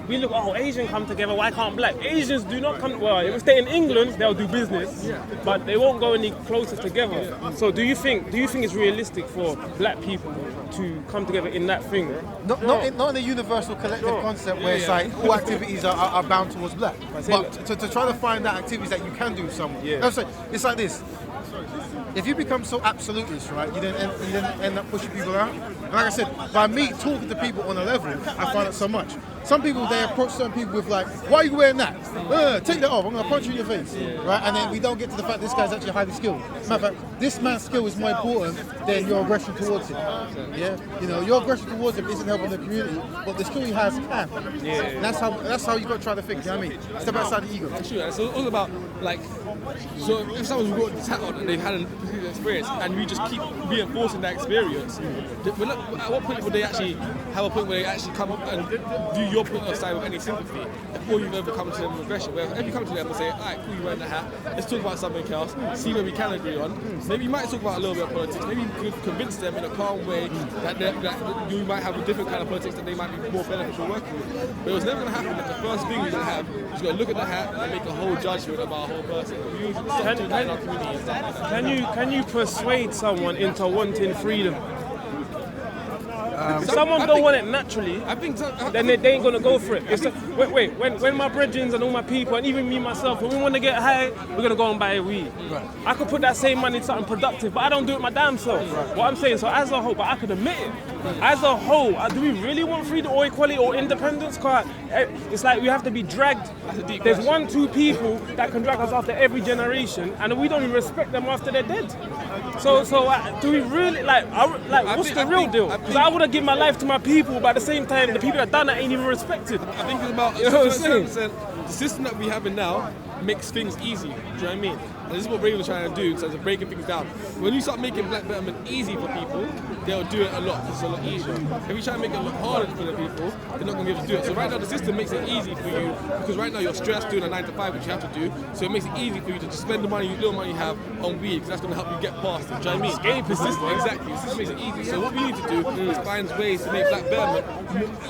we look, Asians come together, why can't black? Asians do not come, well, if we stay in England, they'll do business, but they won't go any closer together. So do you think it's realistic for black people to come together in that thing? Not in the universal collective concept where it's like all activities are bound towards black. But to try to find that activities that you can do with someone. It's like this. If you become so absolutist, right, you then end up pushing people out. And like I said, by me talking to people on a level, I find out so much. Some people, they approach certain people with like, why are you wearing that? Take that off, I'm going to punch you in your face. Right? And then we don't get to the fact this guy's actually highly skilled. Matter of fact, this man's skill is more important than your aggression towards him. Yeah? You know, your aggression towards him isn't helping the community, but the skill he has can. And that's how you got to try to think, you know what I mean? Step outside the ego. That's true. It's all about, like, so if someone's got this hat on and they've had a particular experience and we just keep reinforcing that experience, at what point would they actually have a point where they actually come up and do your point of side with any sympathy before you've ever come to them with aggression? Where if you come to them and say, alright, cool, you're wearing the hat, let's talk about something else, see where we can agree on. Maybe you might talk about a little bit of politics, maybe you could convince them in a calm way that you might have a different kind of politics that they might be more beneficial working with. But it was never going to happen that the first thing you're going to have is going to look at the hat and make a whole judgment about a whole person. Can you persuade someone into wanting freedom? If someone don't want it naturally, then they ain't gonna go for it. It's when my brethren and all my people, and even me myself, when we want to get high, we're gonna go and buy a weed. Right. I could put that same money in something productive, but I don't do it my damn self. Right. What I'm saying, so as a whole, but I could admit it. As a whole, do we really want freedom or equality or independence? Cause it's like we have to be dragged. There's 1-2 people that can drag us after every generation, and we don't even respect them after they're dead. So do we really what's the real deal? Because I would have given my life to my people, but at the same time, the people that done that ain't even respected. I think it's about the system that we have now makes things easy. Do you know what I mean? And this is what Ray was trying to do in terms of breaking things down. When you start making black betterment easy for people, they'll do it a lot because it's a lot easier. If you try to make it a lot harder for the people, they're not going to be able to do it. So right now the system makes it easy for you because right now you're stressed doing a 9 to 5, which you have to do. So it makes it easy for you to just spend the little money you have on weed because that's going to help you get past it. Do you know what I mean? The system, exactly. The system makes it easy. So what we need to do is find ways to make black betterment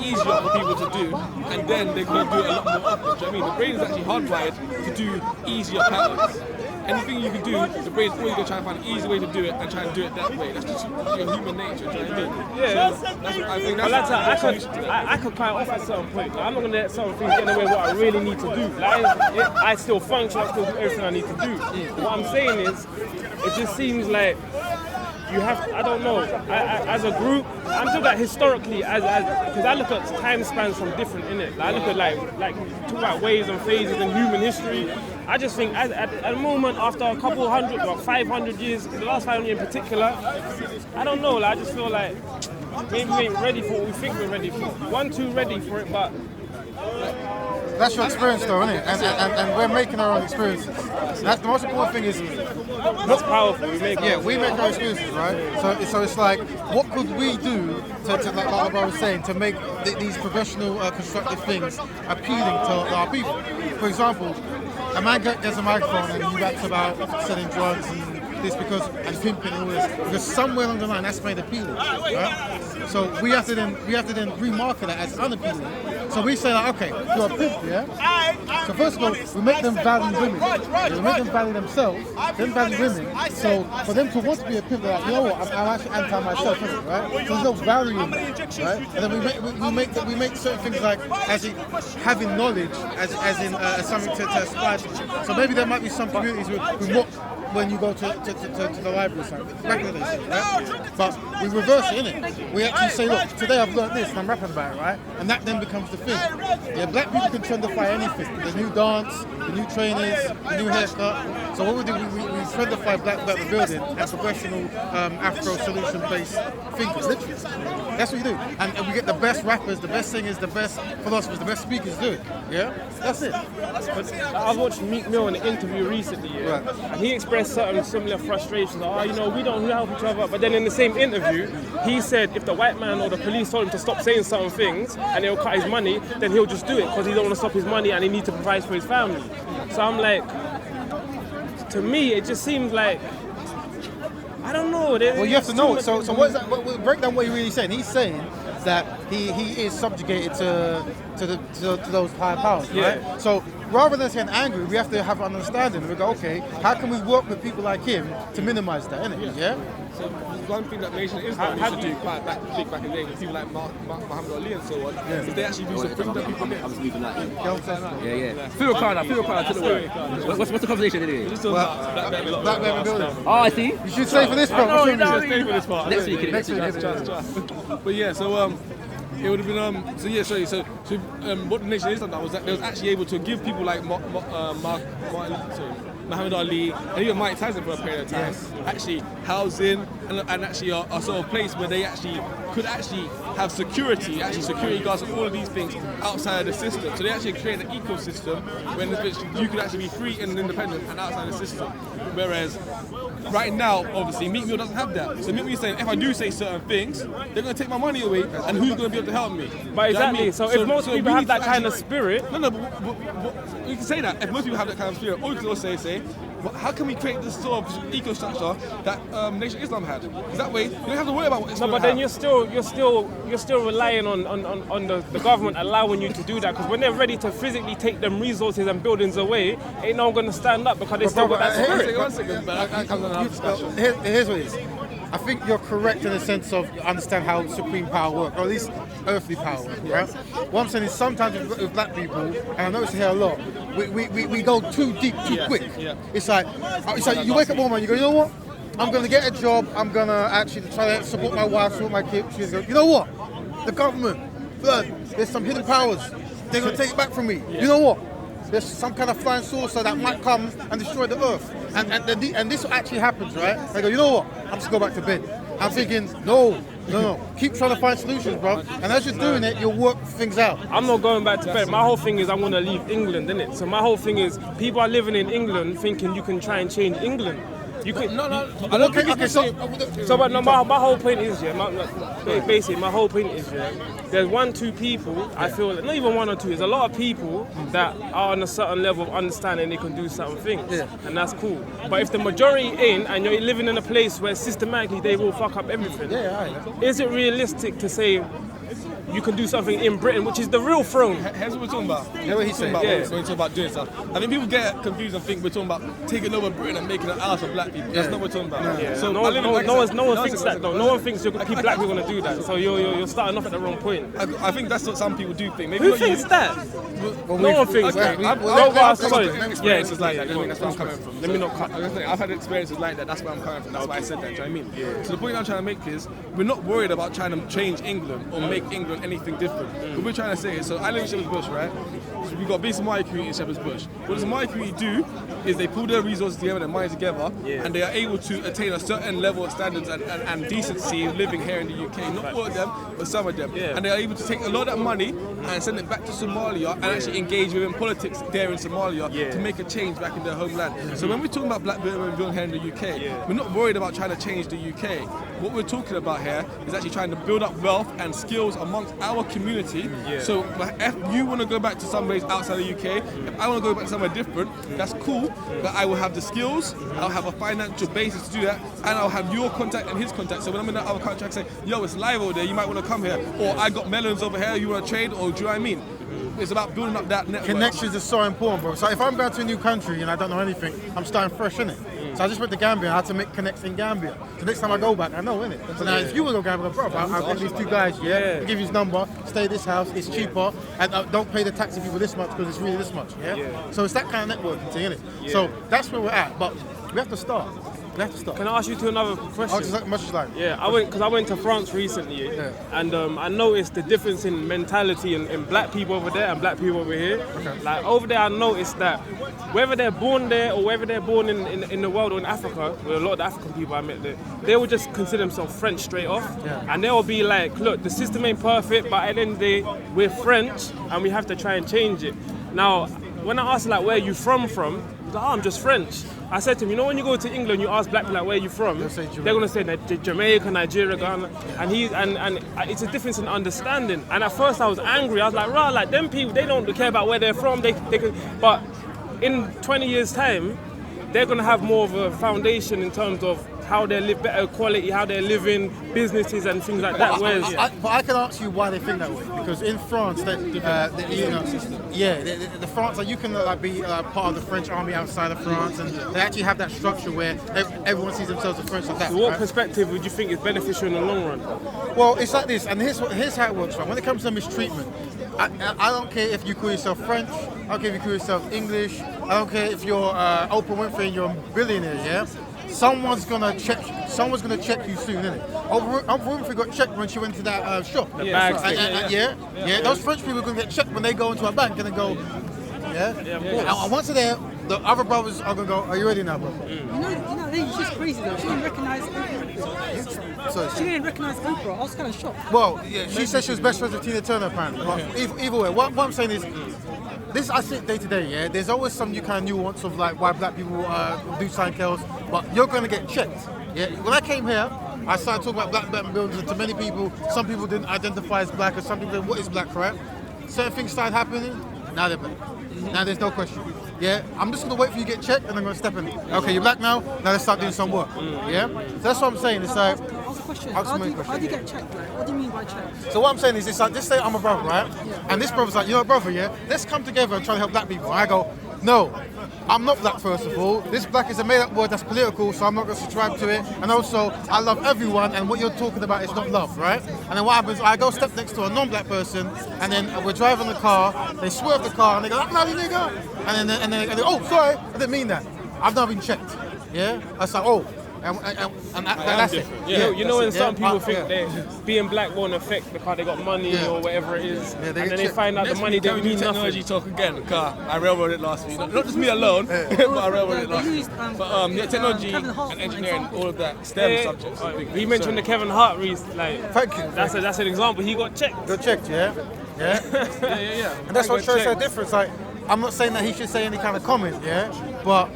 easier for people to do, and then they're going to do it a lot more often. Do you know what I mean? The brain is actually hardwired to do easier patterns. Anything you can do, the brain's always going to try and find an easy way to do it and try and do it that way. That's just your human nature, do you know what I mean? Yeah. So I think that's I could kind of off at certain point. I'm not going to let certain things get in the way of what I really need to do. I still function, I still do everything I need to do. What I'm saying is, it just seems like you have, I don't know, as a group, I'm talking about historically, because I look at time spans from different, innit? I look at talk about waves and phases in human history. I just think at the moment, after a couple 500 years, the last 500 years in particular, I don't know, I just feel like maybe we ain't ready for what we think we're ready for. 1-2 ready for it, but... That's your experience though, isn't it? And we're making our own experiences. That's the most important thing is... That's powerful, we make our experiences, right? So it's like, what could we do to like I was saying, to make these professional, constructive things appealing to our people? For example, a man gets a microphone and he raps about selling drugs and this and pimping and all this, because somewhere along the line that's made appealing, right? So we have to then remarket that as unappealing. So we say like, okay, you're a pimp, yeah? So first of all, we make them value women. We make them value themselves, then value women. So for them to want to be a pimp, they're like, you know what, I'm actually anti myself, right? So there's no value in that, right? And then we make certain things like as in having knowledge, as something to aspire to. So maybe there might be some communities with more when you go to the library or something. Back in the day, right? But we reverse it, innit? We actually say, look, today I've learned this and I'm rapping about it, right? And that then becomes the thing. Yeah, black people can trendify anything. The new dance, the new trainers, the new haircut. So what we do, we trendify black the building as professional Afro solution-based thinkers, literally. That's what you do. And we get the best rappers, the best singers, the best philosophers, the best speakers do it. Yeah? That's it. I was watching Meek Mill in an interview recently, and he expressed certain similar frustrations. We don't help each other. But then in the same interview, he said if the white man or the police told him to stop saying certain things and they'll cut his money, then he'll just do it because he don't want to stop his money and he needs to provide for his family. So I'm like, to me, it just seems like, I don't know. Well, you have to know. So what is that? Break down what he's really saying. He's saying that he is subjugated to those higher powers, right? So rather than saying angry, we have to have an understanding. We go, okay, how can we work with people like him to minimize that, innit? Yeah? So one thing that Nation of Islam used to do quite big back in the day with people like Muhammad Ali and so on, is they actually do some things that people get. I was leaving that. Yeah. Feel kind to the word. What's the conversation anyway? Black Behaviour building. Oh, I see. You should stay for this part. Stay for this part. Next week. But yeah, so it would have been so what the Nation of Islam done was that they was actually able to give people like Muhammad Ali and even Mike Tyson for a period of time actually housing and actually a sort of place where they actually could actually have security guards and all of these things outside of the system. So they actually created an ecosystem where you could actually be free and independent and outside the system. Whereas right now, obviously, Meek Mill doesn't have that. So Meek Mill is saying, if I do say certain things, they're going to take my money away, and who's going to be able to help me? But exactly. So if most people have that kind of spirit, but you can say that. If most people have that kind of spirit, or you can also say, well, how can we create this sort of eco-structure that Nation of Islam had? Because that way, you don't have to worry about what Islam but then you're still relying on the government allowing you to do that. Because when they're ready to physically take them resources and buildings away, ain't no one going to stand up because they still got that spirit. One second, but that comes on another discussion. Here's what it is. I think you're correct in the sense of understand how supreme power works, or at least earthly power works, right? What I'm saying is sometimes with black people, and I notice it here a lot, we go too deep, too quick. Yeah. It's like you wake up one morning, you go, you know what? I'm going to get a job, I'm going to actually try to support my wife, support my kids. You know what? The government, there's some hidden powers. They're going to take it back from me. Yeah. You know what? There's some kind of flying saucer that might come and destroy the earth. And this actually happens, right? I go, you know what? I'm just going to go back to bed. I'm thinking, no. Keep trying to find solutions, bro. And as you're doing it, you'll work things out. I'm not going back to bed. My whole thing is I'm going to leave England, innit? So my whole thing is people are living in England thinking you can try and change England. You could, I don't think you can say. But no, my whole point is, basically, my whole point is, there's 1-2 people, I feel, not even 1 or 2, there's a lot of people that are on a certain level of understanding they can do certain things, and that's cool. But if the majority ain't, and you're living in a place where systematically they will fuck up everything, is it realistic to say you can do something in Britain, which is the real throne? Here's what we're talking about. Here's what he's saying. When we talk about doing stuff. I think people get confused and think we're talking about taking over Britain and making it out of black people. That's not what we're talking about. Yeah. So no one thinks that though. No one thinks black people are going to do that. So you're starting off at the wrong point. I think that's what some people do think. Maybe who thinks that? No one thinks that. I've experiences like that. That's where I'm coming from. Let me not cut. I've had experiences like that. That's where I'm coming from. That's why I said that. Do you know what I mean? So the point I'm trying to make is we're not worried about trying to change England or make England anything different. What we're trying to say is, so I live in Shepherd's Bush, right? So we've got big Somali community in Shepherd's Bush. What the Somali community do is they pull their resources together and their money together, and they are able to attain a certain level of standards and decency living here in the UK. Not all of them, but some of them. And they are able to take a lot of that money and send it back to Somalia and actually engage within politics there in Somalia to make a change back in their homeland. So when we're talking about black women here in the UK, we're not worried about trying to change the UK. What we're talking about here is actually trying to build up wealth and skills amongst our community. So if you want to go back to some place outside the UK, if I want to go back to somewhere different, that's cool, but I will have the skills, I'll have a financial basis to do that, and I'll have your contact and his contact. So when I'm in that other country, I can say, yo, it's live over there, you might want to come here. Or I got melons over here, you want to trade, or do you know what I mean? It's about building up that network. Connections is so important, bro. So if I'm going to a new country and I don't know anything, I'm starting fresh, innit? So I just went to Gambia, I had to make connects in Gambia. So next time I go back, I know, innit? So now if you want to go Gambia, bro, I'll get these 2 guys, I'll give you his number, stay at this house, it's cheaper, and don't pay the taxi people this much because it's really this much, So it's that kind of networking thing, innit? So that's where we're at. But We have to start. Can I ask you another question? Oh, just much as like. Yeah, I went to France recently, and I noticed the difference in mentality in black people over there and black people over here. Okay. Like over there, I noticed that whether they're born there or whether they're born in the world or in Africa, with a lot of the African people I met there, they will just consider themselves French straight off, and they will be like, look, the system ain't perfect, but at the end of the day, we're French and we have to try and change it. Now, when I asked like where you from, he's like, oh, I'm just French. I said to him, you know, when you go to England, you ask black people like, where are you from? They're gonna say Jamaica, Nigeria, Ghana, and it's a difference in understanding. And at first I was angry. I was like, right, like them people, they don't care about where they're from. They can, but in 20 years' time, they're gonna have more of a foundation in terms of how they live, better quality, how they're living, businesses and things like that. But I can ask you why they think that way, because in France, the France, like you can like be part of the French army outside of France, and they actually have that structure where everyone sees themselves as French like that. So what perspective would you think is beneficial in the long run? Well, it's like this, and here's how it works. Right? When it comes to mistreatment, I don't care if you call yourself French, I don't care if you call yourself English, I don't care if you're Oprah Winfrey and you're a billionaire, yeah? Someone's gonna check you soon, innit? Oprah Winfrey got checked when she went to that shop. The bags. Yeah. Those French people are gonna get checked when they go into a bank and they go, and once they're there, the other brothers are gonna go, are you ready now, bro? You know, it's just crazy though. She didn't recognize Oprah. She didn't recognize Oprah. I was kind of shocked. Well, yeah, she said she was best friends with Tina Turner, apparently. But either way, what I'm saying is, this I see day to day, yeah. There's always some new kind of nuance of like why black people do something else, but you're gonna get checked. Yeah. When I came here, I started talking about black Batman buildings, and to many people, some people didn't identify as black, and some people didn't, what is black, right? Certain things started happening. Now they're black. Now there's no question. Yeah. I'm just gonna wait for you to get checked, and I'm gonna step in. Okay, you're black now. Now let's start doing some work. Yeah. So that's what I'm saying. It's like. How do you get checked? Like, what do you mean by checked? So what I'm saying is, it's like, just say I'm a brother, right? And this brother's like, you know, brother, yeah, let's come together and try to help black people. And I go, no, I'm not black, first of all. This black is a made-up word that's political, so I'm not going to subscribe to it. And also, I love everyone, and what you're talking about is not love, right? And then what happens, I go step next to a non-black person, and then we're driving the car, they swerve the car, and they go, that bloody nigga! And then they go, oh, sorry, I didn't mean that. I've not been checked, yeah? I was like, oh. And that's it. Yeah, you know when some people think that being black won't affect because they got money or whatever it is, and then they find out the money don't mean technology nothing. talk again, car. I railroaded it last week. Not just me alone, but I railroaded it last week. But technology and engineering, all of that, STEM subjects. We mentioned the Kevin Hart Thank you. That's an example. He got checked. Got checked, yeah. And that's what shows the difference. Like, I'm not saying that he should say any kind of comment, yeah, but.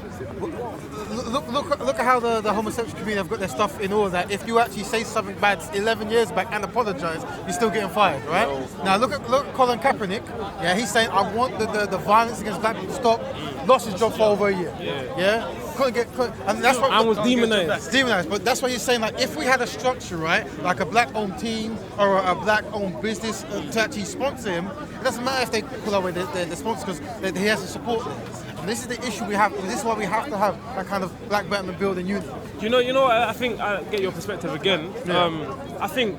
Look at how the homosexual community have got their stuff in order. That if you actually say something bad 11 years back and apologise, you're still getting fired, right? Now look at Colin Kaepernick. Yeah, he's saying I want the violence against black people to stop. Lost his job for over a year. Yeah. And that's what I was demonized. But that's what he's saying. Like, if we had a structure, right, like a black-owned team or a black-owned business to actually sponsor him, it doesn't matter if they pull away the sponsor because he has to support them. And this is the issue we have. This is why we have to have that kind of black Batman building unit. You know. I think I get your perspective again. I think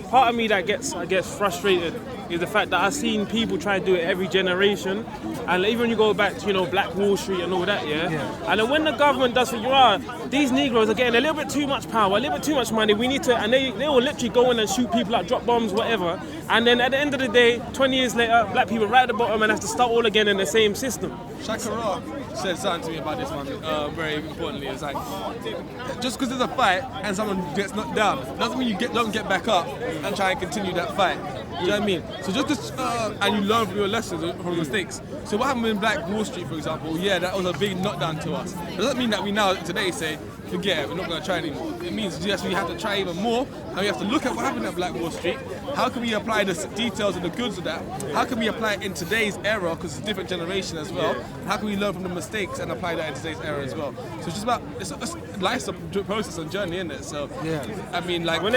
part of me that gets frustrated is the fact that I've seen people try to do it every generation, and even when you go back to Black Wall Street and all that, and then when the government does what these Negroes are getting a little bit too much power, a little bit too much money. We need to, and they will literally go in and shoot people up, drop bombs, whatever. And then at the end of the day, 20 years later, black people right at the bottom and have to start all again in the same system. Shakira said something to me about this one, very importantly. It's like, just because there's a fight and someone gets knocked down, doesn't mean you don't get back up and try and continue that fight. Do you know what I mean? So just and you learn from your lessons, from mistakes. So what happened in Black Wall Street, for example, that was a big knockdown to us. It doesn't mean that we now, today, say, forget it, we're not going to try anymore. It means, yes, we have to try even more, and we have to look at what happened at Black Wall Street. How can we apply the details and the goods of that? How can we apply it in today's era, because it's a different generation as well? How can we learn from the mistakes and apply that in today's era as well? So it's just about, life's a process and journey, isn't it? So, I mean, like, when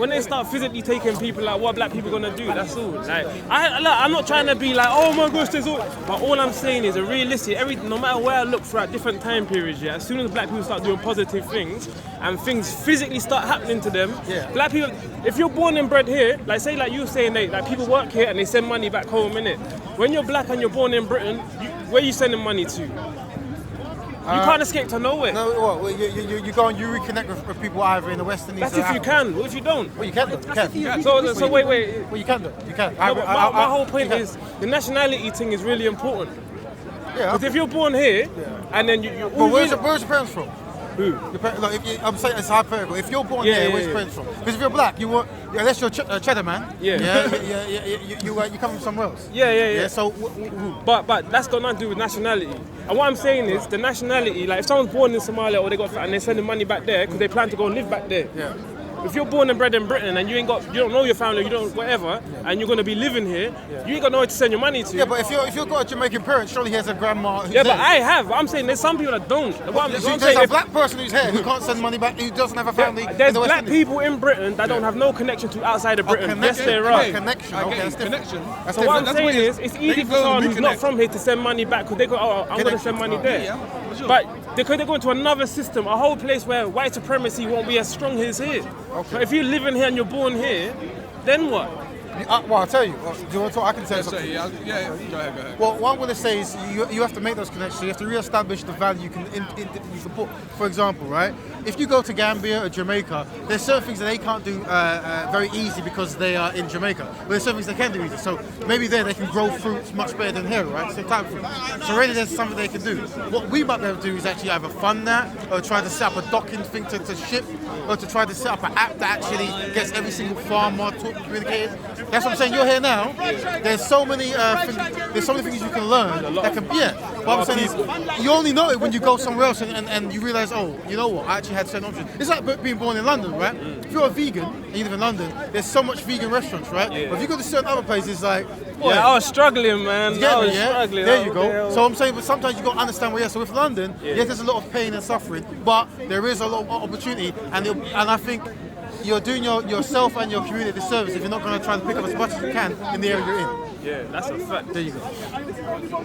they start physically taking people, like, what black people gonna do? That's all. Like, I'm not trying to be like, oh my gosh, there's all. But all I'm saying is, realistic. No matter where I look throughout different time periods, as soon as black people start doing positive things and things physically start happening to them, black people. If you're born and bred here, like say, like you were saying, like people work here and they send money back home, innit? When you're black and you're born in Britain, where are you sending money to? You can't escape to nowhere. No, what? Well, you go and you reconnect with people either in the West Indies. That's if you can. What if you don't? Well, you can do. You can. So wait. Well, you can do. You can. No, my whole point is the nationality thing is really important. Yeah. Because if you're born here and then you But where's your parents from? Who? I'm saying it's hypothetical. If you're born here, where's your parents from? Because if you're black, unless you're cheddar man, you come from somewhere else. Yeah. So, but that's got nothing to do with nationality. And what I'm saying is the nationality. Like if someone's born in Somalia or they got and they're sending money back there because they plan to go and live back there. Yeah. If you're born and bred in Britain and you don't know your family, you don't whatever, and you're gonna be living here, you ain't got nowhere to send your money to. Yeah, but if you've got a Jamaican parent, surely he has a grandma. Who's but I have. I'm saying there's some people that don't. There's a black person who's here who can't send money back, who doesn't have a family. There's black people in Britain that don't have no connection to outside of Britain. Yes, there are. Connection. Okay, that's connection. So what I'm saying is, it's easy for someone who's not from here to send money back because they go, I'm going to send money there. But because they go into another system, a whole place where white supremacy won't be as strong as here. Okay. So if you live in here and you're born here, then what? Well, I'll tell you. Do you want to talk? I can tell you something. Yeah, go ahead. Well, what I'm going to say is you have to make those connections. You have to re-establish the value you can put. For example, right? If you go to Gambia or Jamaica, there's certain things that they can't do very easy because they are in Jamaica. But there's certain things they can do easy. So maybe there they can grow fruits much better than here, right? Same type of fruit. So already there's something they can do. What we might be able to do is actually either fund that or try to set up a docking thing to ship or to try to set up an app that actually gets every single farmer communicated. That's what I'm saying. You're here now. There's so many things you can learn. That can, What I'm saying is, you only know it when you go somewhere else and you realize, oh, you know what? I actually had certain options. It's like being born in London, right? If you're a vegan and you live in London, there's so much vegan restaurants, right? But if you go to certain other places, like, I was struggling, man. I was struggling. There you go. So I'm saying, but sometimes you got to understand where. So with London, yes, there's a lot of pain and suffering, but there is a lot of opportunity, and I think you're doing yourself and your community a service if you're not going to try to pick up as much as you can in the area you're in. Yeah, that's a fact. There you go.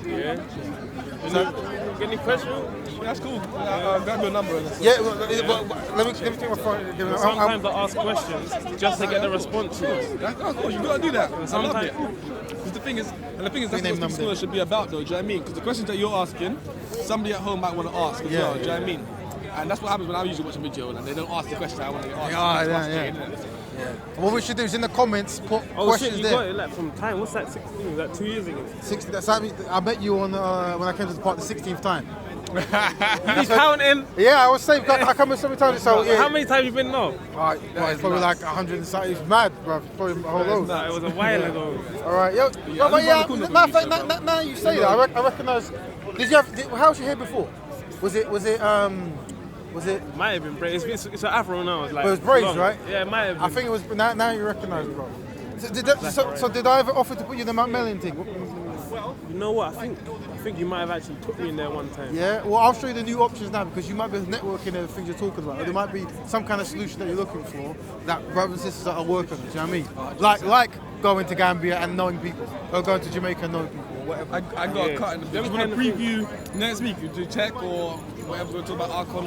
Yeah. Get any questions? That's cool. Grab your number. Yeah, let me take my phone. Sometimes I ask questions just to get the responses. That's cool. You gotta do that. I love it. Because the thing is, that's what school should be about, though. Do you know what I mean? Because the questions that you're asking, somebody at home might want to ask as well. Do you know what I mean? And that's what happens when I usually watch a video and they don't ask the question I want to ask. What we should do is in the comments put questions you there. got it like from time. What's that? 16? Was that 2 years ago? 60. I met you on when I came to the park the 16th time. You counting? Yeah, I was saying I come in so many times. So How many times you been now? It's probably like 100 and something. It's mad, bro. It's probably a whole load. It was a while ago. All right, now you say that, I recognise. How was your hair before? Was it? Might have been braids. It's an afro now. It's like. But it was braids, long. right? Yeah, it might have been. I think it was. Now you recognise it, bro. So did I ever offer to put you in the Mount Melon thing? You know what? I think you might have actually put me in there one time. Yeah. Well, I'll show you the new options now because you might be networking and the things you're talking about. Or there might be some kind of solution that you're looking for that brothers and sisters are working on. Do you know what I mean? Like going to Gambia and knowing people, or going to Jamaica and knowing people, or whatever. I got a cut in the video. You want to preview next week? You do tech or whatever? We'll talk about Arcon.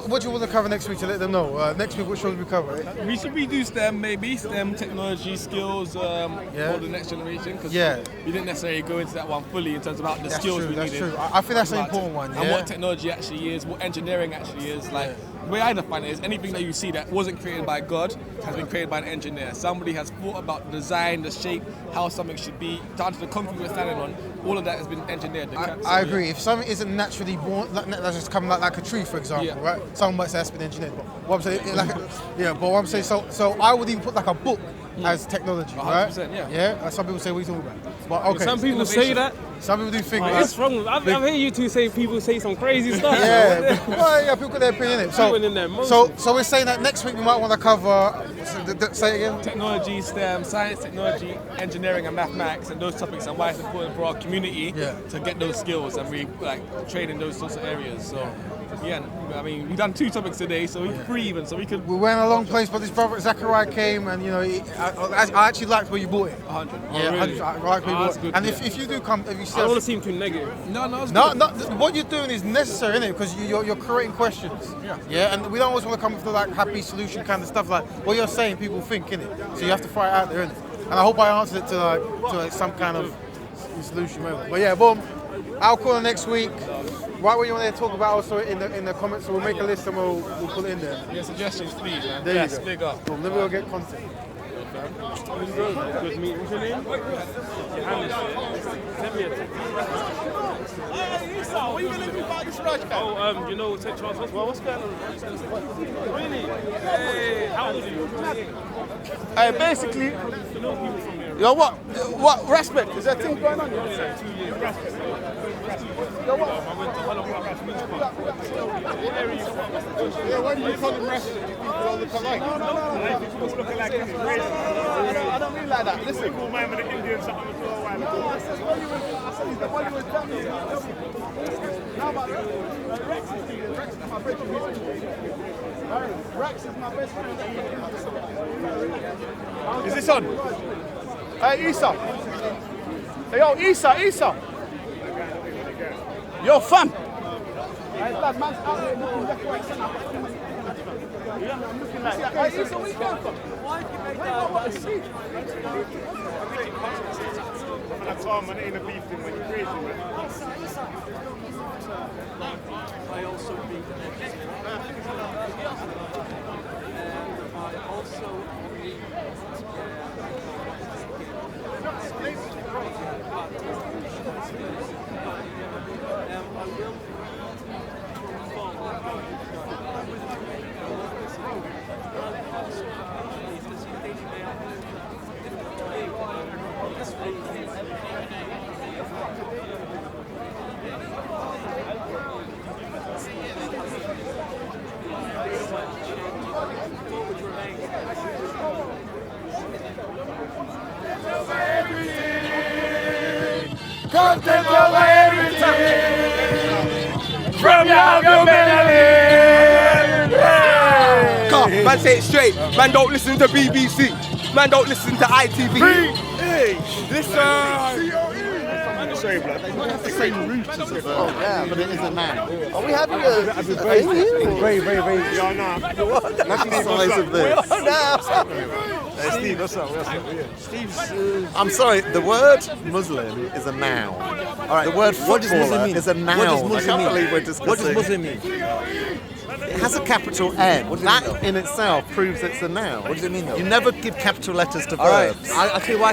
What do you want to cover next week to let them know? Next week, what shows we cover? We should do STEM, maybe STEM, technology, skills for the next generation. Because we didn't necessarily go into that one fully in terms of the skills we needed. That's true. I think that's an important one. And what technology actually is, what engineering actually is. Like the way I define it is anything that you see that wasn't created by God has been created by an engineer. Somebody has thought about the design, the shape, how something should be, down to the concrete we're standing on. All of that has been engineered. I agree. If something isn't naturally born, that's just coming like a tree, for example, right? Someone might say that's been engineered. But what I'm saying, so I would even put like a book as technology, right? Yeah. Some people say what are you talking about? But okay. Some people say that. Some people do think it's wrong. I've heard you two say people say some crazy stuff. People got their opinion in it. So we're saying that next week we might want to cover. Say it again. Technology, STEM, science, technology, engineering, and mathematics, and those topics, and why it's important for our community to get those skills and we train in those sorts of areas. So. Yeah, I mean, we've done 2 topics today, so we're 3 even, so we could... We went a long place, but this brother Zachariah came and, I actually liked where you bought it. 100. Yeah, 100. I like where you bought it. And if you do come... If you see I don't want to seem too negative. No, what you're doing is necessary, isn't it? Because you're creating questions. Yeah, and we don't always want to come with the happy solution kind of stuff. Like, what you're saying, people think, innit? So you have to fly it out there, innit? And I hope I answered it to some kind of solution. But yeah, boom. I'll call next week. Right when you want to talk about also in the comments, so we'll make a list and we'll put it in there. Yeah, suggestions, please, man. There Yes, you go. big up. Cool. Then we'll get content. Good meeting. What's your name? Johannes. Send me a text. What are you going to do about this Raj guy? Oh, you know St. Charles Hospital? What's going on? Really? Hey, how old are you? Hey, basically, yo, what respect? Is there a thing going on here? 2 years. Yo, what? I went to Holland Beach Park. Yeah, why do you call them rest? People all look alike. No. People look alike. I don't mean like that. Listen. Cool man with an Indian something for a while. No, I said he's the Bollywood family. How about Rex? Rex is my best friend. Rex is my best friend. Is this on? Hey, Issa. Hey, yo, Issa. Yo, fam. Hey, lad, man's out here looking left, right, centre. I'm looking like that. Hey, Issa, where you going from? Why did you make that? I told him I ain't a beef thing when you're crazy, man. I also beat the next. I also beat Content over everything. From your medallion. God, man, say it straight. Man, don't listen to BBC. Man, don't listen to ITV. Hey, listen. Sorry, blood. It's not the same root as a verb. Oh, yeah, but it is a noun. Are we having a very, very. Yeah, nah. That's the size of this. Hey, Steve, what's up? Steve's. I'm sorry. The word Muslim is a noun. All right. The word footballer is a noun. What does Muslim I can't mean? believe we're discussing. What does Muslim mean? It has a capital N. That in itself proves it's a noun. What does it mean, though? You never give capital letters to All right. verbs. I'll tell you why.